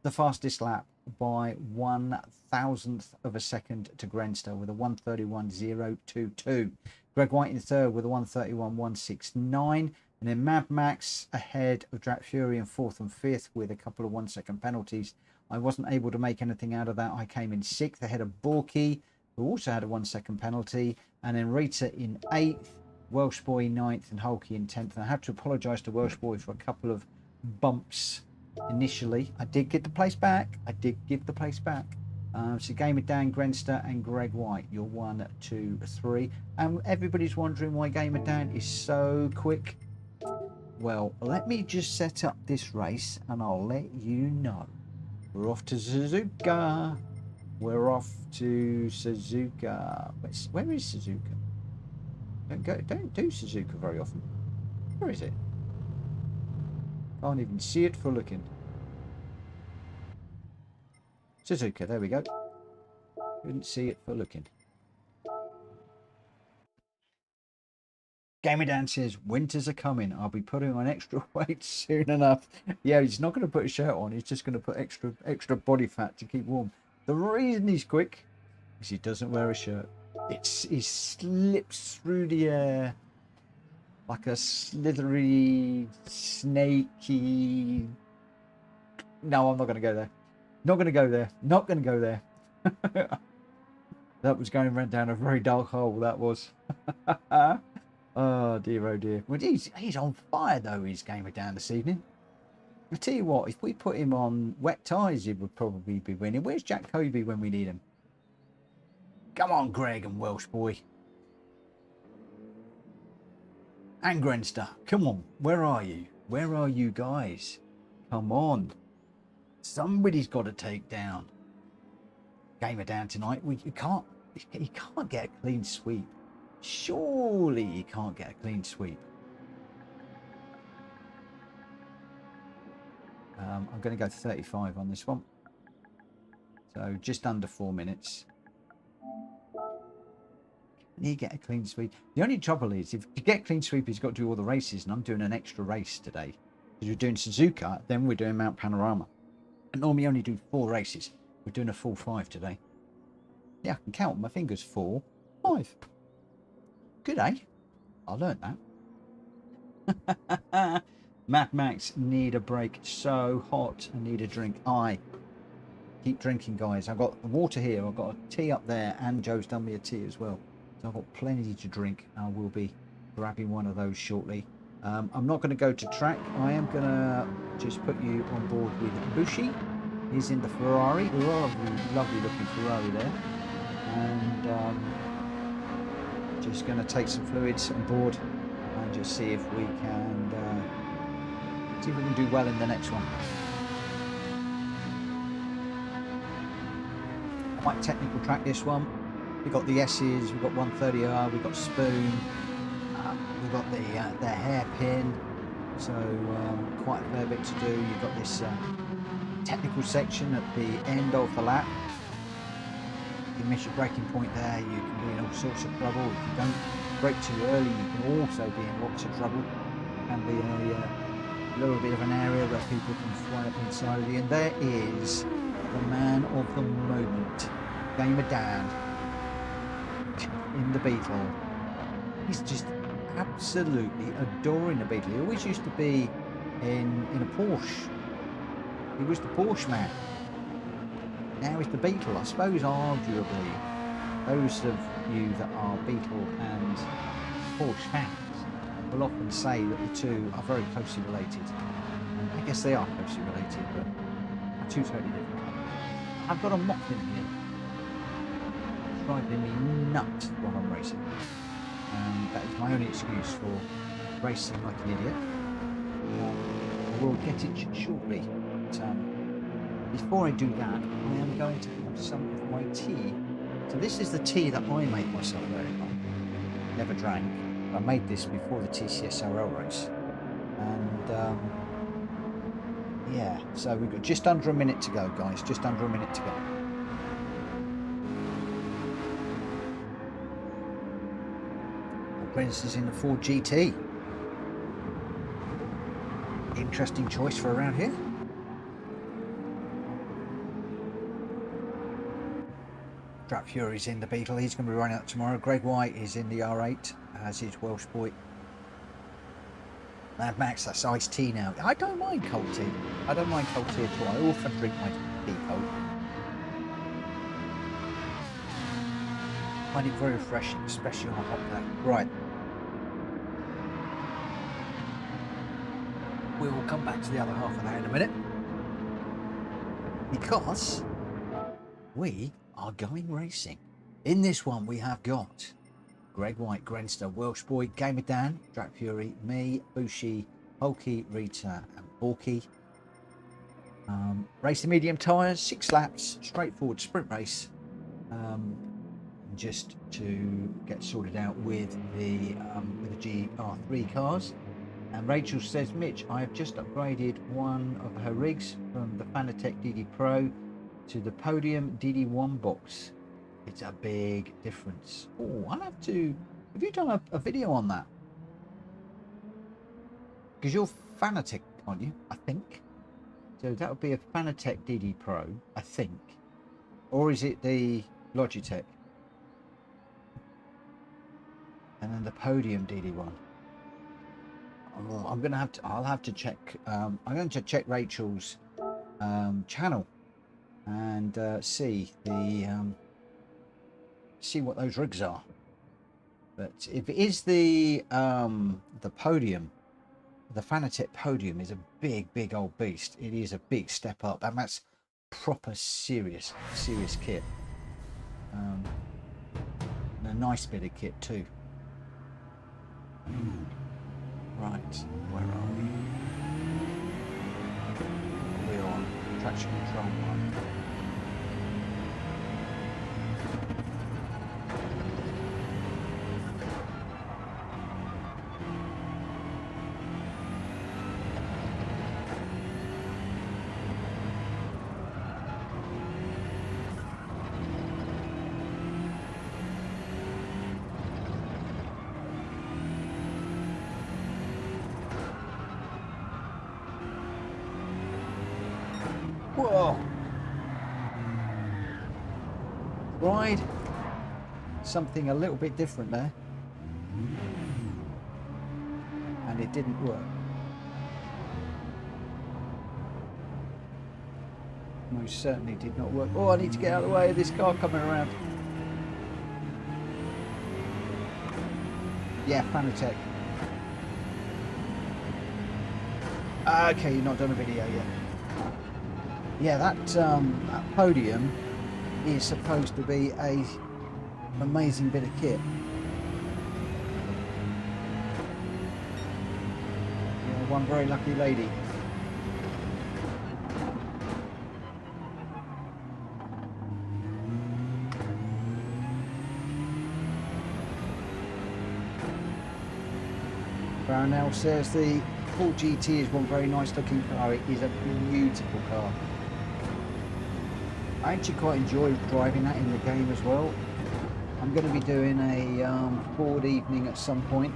the fastest lap by 1/1000th of a second to Grenster with a 1:31.022. Greg White in third with a 1:31.169. And then Mad Max ahead of Drap Fury in fourth and fifth with a couple of 1 second penalties. I wasn't able to make anything out of that. I came in sixth ahead of Borky, who also had a 1 second penalty. And then Rita in eighth. Welsh Boy 9th and Hulky in 10th. And I have to apologise to Welsh Boy for a couple of bumps initially. I did get the place back. So Gamer Dan, Grenster and Greg White. You're 1, 2, 3. And everybody's wondering why Gamer Dan is so quick. Well, let me just set up this race and I'll let you know. We're off to Suzuka. Where is Suzuka? Don't do Suzuka very often. Where is it? Can't even see it for looking. Suzuka, there we go. Couldn't see it for looking. Gamer Dan says, winters are coming. I'll be putting on extra weight soon enough. Yeah, he's not going to put a shirt on. He's just going to put extra body fat to keep warm. The reason he's quick is he doesn't wear a shirt. He slips through the air like a slithery, snaky... No, I'm not going to go there. Not going to go there. Not going to go there. That was going right down a very dark hole, that was. Oh dear, oh dear. Well, he's on fire though, he's Gamer Dan this evening. I tell you what, if we put him on wet tyres, he would probably be winning. Where's Jack Kobe when we need him? Come on, Greg and Welsh boy. And Grenster, come on, where are you? Where are you guys? Come on. Somebody's got to take down Gamer Dan tonight. He can't get a clean sweep. Surely he can't get a clean sweep. I'm going to go 35 on this one. So just under 4 minutes. Can he get a clean sweep? The only trouble is, if to get a clean sweep, he's got to do all the races, and I'm doing an extra race today. Because we're doing Suzuka, then we're doing Mount Panorama. And normally only do 4 races. We're doing a full 5 today. Yeah, I can count on my fingers. 4, 5. Good, eh? I learned that. Mad Max, need a break. So hot. I need a drink. I keep drinking, guys. I've got water here. I've got a tea up there, and Joe's done me a tea as well. So I've got plenty to drink. I will be grabbing one of those shortly. I'm not going to go to track. I am going to just put you on board with Fuji. He's in the Ferrari. Lovely looking Ferrari there. And just going to take some fluids on board and just see if we can do well in the next one. Quite technical track, this one. We've got the S's, we've got 130R, we've got Spoon, we've got the hairpin, so quite a fair bit to do. You've got this technical section at the end of the lap. If you miss your braking point there, you can be in all sorts of trouble. If you don't brake too early, you can also be in lots of trouble. It can be a little bit of an area where people can fly up inside of you. And there is the man of the moment, Gamer Dan, in the Beetle. He's just absolutely adoring the Beetle. He always used to be in a Porsche. He was the Porsche man. Now he's the Beetle. I suppose arguably those of you that are Beetle and Porsche fans will often say that the two are very closely related. And I guess they are closely related, but two totally different companies. I've got a mock in here. It's driving me nuts while I'm racing. That is my only excuse for racing like an idiot. We'll get it shortly. But, before I do that, I am going to have some of my tea. So this is the tea that I made myself earlier on. Never drank. I made this before the TCSRL race. And yeah, so we've got just under a minute to go, guys. Just under a minute to go. Prince is in the Ford GT. Interesting choice for around here. Trap Fury's in the Beetle. He's going to be running out tomorrow. Greg White is in the R8, as is Welsh Boy. Mad Max, that's iced tea now. I don't mind cold tea. I don't mind cold tea at all. I often drink my tea cold. I find it very refreshing, especially on a hot day. Right. We will come back to the other half of that in a minute. Because we are going racing. In this one we have got Greg White, Grenster, Welsh Boy, Gamer Dan, Drag Fury, me, Bushi, Hulky, Rita and Borky. Race the medium tyres, 6 laps, straightforward sprint race. Just to get sorted out with the GR3 cars. And Rachel says, Mitch, I have just upgraded one of her rigs from the Fanatec DD Pro to the Podium DD1 box. It's a big difference. Oh, I'll have to... Have you done a video on that? because you're Fanatec, aren't you? I think. So that would be a Fanatec DD Pro, I think. Or is it the Logitech? And then the Podium DD1. Oh, I'll have to check. I'm going to check Rachel's channel and see what those rigs are. But if it is the Podium, the Fanatec Podium is a big old beast. It is a big step up, and that's proper serious kit. And a nice bit of kit too. Right, where are we? We're on traction control 1. Whoa! Tried something a little bit different there, and it didn't work. Most certainly did not work. Oh, I need to get out of the way of this car coming around. Yeah, Fanatec. Okay, you've not done a video yet. Yeah, that Podium is supposed to be an amazing bit of kit. Yeah, one very lucky lady. Brownell says the Ford GT is one very nice looking car. It is a beautiful car. I actually quite enjoy driving that in the game as well. I'm going to be doing a Ford evening at some point.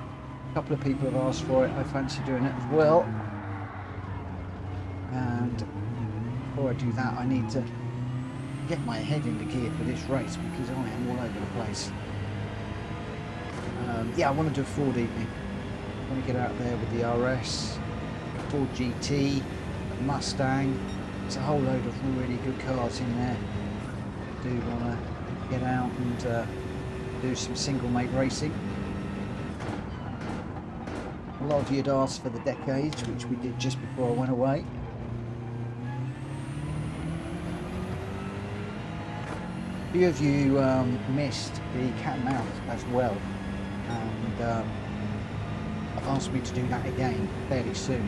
A couple of people have asked for it. I fancy doing it as well. And before I do that, I need to get my head into gear for this race because I am all over the place. Yeah, I want to do a Ford evening. I want to get out there with the RS, Ford GT, Mustang. There's a whole load of really good cars in there. I do want to get out and do some single mate racing. A lot of you had asked for the decades, which we did just before I went away. A few of you missed the cat and mouse as well, and have asked me to do that again fairly soon.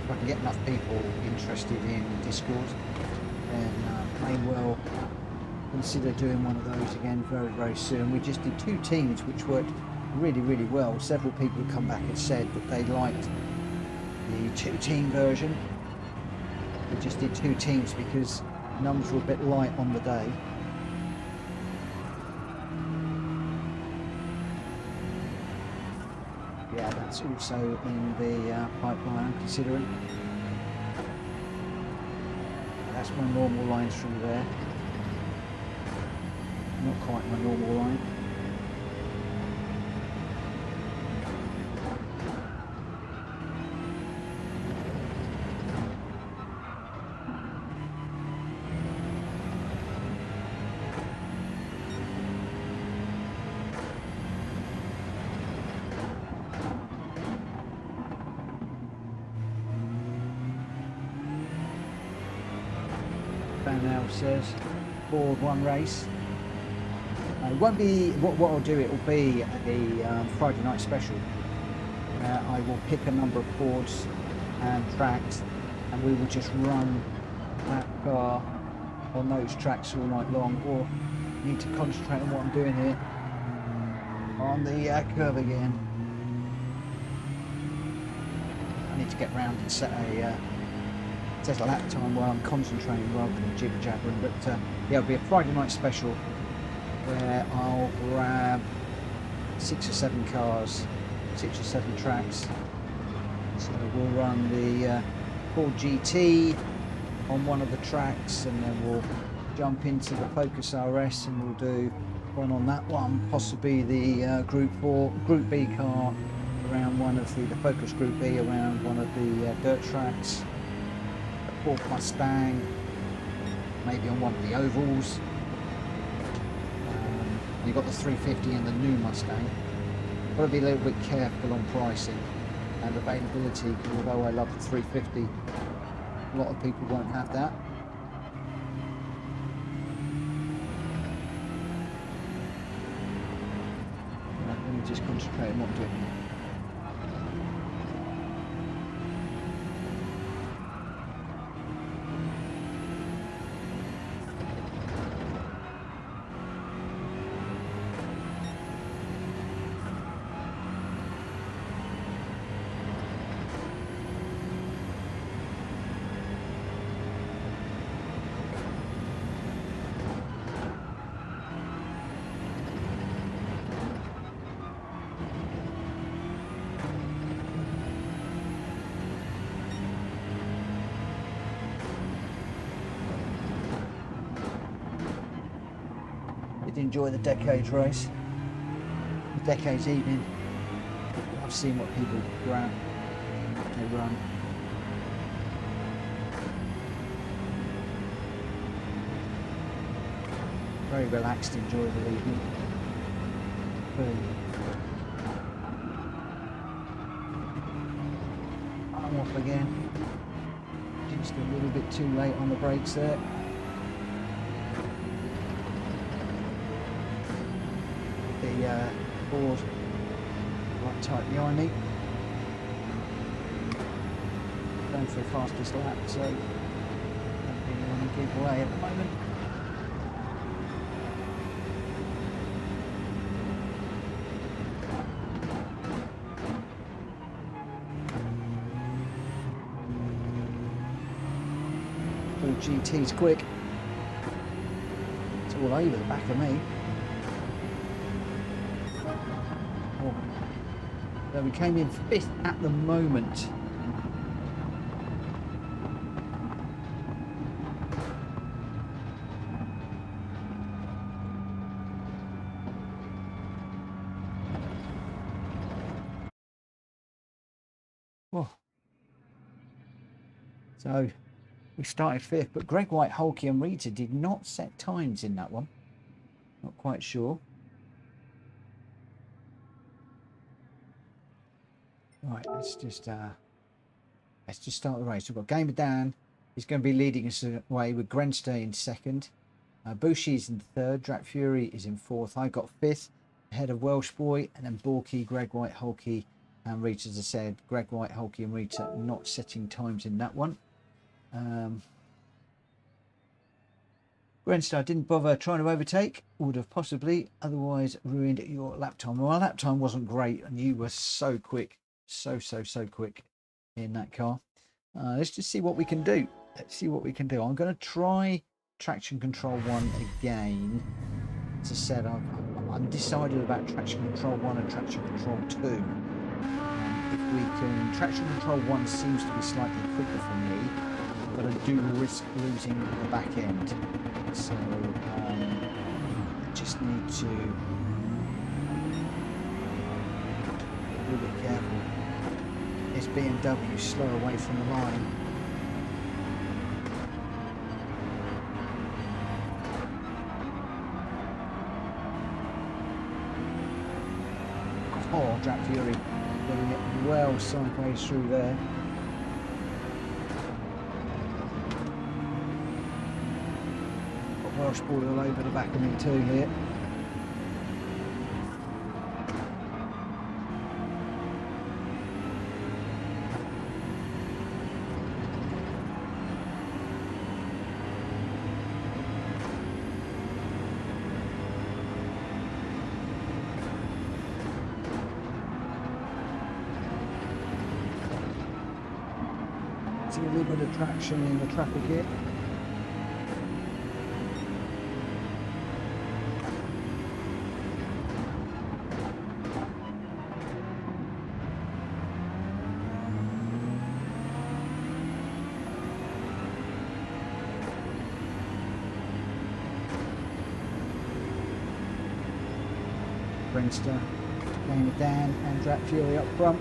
If I can get enough people interested in Discord, then I may well consider doing one of those again very soon. We just did 2 teams which worked really well. Several people have come back and said that they liked the 2-team version. We just did 2 teams because numbers were a bit light on the day. Yeah, that's also in the pipeline I'm considering. That's my normal lines through there. Not quite my normal line. Now says Ford one race. It won't be what I'll do. It will be a Friday night special. I will pick a number of Fords and tracks, and we will just run that car on those tracks all night long. Or need to concentrate on what I'm doing here on the curve again. I need to get round and set a lap time while I'm concentrating rather than jibber jabbering. But yeah, it'll be a Friday night special where I'll grab 6 or 7 cars, 6 or 7 tracks, So we'll run the Ford GT on one of the tracks, and then we'll jump into the Focus RS and we'll do one on that one, possibly the Group B car around one of the Focus Group B around one of the dirt tracks, the Ford Mustang maybe on one of the ovals. You've got the 350 and the new Mustang. Got to be a little bit careful on pricing and availability, although I love the 350, a lot of people won't have that. Right, let me just concentrate on what I'm doing. Enjoy the Decades race, the Decades evening. I've seen what people grab, they run. Very relaxed, enjoyable evening. Boom. I'm off again. Just a little bit too late on the brakes there. The board right tight behind me, going for the fastest lap, so don't really want to give away at the moment. GT's quick, it's all over the back of me. So we came in 5th at the moment. Whoa. So we started 5th, but Greg White, Hulky and Rita did not set times in that one. Not quite sure. Right, let's just start the race. We've got Gamer Dan. He's going to be leading us away with Grenstay in 2nd. Bushy's in 3rd. Drac Fury is in 4th. I got 5th, ahead of Welsh Boy, and then Borky, Greg White, Hulky, and Rita. As I said, Greg White, Hulky, and Rita not setting times in that one. Grenstay didn't bother trying to overtake. Would have possibly otherwise ruined your lap time. Well, my lap time wasn't great, and you were so quick. So quick in that car. Let's just see what we can do. Let's see what we can do. I'm going to try traction control 1 again. As I said, I'm decided about traction control 1 and traction control 2. If we can, traction control 1 seems to be slightly quicker for me, but I do risk losing the back end. So I just need to be a little bit careful. Is BMW slow away from the line? Oh, Drac Fury getting it well sideways through there. Got Welsh Boy all over the back of me too here. A little bit of traction in the traffic here. Friendster, Gamer Dan and Drat Fury up front.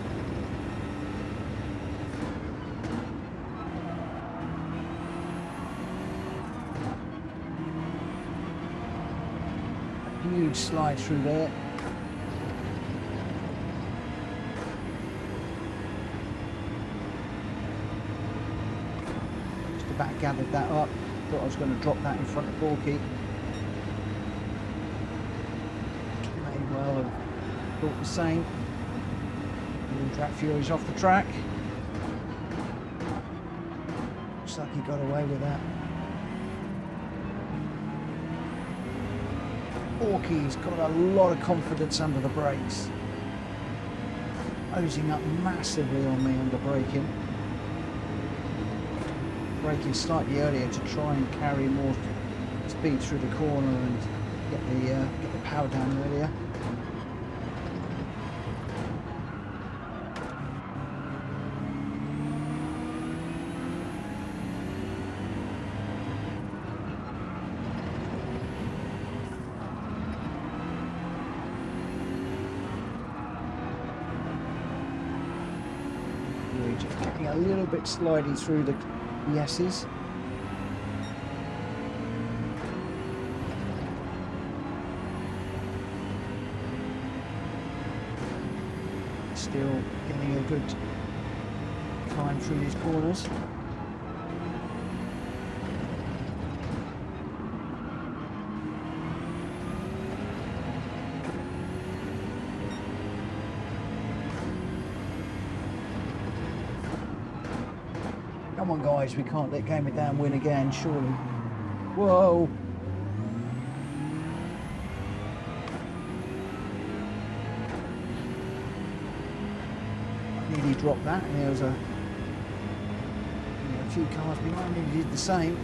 A huge slide through there. Just about gathered that up. Thought I was going to drop that in front of Hulky. May well have thought the same. And Drat Fury's off the track. Looks like he got away with that. Hulky's got a lot of confidence under the brakes. Closing up massively on me under braking. Braking slightly earlier to try and carry more speed through the corner and get the power down earlier. Just getting a little bit slidey through the yeses. Still getting a good climb through these corners. Come on guys, we can't let Gamer Dan win again, surely. Whoa! I nearly dropped that, and there was a few cars behind me who did the same.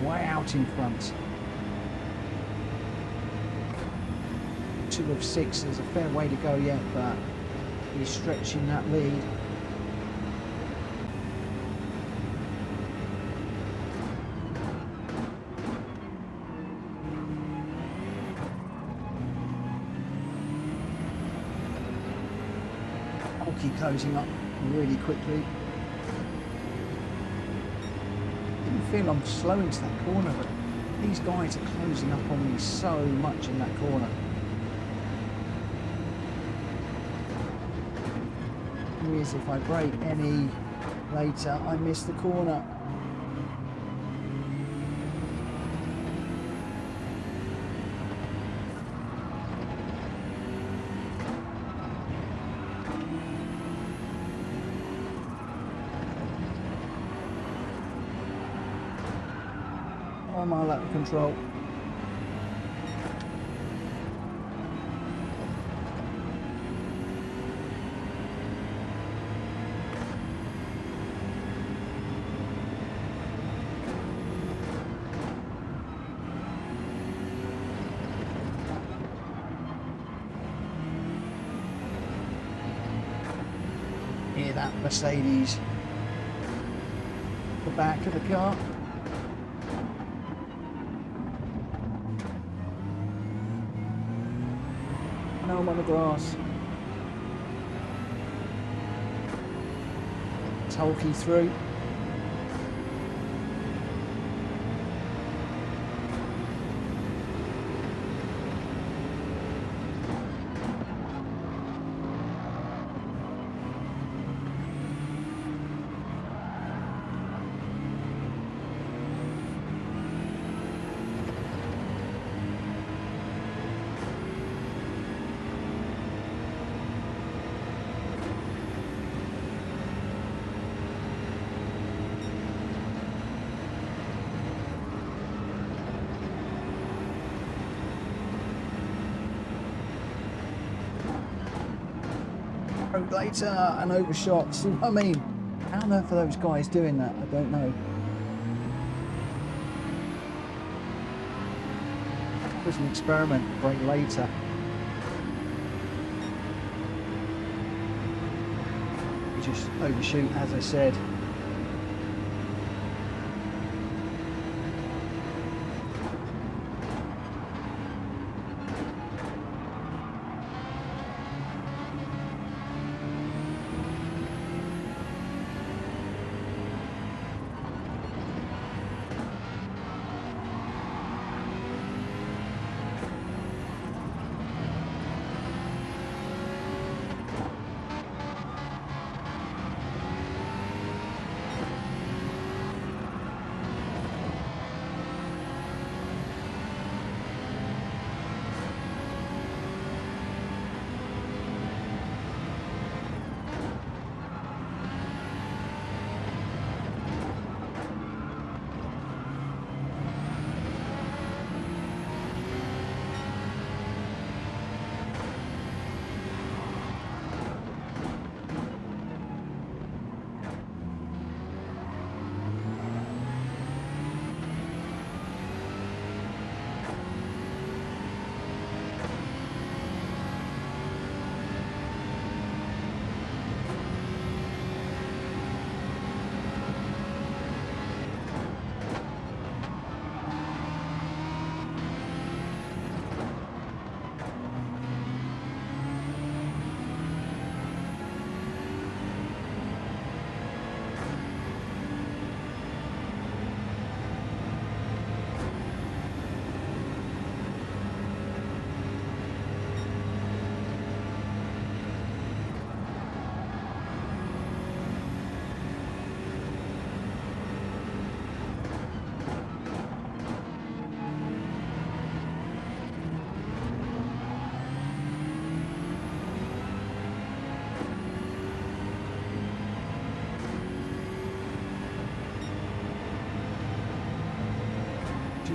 Way out in front. 2 of 6, there's a fair way to go yet, but he's stretching that lead. Hulky closing up really quickly. I feel I'm slow into that corner, but these guys are closing up on me so much in that corner. Whereas if I brake any later, I miss the corner. A mile out of control. Hear that Mercedes, the back of the car. Now I'm on the grass. It's Hulky through. Later and overshot. So, I mean, how on earth are those guys doing that? I don't know. It was an experiment, brake later. just overshoot, as I said.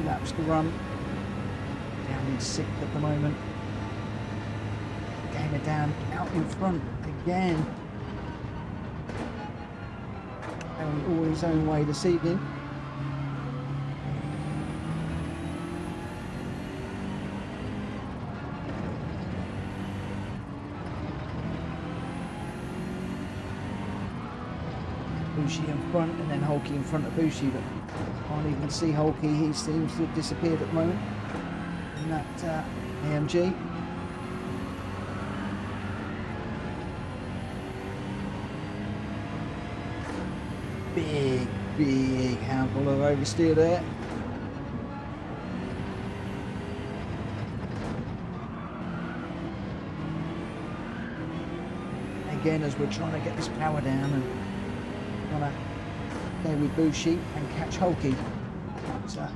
Laps to run. Down in 6th at the moment. Gamer down out in front again. Going all his own way this evening. Fuji in front and then Hulky in front of Fuji, but can't even see Hulky. He seems to have disappeared at the moment in that AMG. Big handful of oversteer there. Again, as we're trying to get this power down and trying to go with Bushi and catch Hulky. So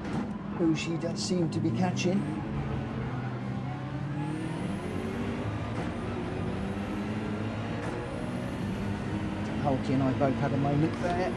Bushi does seem to be catching. Hulky and I both had a moment there.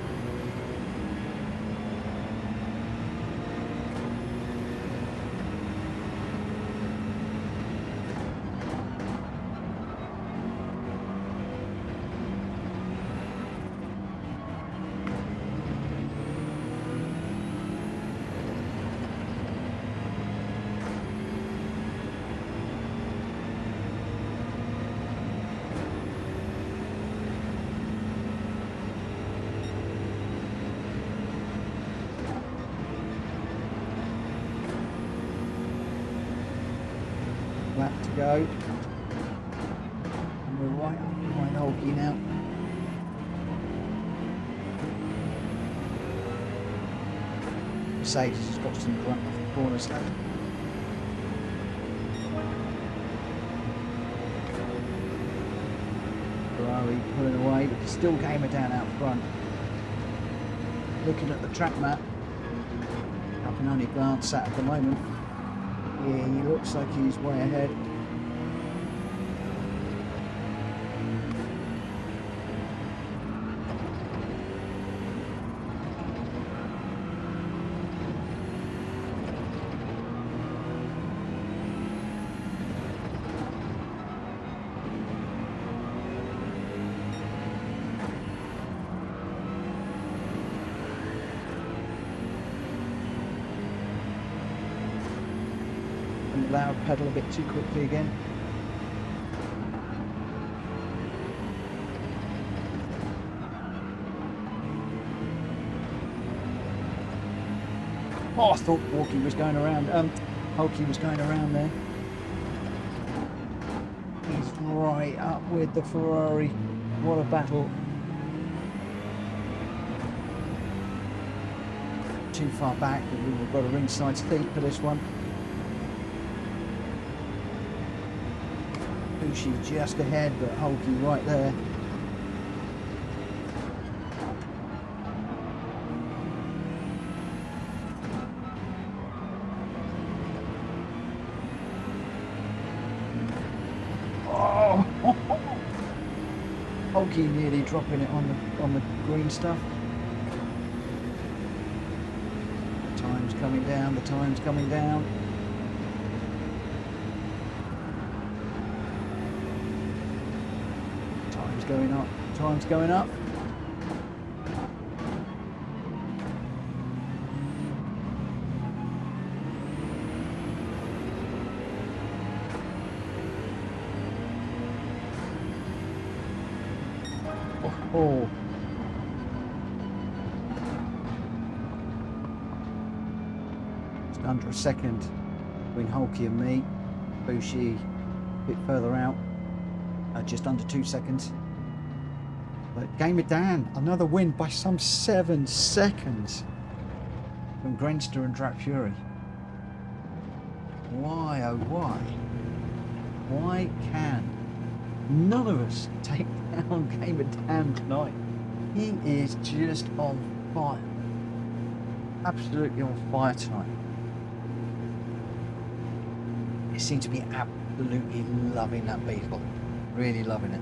Lap to go. And we're right up behind Hulky now. Mercedes has got some grunt off the corners though. Ferrari pulling away, but still Gamer down out front. Looking at the track map, I can only glance at the moment. Yeah, he looks like he's way ahead. Loud pedal a bit too quickly again. Oh, I thought Hulky was going around. Hulky was going around there. He's right up with the Ferrari. What a battle. Too far back, but we've got a ringside seat for this one. Fuji just ahead, but Hulky right there. Oh, Hulky nearly dropping it on the green stuff. Time's coming down. The time's coming down. Time's going up. Time's going up. Oh. Just under a second between Hulky and me. Fuji a bit further out. Just under 2 seconds. But Gamer Dan, another win by some 7 seconds from Grenster and Drat Fury. Why, oh why? Why can none of us take down Gamer Dan tonight? He is just on fire. Absolutely on fire tonight. He seems to be absolutely loving that Beetle. Really loving it.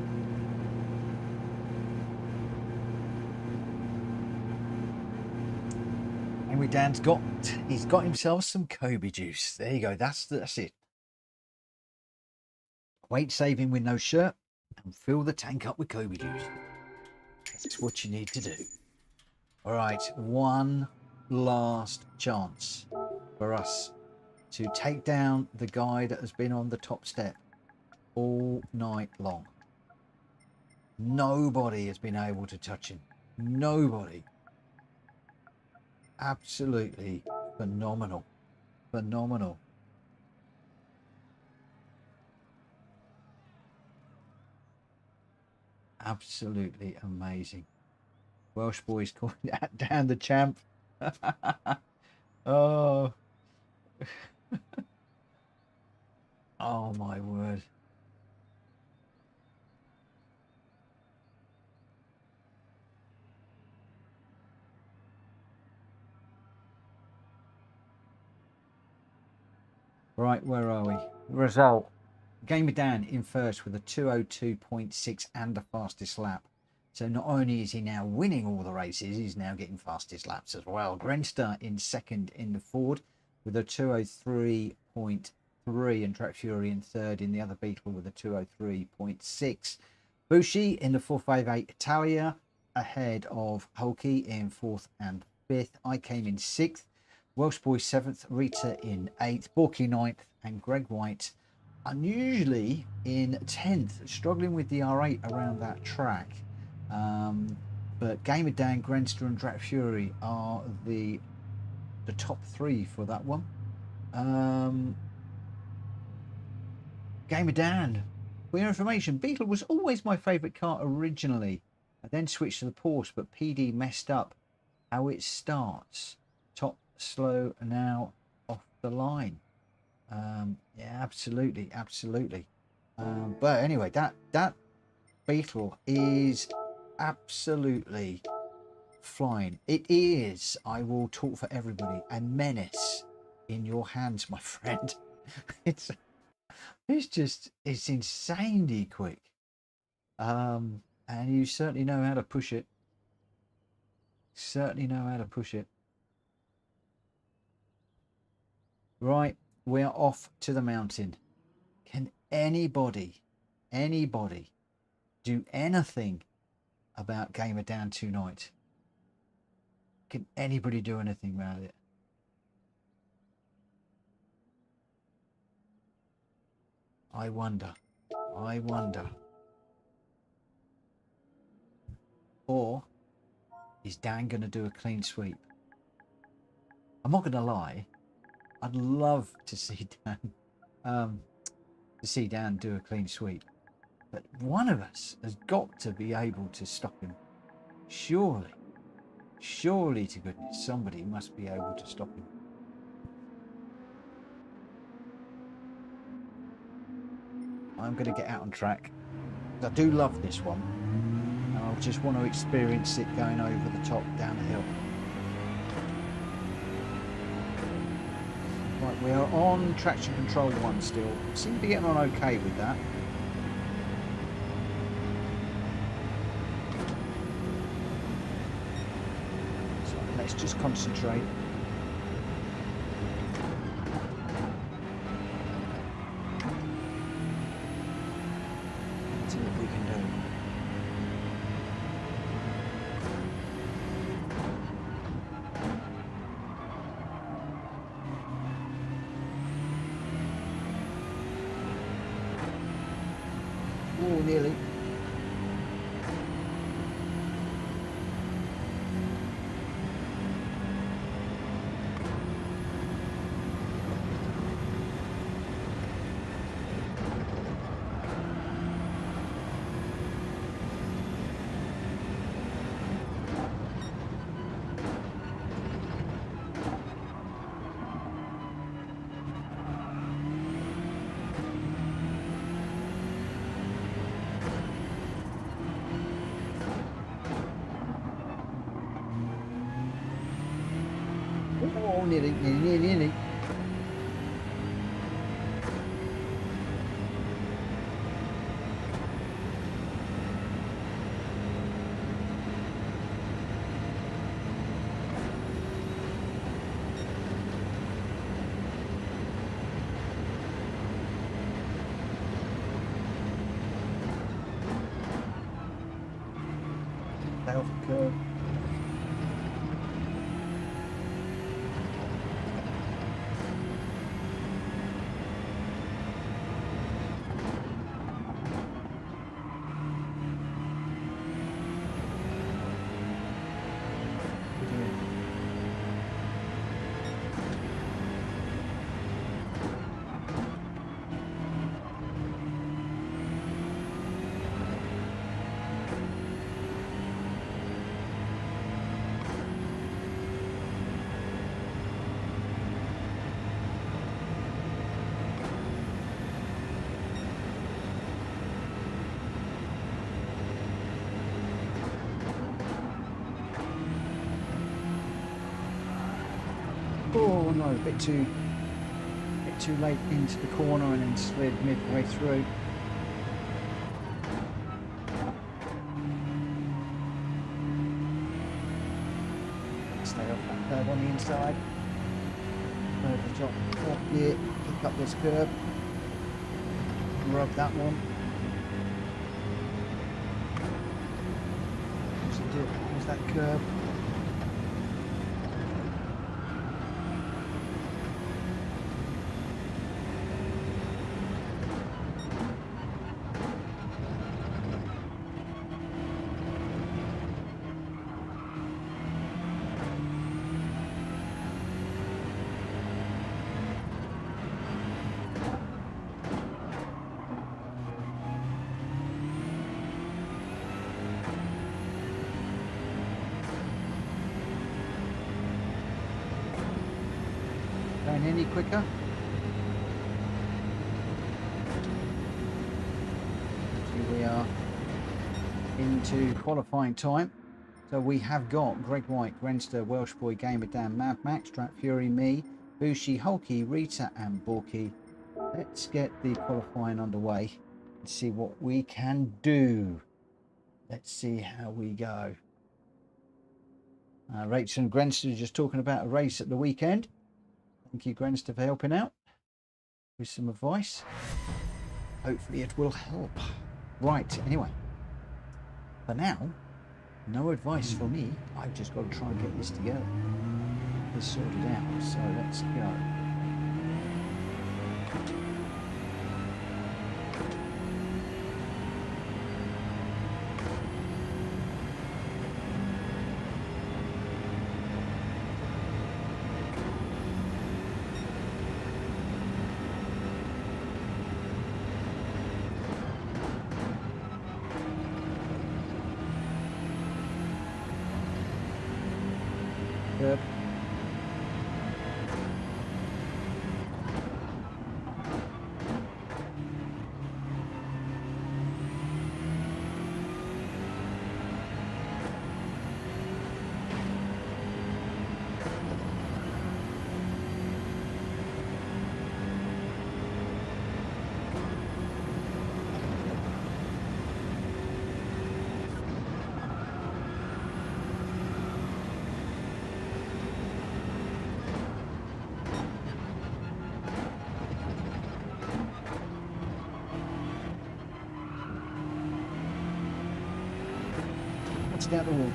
Anyway, he's got himself some Kobe juice. There you go. That's it. Weight saving with no shirt and fill the tank up with Kobe juice. That's what you need to do. All right, one last chance for us to take down the guy that has been on the top step all night long. Nobody has been able to touch him. Nobody. Absolutely phenomenal. Phenomenal. Absolutely amazing. Welsh boys calling that down the champ. Oh. Oh my word. Right, where are we? Result. Gamer Dan in first with a 2:02.6 and the fastest lap. So not only is he now winning all the races, he's now getting fastest laps as well. Grenster in second in the Ford with a 2:03.3 and Track Fury in third in the other Beetle with a 2:03.6. Fuji in the 458 Italia ahead of Hulky in fourth and fifth. I came in sixth. Welsh Boy seventh, Rita in eighth, Borky ninth, and Greg White unusually in 10th, struggling with the R8 around that track. But Gamer Dan, Grenster and Drat Fury are the top three for that one. Gamer Dan, for your information, Beetle was always my favourite car originally. I then switched to the Porsche, but PD messed up how it starts. Top slow now off the line. Yeah, absolutely. But anyway, that Beetle is absolutely flying. It is, I will talk for everybody, a menace in your hands, my friend. It's insanely quick. And you certainly know how to push it. Right, we are off to the mountain. Can anybody do anything about Gamer Dan tonight? Can anybody do anything about it? I wonder. Or is Dan going to do a clean sweep? I'm not going to lie. I'd love to see Dan do a clean sweep, but one of us has got to be able to stop him. Surely to goodness, somebody must be able to stop him. I'm going to get out on track. I do love this one, and I just want to experience it going over the top down the hill. Right, we are on traction control 1 still. Seem to be getting on okay with that. So let's just concentrate. See what we can do. Oh, nearly. Oh, nearly. Stay off the curb. Oh no, a bit too late into the corner and then slid midway through. Stay off that curb on the inside. Over the top, up here, pick up this curb. Rub that one. Where's that curb? Going any quicker? Here we are into qualifying time. So we have got Greg White, Grenster, Welsh Boy, Gamer Dan, Mad Max, Trap Fury, me, Fuji, Hulky, Rita and Borky. Let's get the qualifying underway and see what we can do. Let's see how we go. Rachel and Grenster just talking about a race at the weekend. Thank you, Grenster, for helping out with some advice. Hopefully it will help. Right, anyway. For now, no advice for me. I've just got to try and get this together. This sorted out. So let's go. curb. Down the wall.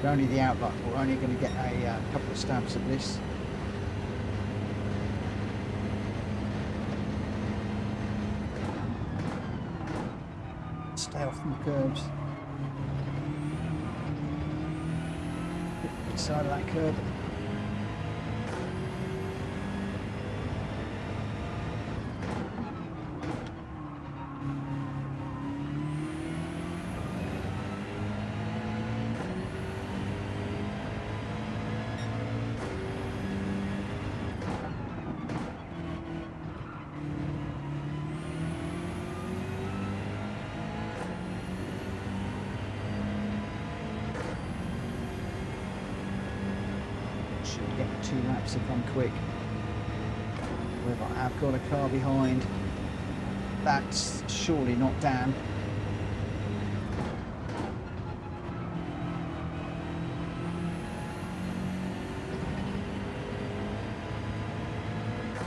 We're only the outlook. We're only going to get a couple of stabs at this. Stay off from the curbs. Hit the side of that curb. Should get 2 laps if I'm quick. If I have got a car behind, that's surely not Dan.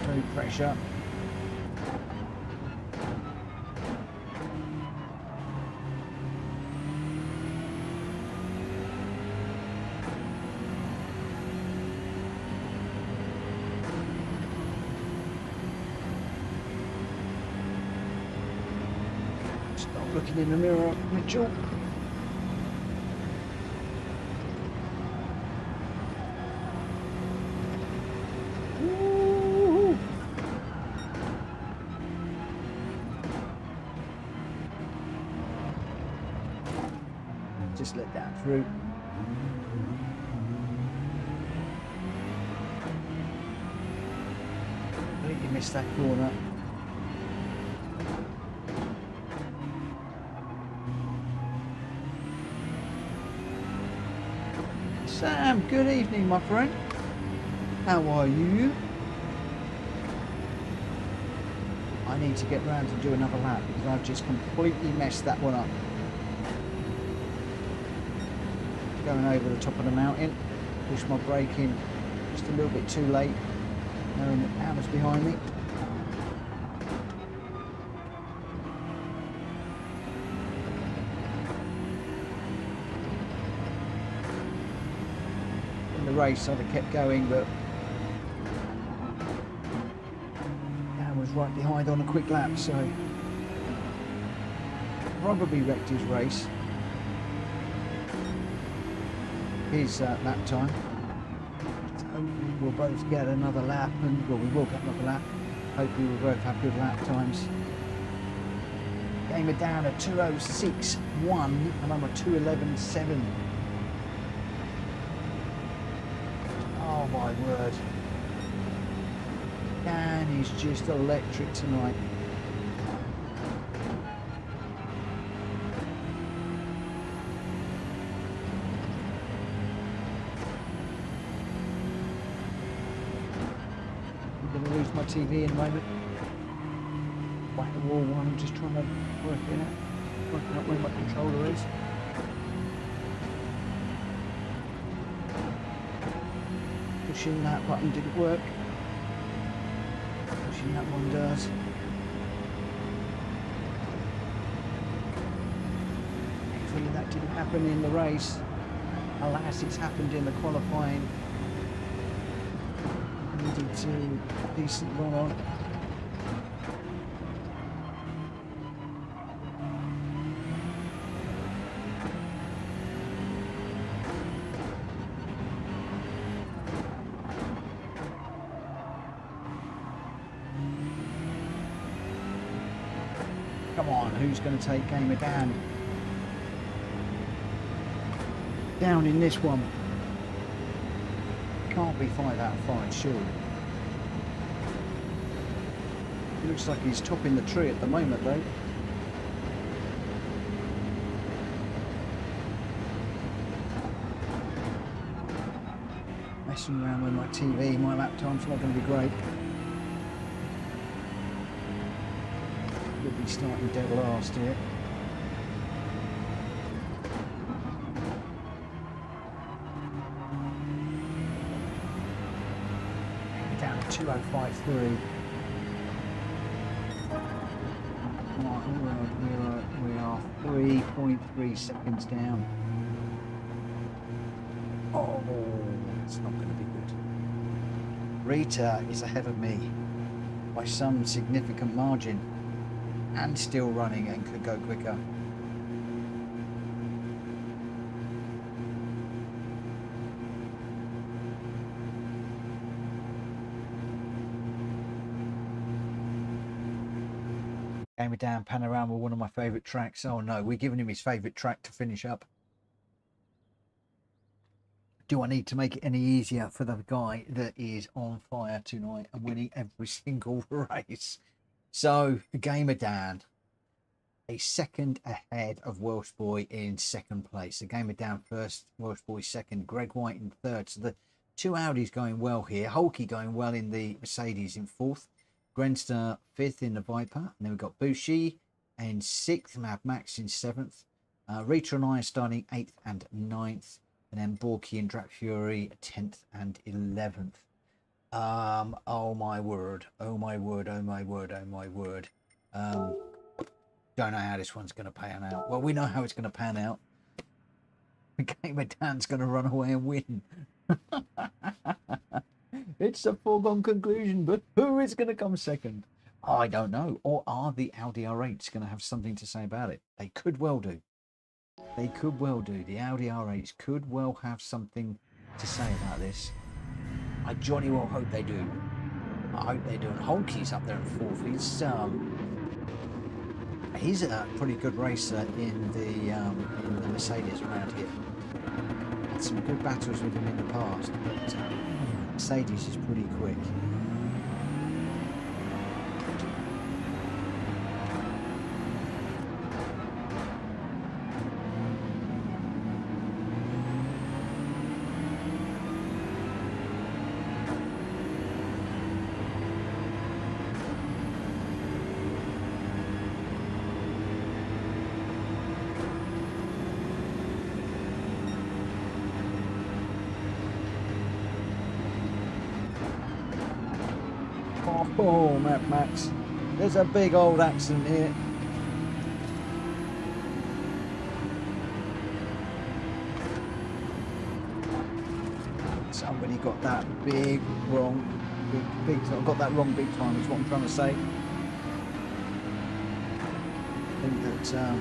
No pressure. Looking in the mirror, Mitchell. Ooh. Just let that through. I think you missed that corner. Sam, good evening, my friend. How are you? I need to get round to do another lap because I've just completely messed that one up. Going over the top of the mountain, push my brake in just a little bit too late, knowing that Pam was behind me. Race I'd have kept going, but Dan was right behind on a quick lap, so probably wrecked his race, his lap time. So we'll both get another lap, and well, we will get another lap. Hopefully we'll both have good lap times. Game are down at 2:06.1 and I'm a 2:11.7. Oh my word. Dan is just electric tonight. I'm going to lose my TV in a moment. Whack the wall one, I'm just trying to work out where my controller is. Pushing that button didn't work. Pushing that one does. Hopefully that didn't happen in the race. Alas, it's happened in the qualifying. Needed to decent run on. Come on, who's going to take Gamer Dan down in this one? Can't be 5 out of 5, surely. It looks like he's topping the tree at the moment, though. Messing around with my TV, my lap time's not going to be great. Could be starting dead last here. Down to 2053. We are 3.3 seconds down. Oh, it's not going to be good. Rita is ahead of me by some significant margin and still running and could go quicker. Gamer Dan, Panorama, one of my favourite tracks. Oh no, we're giving him his favourite track to finish up. Do I need to make it any easier for the guy that is on fire tonight and winning every single race? So, Gamer Dan, a second ahead of Welsh Boy in second place. The Gamer Dan first, Welsh Boy second, Greg White in third. So the two Audis going well here. Hulky going well in the Mercedes in fourth. Grenster fifth in the Viper. And then we've got Bushi in sixth. Mad Max in seventh. Rita and I are starting 8th and 9th. And then Borky and Drac Fury 10th and 11th. Oh my word. Oh my word. Oh my word. Oh my word. Don't know how this one's going to pan out. Well, we know how it's going to pan out. Gamer Dan's going to run away and win. It's a foregone conclusion, but who is going to come second? I don't know. Or are the Audi R8s going to have something to say about it? They could well do. They could well do. The Audi R8s could well have something to say about this. I jolly well hope they do. I hope they do. And Hulky's up there in fourth. He's a pretty good racer in the Mercedes around here. Had some good battles with him in the past, but Mercedes is pretty quick. Oh, Mad Max, there's a big old accident here. Somebody got that big wrong, big time. Got that wrong big time is what I'm trying to say. I think that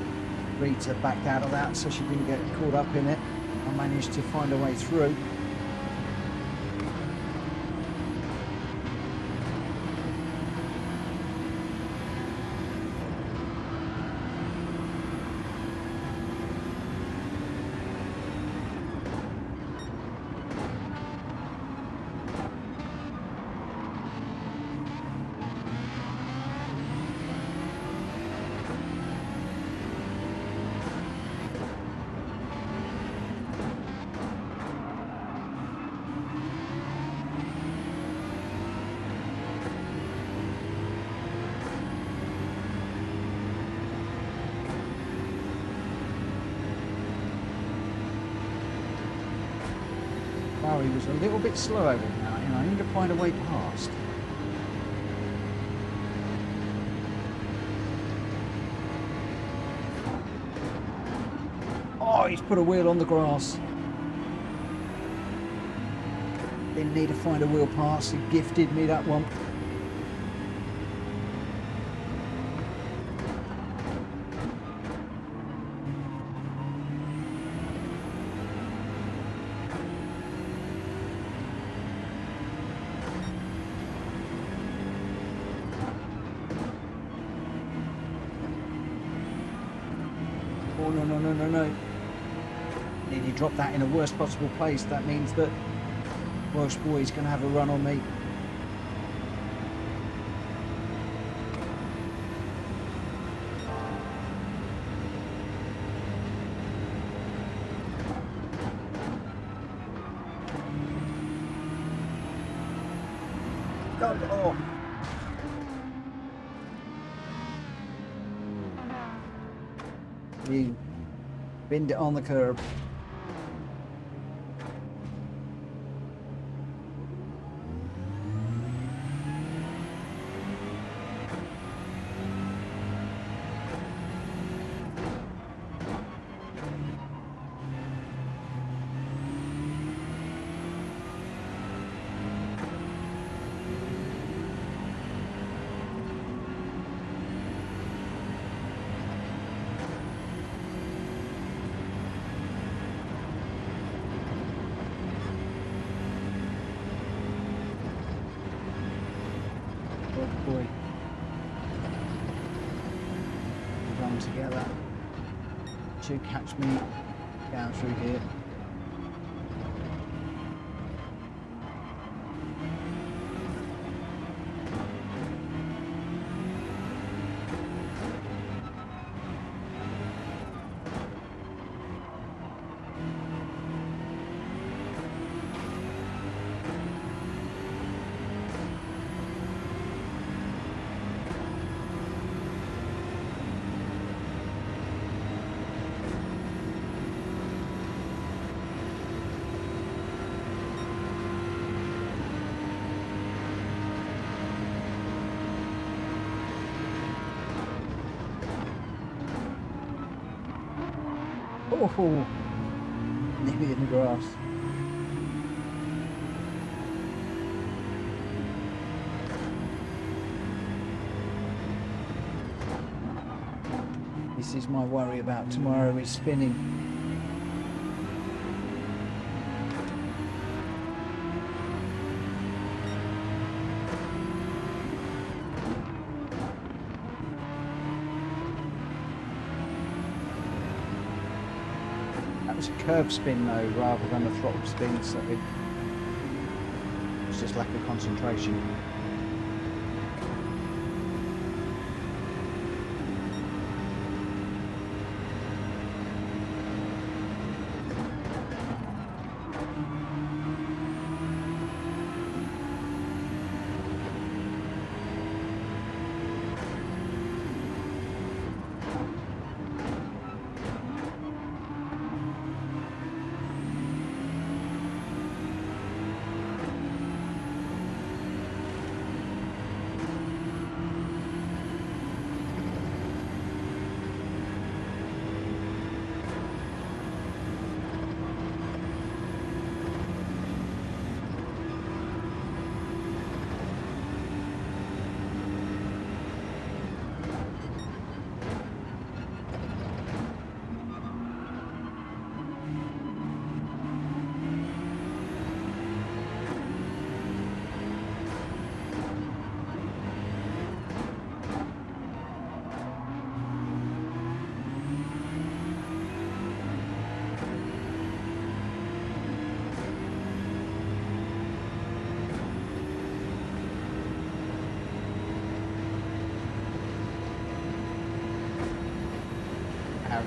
Rita backed out of that so she didn't get caught up in it. I managed to find a way through. He was a little bit slow over now, and I need to find a way past. Oh, he's put a wheel on the grass. Didn't need to find a wheel pass. He gifted me that one. Oh, no, no, no, no, no. Nearly dropped that in the worst possible place. That means that Welsh Boy's going to have a run on me. Oh. You binned it on the curb. Boy, run together. Should catch me down through here. Oh, nearly in the grass. This is my worry about tomorrow, is spinning. That was a curb spin though, rather than a throttle spin, so it's just lack of concentration.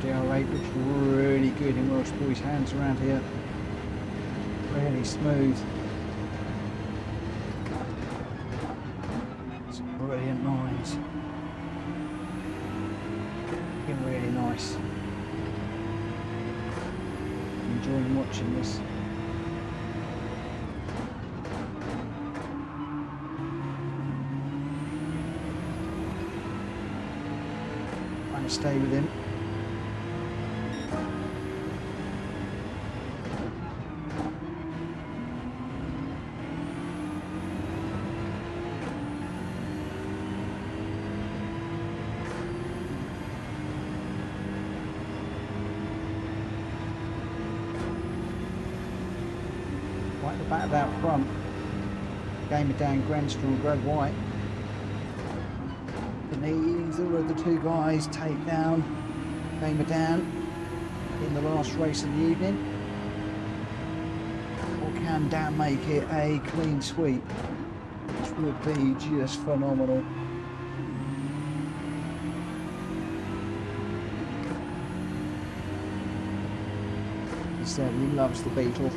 DR8 looks really good in Welsh Boys' hands around here. Really smooth. Some brilliant lines. Looking really nice. Enjoying watching this. Trying to stay with him. Right at the back of out front, Gamer down Grandstraw and Greg White. And neither of the two guys take down Gamer down. in the last race of the evening? Or can Dan make it a clean sweep? Which would be just phenomenal. He said he loves the Beetle.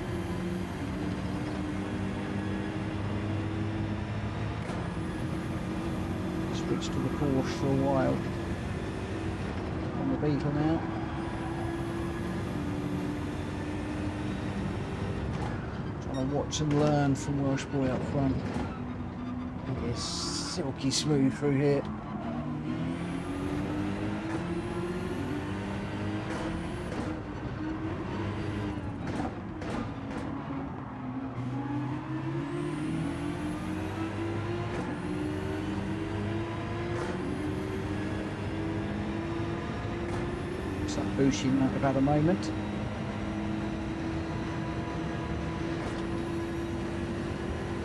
Switch to the Porsche for a while. On the Beetle now. Trying to watch and learn from Welsh Boy up front. He is silky smooth through here. Fuji might have had a moment.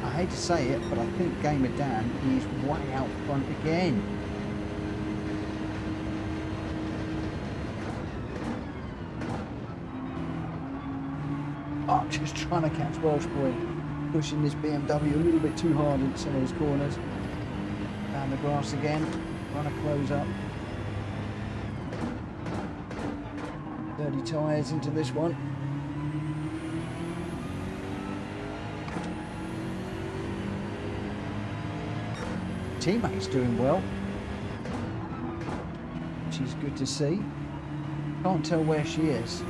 I hate to say it, but I think Gamer Dan is way out front again. Oh, just trying to catch Welsh Boy, pushing this BMW a little bit too hard into some of his corners. Down the grass again, trying to close up. 30 tyres into this one. Teammate's doing well, which is good to see. Can't tell where she is,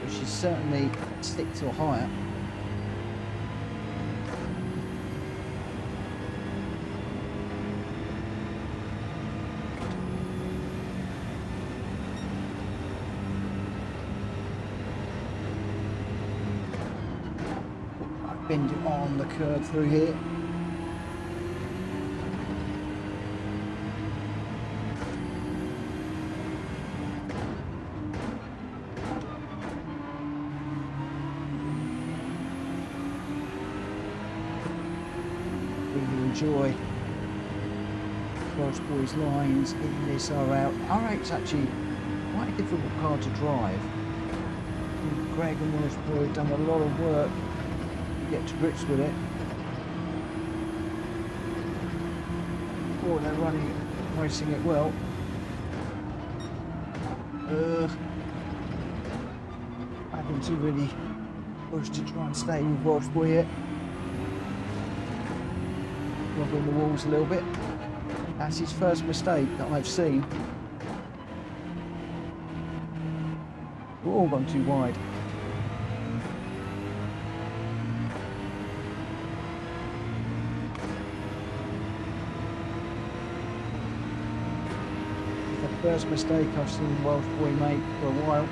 but she's certainly 6th or higher. Bend it on the curve through here. Really enjoy Welsh Boy's lines in this R8. R8's actually quite a difficult car to drive. Greg and Welsh Boy have done a lot of work get to grips with it. Oh, they're racing it well. Having to really push to try and stay with Welsh Boy here. Rubbing the walls a little bit. That's his first mistake that I've seen. We're all gone too wide. First mistake I've seen Welsh Boy make for a while.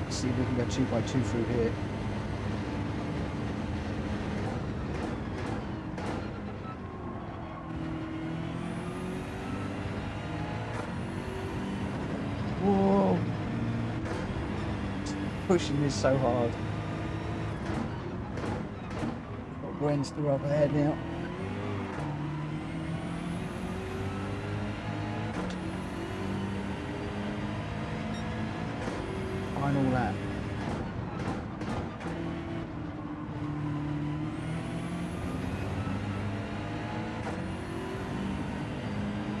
Let's see if we can go 2x2 through here. Whoa! Pushing this so hard. Got Gwen still up ahead now. All that.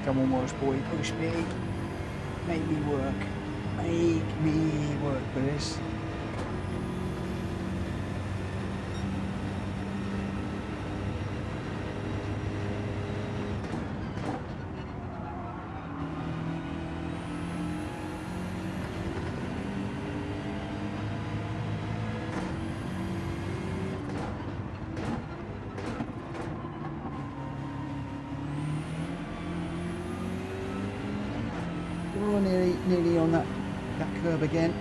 Come on, Welsh Boy, push me. Make me work. Make me work for this. Oh, nearly on that curb again.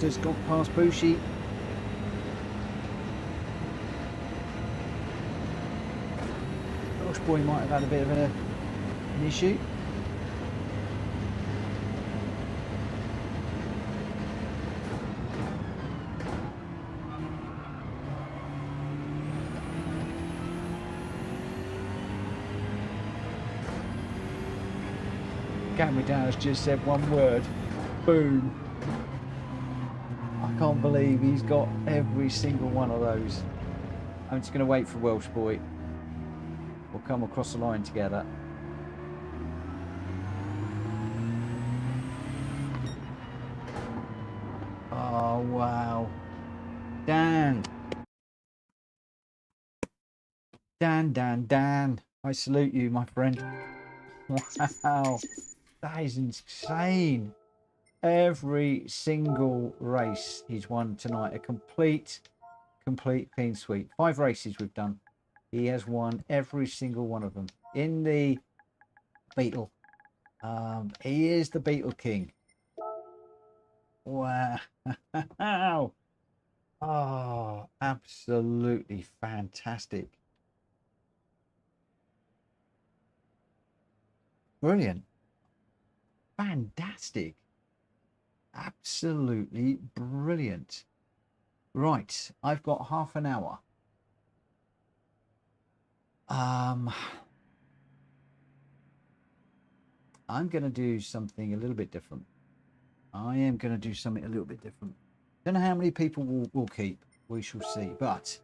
just got past Fuji. Welsh boy might have had a bit of an issue. Camera down has just said one word. Boom. I can't believe he's got every single one of those. I'm just going to wait for Welsh boy. We'll come across the line together. Oh, wow. Dan. Dan. I salute you, my friend. Wow. That is insane. Every single race he's won tonight. A complete clean sweep. 5 races we've done. He has won every single one of them. In the Beetle. He is the Beetle King. Wow. Oh, absolutely fantastic. Brilliant. Fantastic. Absolutely brilliant. Right, I've got half an hour. I'm going to do something a little bit different. I am going to do something a little bit different. Don't know how many people will keep. We shall see. But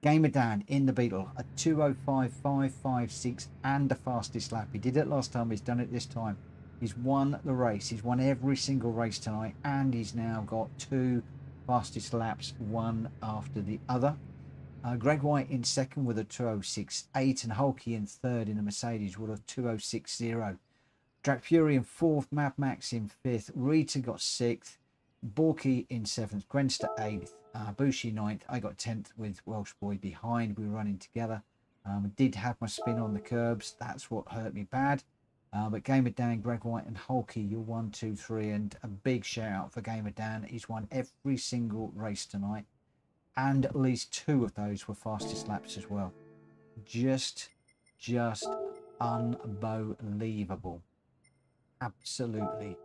Gamer Dan in the Beetle, a 2:05.556 and the fastest lap. He did it last time. He's done it this time. He's won the race. He's won every single race tonight, and he's now got 2 fastest laps, one after the other. Greg White in second with a 2:06.8, and Hulky in third in a Mercedes with a 2:06.0. Drac Fury in fourth, Mad Max in fifth, Rita got sixth, Borky in seventh, Grenster eighth, Bushi ninth. I got 10th with Welsh Boy behind. We were running together. Did have my spin on the curbs. That's what hurt me bad. But Gamer Dan, Greg White and Hulky, you're 1, 2, 3, and a big shout out for Gamer Dan. He's won every single race tonight, and at least 2 of those were fastest laps as well. Just unbelievable. Absolutely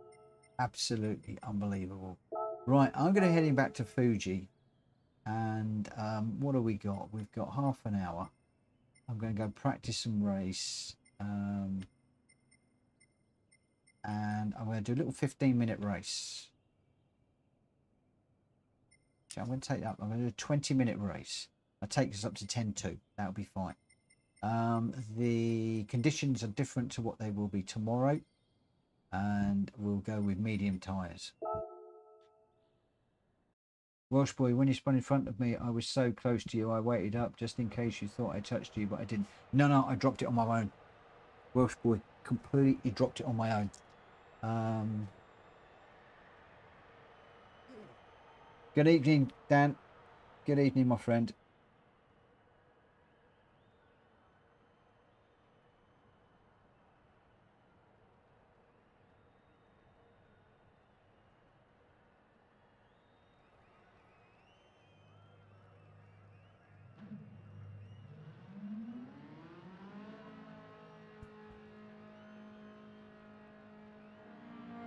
unbelievable. Right, I'm going to head back to Fuji, and what do we got? We've got half an hour. I'm going to go practice some race, and I'm going to do a little 15-minute race. So I'm going to take that. I'm going to do a 20-minute race. I'll take this up to 10:2. That'll be fine. The conditions are different to what they will be tomorrow, and we'll go with medium tyres. Welsh Boy, when you spun in front of me, I was so close to you, I waited up just in case you thought I touched you, but I didn't. No, I dropped it on my own. Welsh Boy, completely dropped it on my own. Good evening, Dan. Good evening, my friend.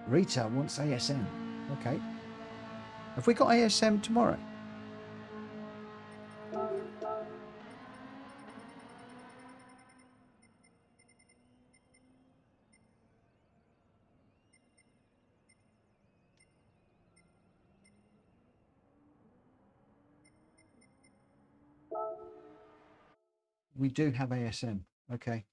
Rita wants ASM. Okay. Have we got ASM tomorrow? We do have ASM. Okay.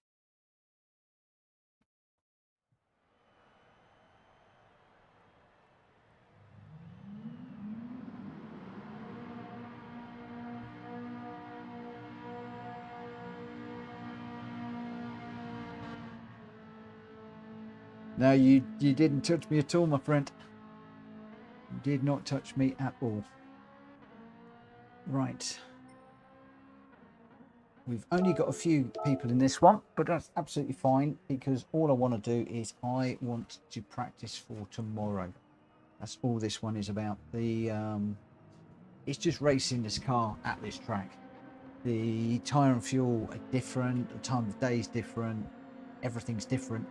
No, you didn't touch me at all, my friend. You did not touch me at all. Right. We've only got a few people in this one, but that's absolutely fine, because all I want to do is I want to practice for tomorrow. That's all this one is about. It's just racing this car at this track. The tyre and fuel are different, the time of day is different, everything's different.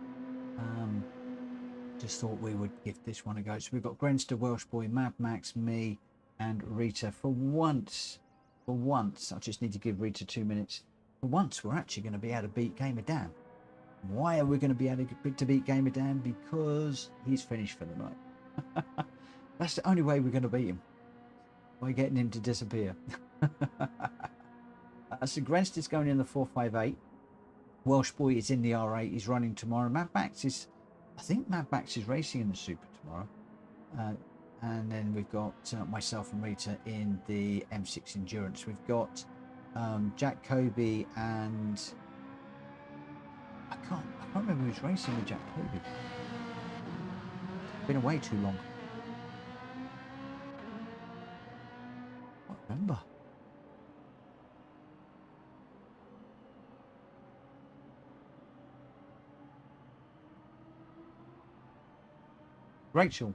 Just thought we would give this one a go. So we've got Grenster, Welsh Boy, Mad Max, me, and Rita. For once, I just need to give Rita 2 minutes. For once, we're actually going to be able to beat Gamer Dan. Why are we going to be able to beat Gamer Dan? Because he's finished for the night. That's the only way we're going to beat him. By getting him to disappear. So Grenster's going in the 458. Welsh Boy is in the R8. He's running tomorrow. I think Mad Max is racing in the Super tomorrow. And then we've got myself and Rita in the M6 Endurance. We've got Jack Kobe and I can't remember who's racing with Jack Kobe. Been away too long. Can't remember. Rachel,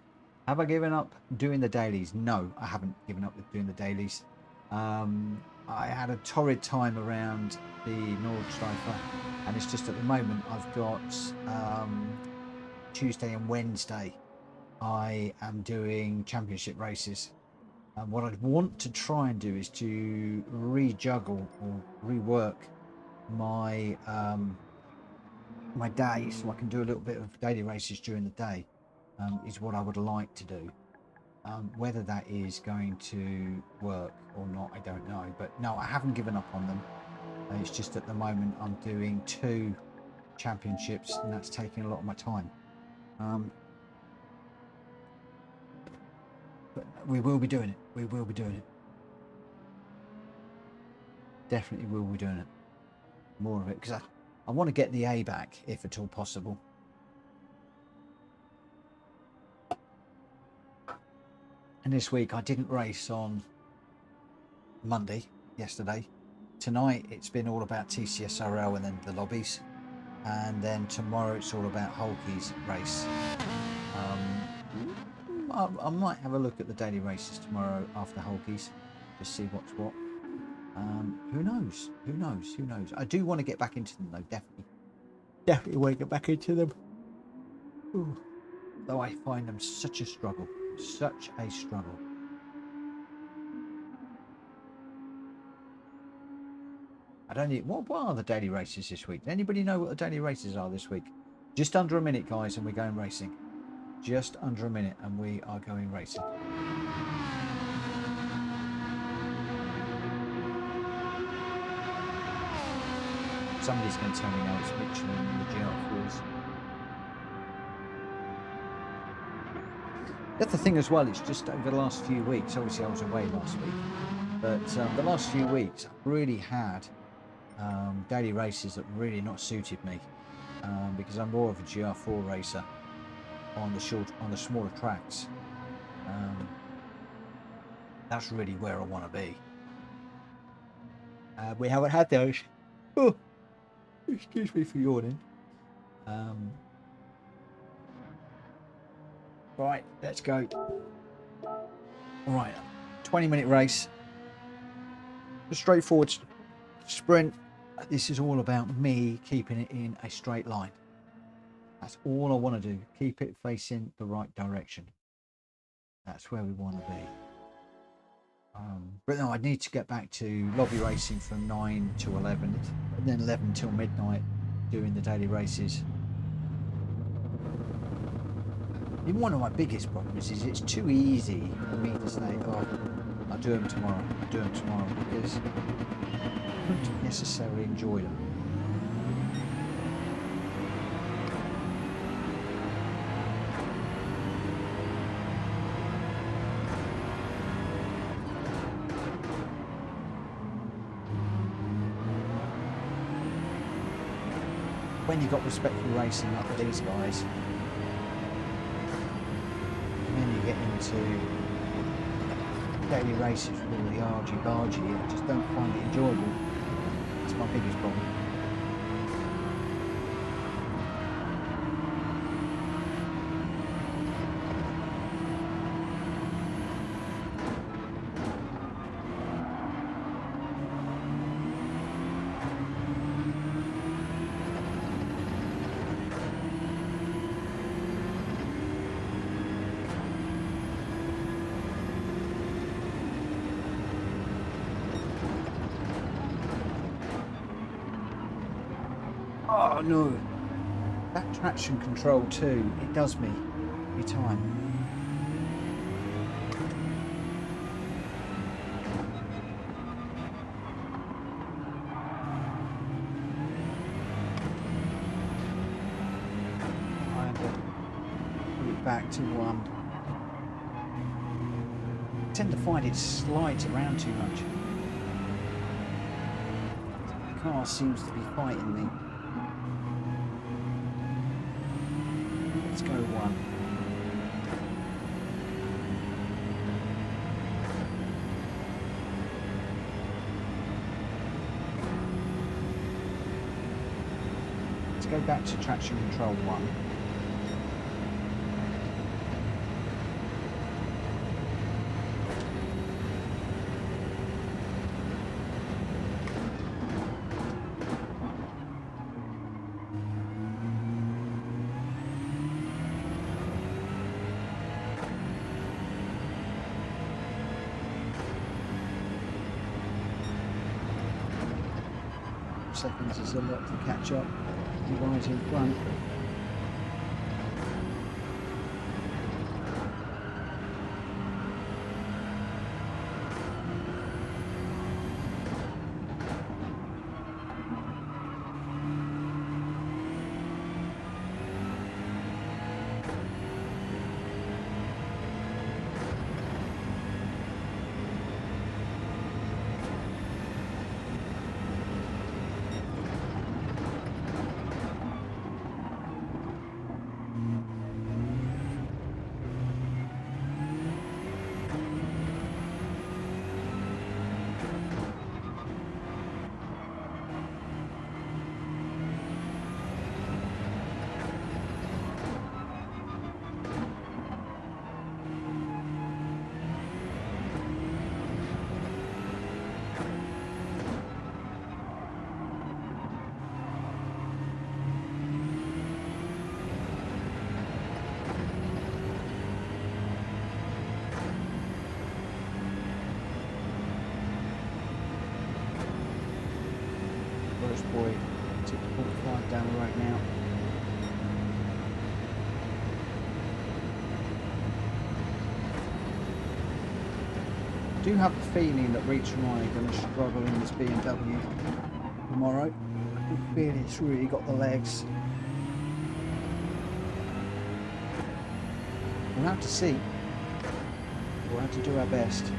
have I given up doing the dailies? No, I haven't given up doing the dailies. I had a torrid time around the Nordschleife, and it's just at the moment I've got Tuesday and Wednesday I am doing championship races. What I'd want to try and do is to rejuggle or rework my my day so I can do a little bit of daily races during the day. Is what I would like to do. Whether that is going to work or not, I don't know. But no, I haven't given up on them. It's just at the moment I'm doing 2 championships, and that's taking a lot of my time. But we will be doing it. We will be doing it. Definitely will be doing it. More of it, because I want to get the A back, if at all possible. And this week I didn't race on Monday, yesterday. Tonight it's been all about TCSRL and then the lobbies. And then tomorrow it's all about Hulky's race. I might have a look at the daily races tomorrow after Hulky's, just see what's what. Who knows? Who knows? Who knows? I do want to get back into them though, definitely. Definitely want to get back into them. Ooh. Though I find them such a struggle. Such a struggle. I don't need. What are the daily races this week? Does anybody know what the daily races are this week? Just under a minute, guys, and we're going racing. Just under a minute, and we are going racing. Somebody's going to tell me now it's Mitchell in the GR4s. That's the thing as well, it's just over the last few weeks, obviously I was away last week, but the last few weeks I've really had daily races that really not suited me, because I'm more of a GR4 racer on the smaller tracks. That's really where I want to be. We haven't had those. Oh, excuse me for yawning. Right, let's go. All right, 20-minute race. A straightforward sprint. This is all about me keeping it in a straight line. That's all I want to do. Keep it facing the right direction. That's where we want to be. But no, I need to get back to lobby racing from 9 to 11, and then 11 till midnight doing the daily races. One of my biggest problems is it's too easy for me to say, oh, I'll do them tomorrow, because I don't necessarily enjoy them. When you've got respectful racing like these guys, get into daily races with all the argy-bargy, I just don't find it enjoyable. That's my biggest problem. Oh no. That traction control too, it does me every time. I had to put it back to 1. I tend to find it slides around too much. The car seems to be fighting me. Let's go 1. Let's go back to traction control 1. Seconds is a lot to catch up. You guys in front. First boy, took 45 down the road now. I do have the feeling that Reach and I are going to struggle in this BMW tomorrow. I feel it's really got the legs. We'll have to see. We'll have to do our best.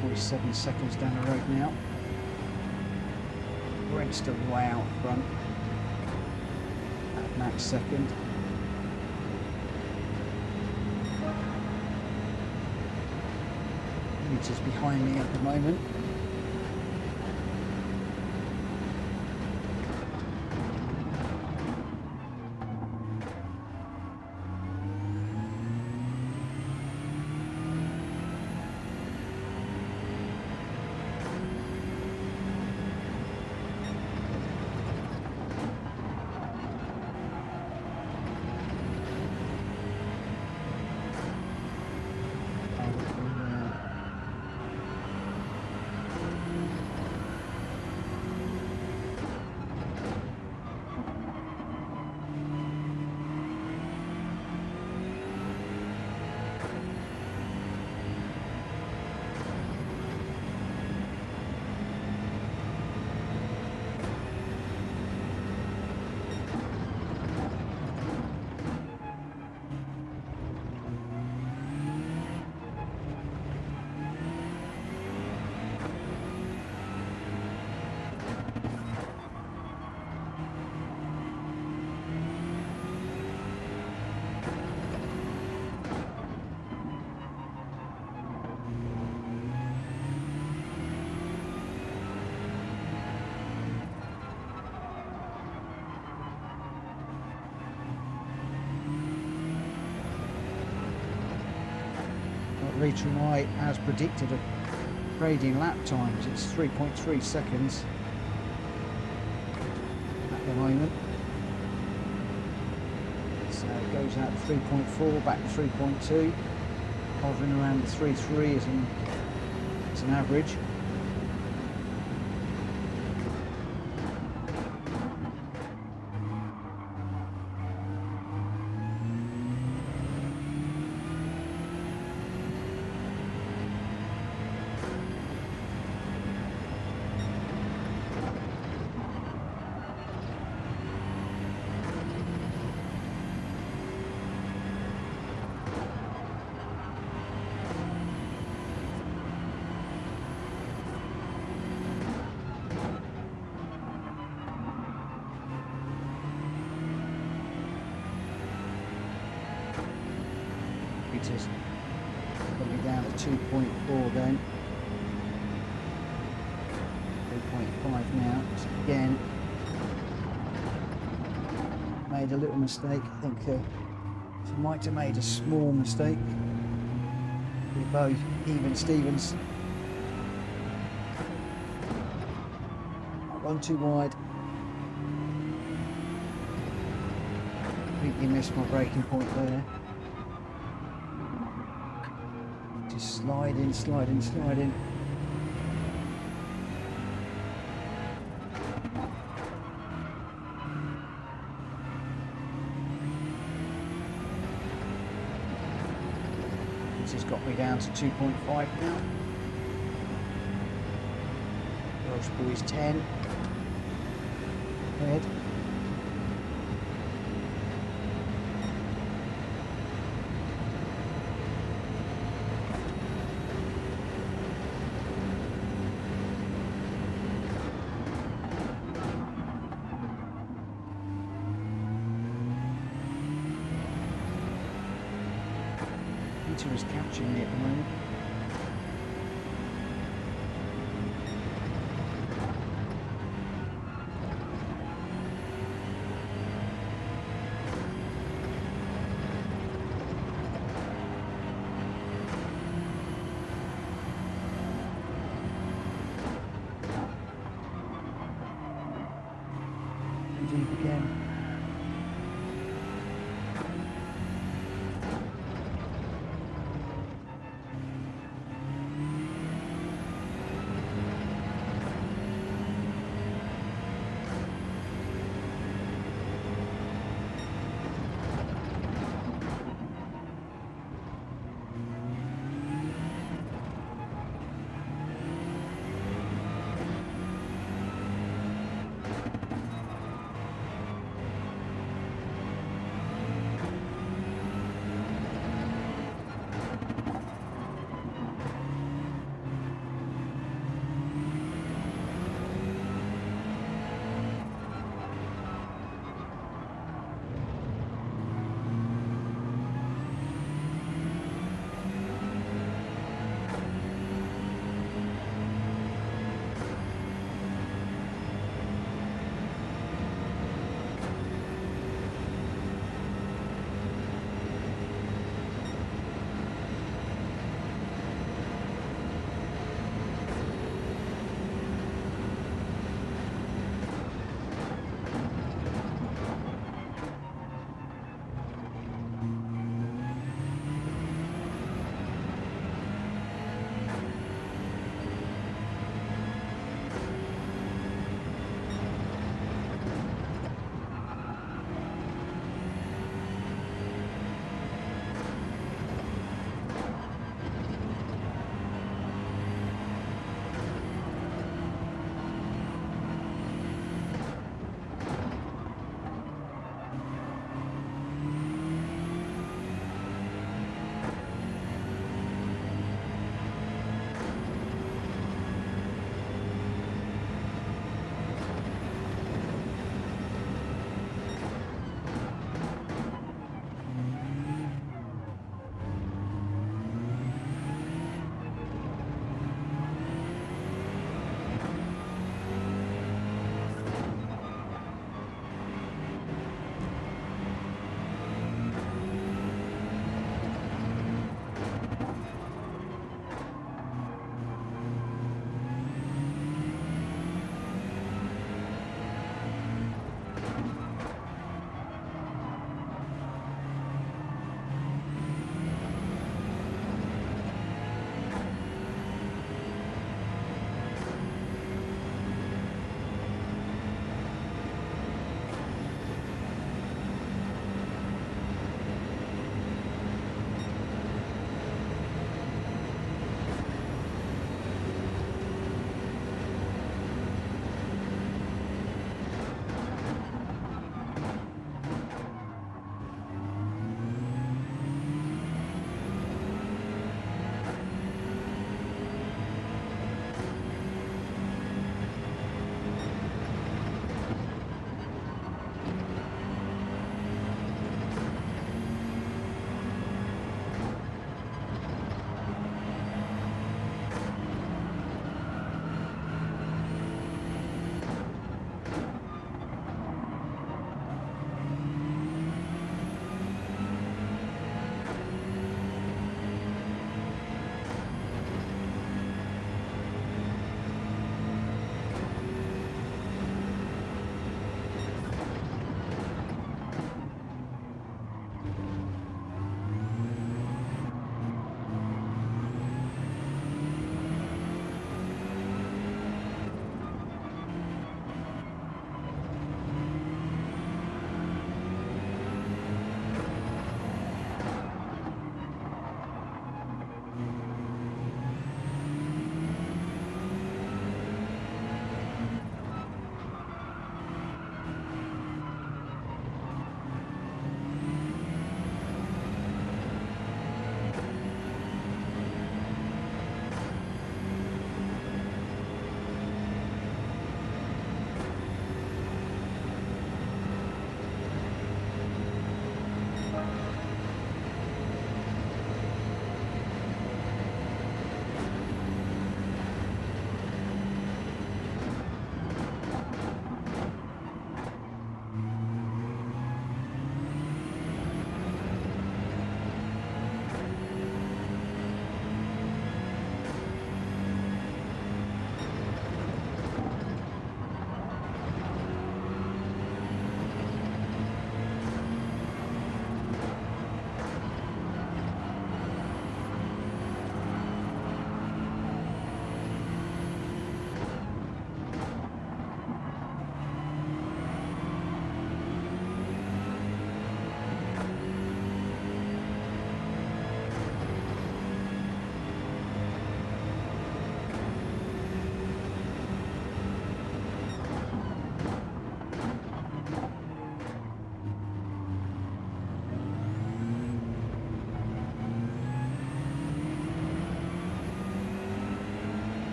Probably 7 seconds down the road now. Brent's still way out front at max second. Meters behind me at the moment. V2I as predicted of trading lap times. It's 3.3 seconds at the moment. So it goes out to 3.4, back to 3.2, hovering around the 3.3 as an average. Meters probably down to 2.4 then. 3.5 now. So again, made a little mistake. I think she might have made a small mistake. We both even Stevens. One too wide. Completely missed my braking point there. Just sliding, sliding, sliding. This has got me down to 2.5 now. Welsh boys 10. Ahead. Peter is catching me at the moment. Deep again.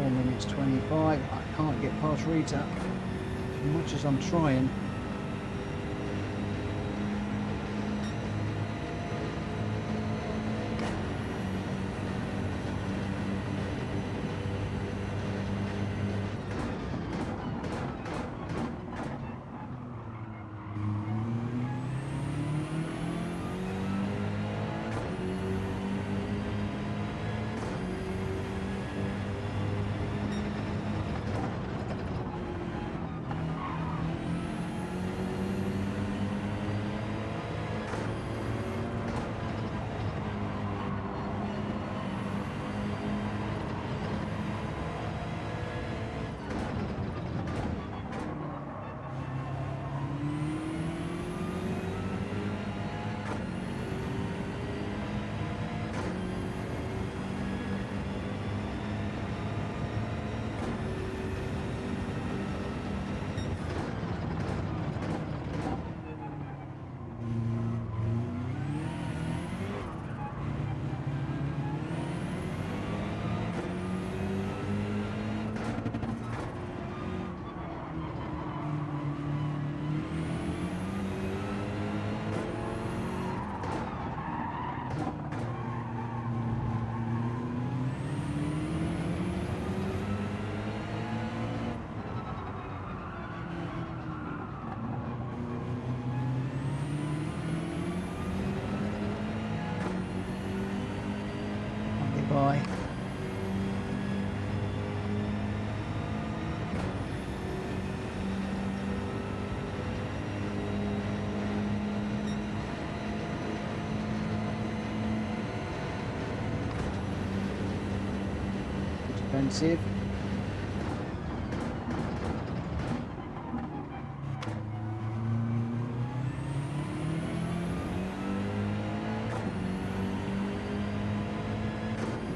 10 minutes 25. I can't get past Rita as much as I'm trying. Goodbye. Expensive.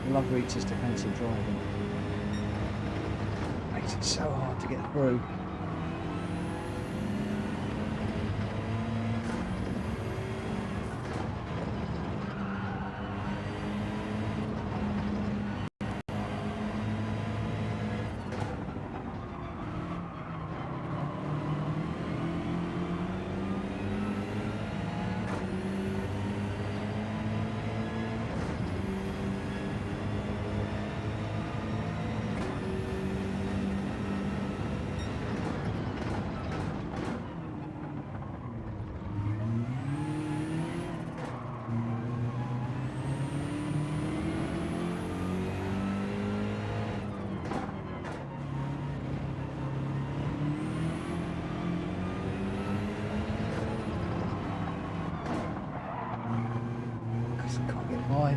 Love Rita's defensive driving. Makes it so hard to get through. Can't get by.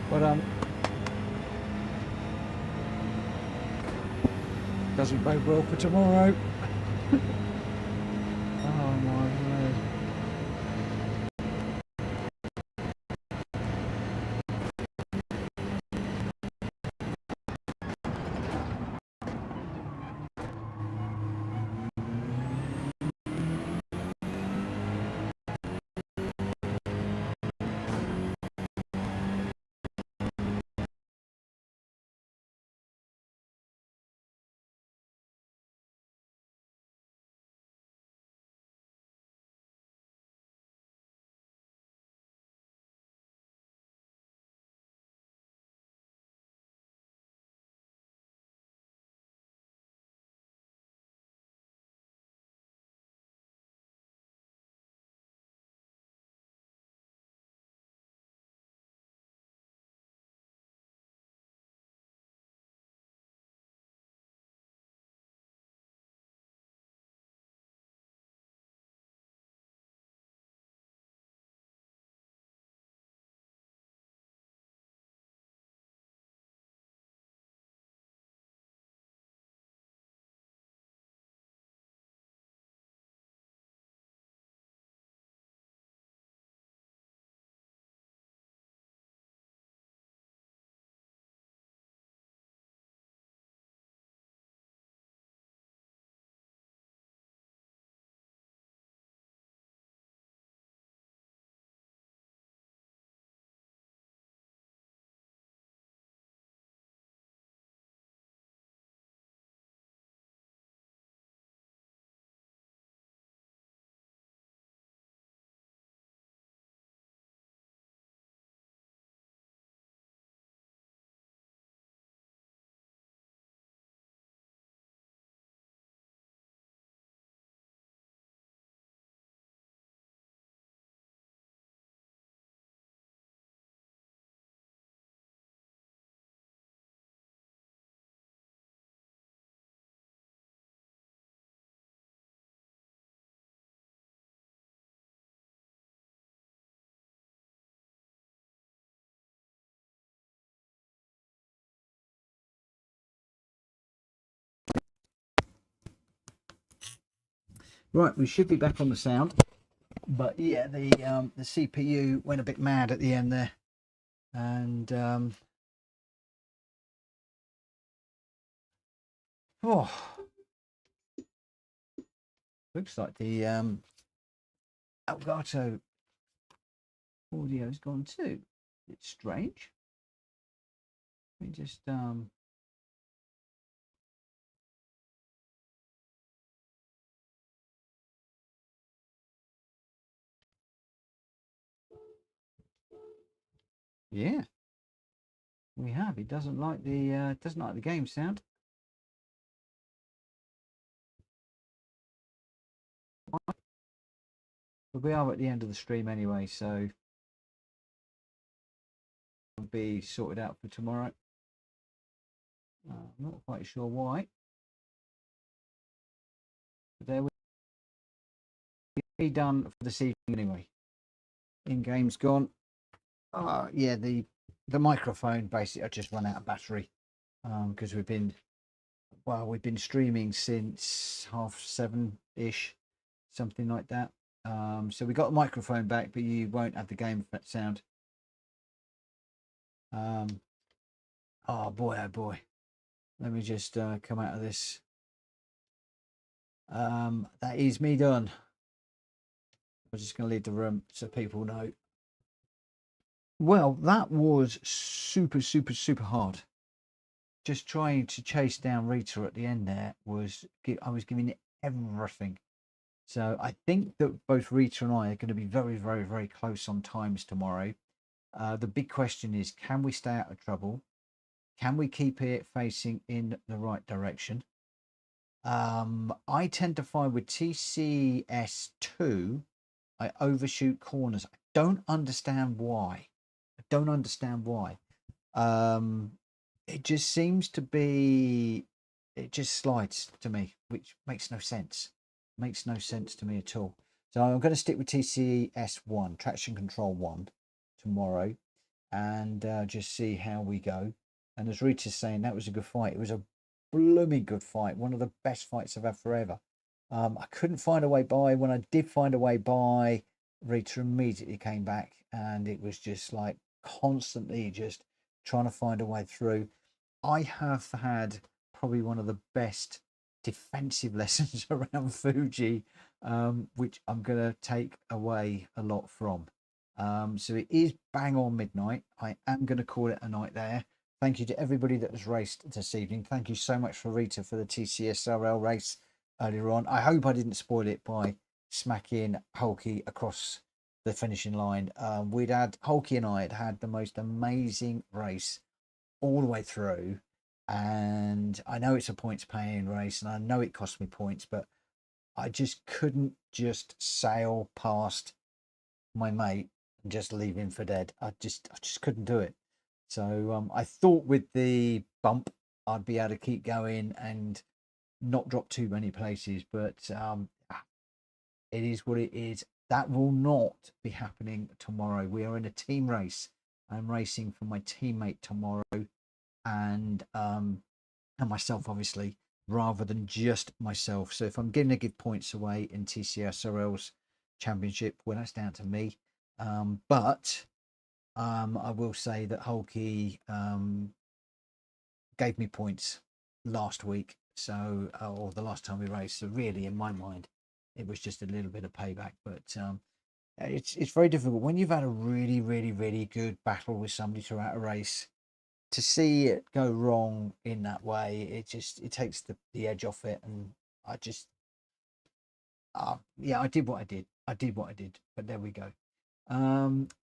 But doesn't bode well for tomorrow. Oh my word. Right, we should be back on the sound, but yeah, the CPU went a bit mad at the end there, and oh, looks like the Elgato audio's gone too. It's strange. Let me just yeah, we have. It doesn't like the game sound. But we are at the end of the stream anyway, so it'll be sorted out for tomorrow. I'm not quite sure why. But there we'll be done for this evening anyway. In-game's gone. Yeah, the microphone basically I just run out of battery because we've been streaming since 7:30ish, something like that. So we got the microphone back, but you won't have the game sound. Oh boy, let me just come out of this. That is me done. I'm just going to leave the room so people know. Well, that was super hard. Just trying to chase down Rita at the end there I was giving it everything. So I think that both Rita and I are going to be very close on times tomorrow. The big question is, can we stay out of trouble? Can we keep it facing in the right direction? I tend to find with TCS2, I overshoot corners. I don't understand why. It just seems to be, it just slides to me, which makes no sense. Makes no sense to me at all. So I'm going to stick with TCS1, traction control 1, tomorrow, and just see how we go. And as Rita's saying, that was a good fight. It was a blooming good fight. One of the best fights I've had forever. I couldn't find a way by. When I did find a way by, Rita immediately came back, and it was just like constantly just trying to find a way through. I have had probably one of the best defensive lessons around Fuji, which I'm going to take away a lot from. So it is bang on midnight. I am going to call it a night there. Thank you to everybody that has raced this evening. Thank you so much for Rita for the TCSRL race earlier on. I hope I didn't spoil it by smacking Hulky across the finishing line. Hulky and I had the most amazing race all the way through, and I know it's a points paying race and I know it cost me points, but I just couldn't just sail past my mate and just leave him for dead. I just couldn't do it. So I thought with the bump I'd be able to keep going and not drop too many places, but it is what it is. That will not be happening tomorrow. We are in a team race. I'm racing for my teammate tomorrow, and myself, obviously, rather than just myself. So if I'm going to give points away in TCSRL's championship, well, that's down to me. But I will say that Hulky gave me points last week, so or the last time we raced. So really, in my mind, it was just a little bit of payback. But it's very difficult when you've had a really good battle with somebody throughout a race. To see it go wrong in that way, it takes the edge off it, and I just I did what I did, but there we go.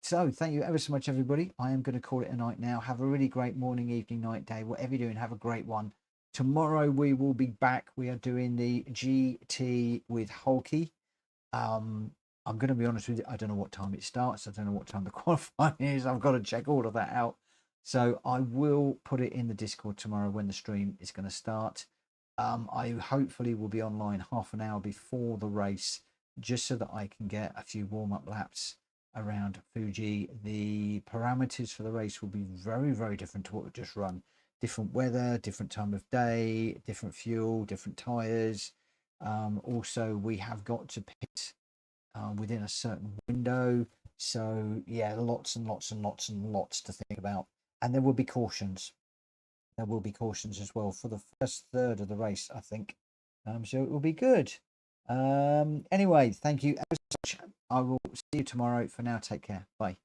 So thank you ever so much, everybody. I am going to call it a night now. Have a really great morning, evening, night, day, whatever you're doing. Have a great one. Tomorrow we will be back. We are doing the GT with Hulky. I'm going to be honest with you, I don't know what time it starts. I don't know what time the qualifying is. I've got to check all of that out. So I will put it in the Discord tomorrow when the stream is going to start. I hopefully will be online half an hour before the race, just so that I can get a few warm-up laps around Fuji. The parameters for the race will be very different to what we've just run. Different weather, different time of day, different fuel, different tyres. Also, we have got to pit within a certain window. So yeah, lots and lots and lots and lots to think about. And there will be cautions. There will be cautions as well for the first third of the race, I think. So it will be good. Anyway, thank you ever so much. I will see you tomorrow. For now, take care. Bye.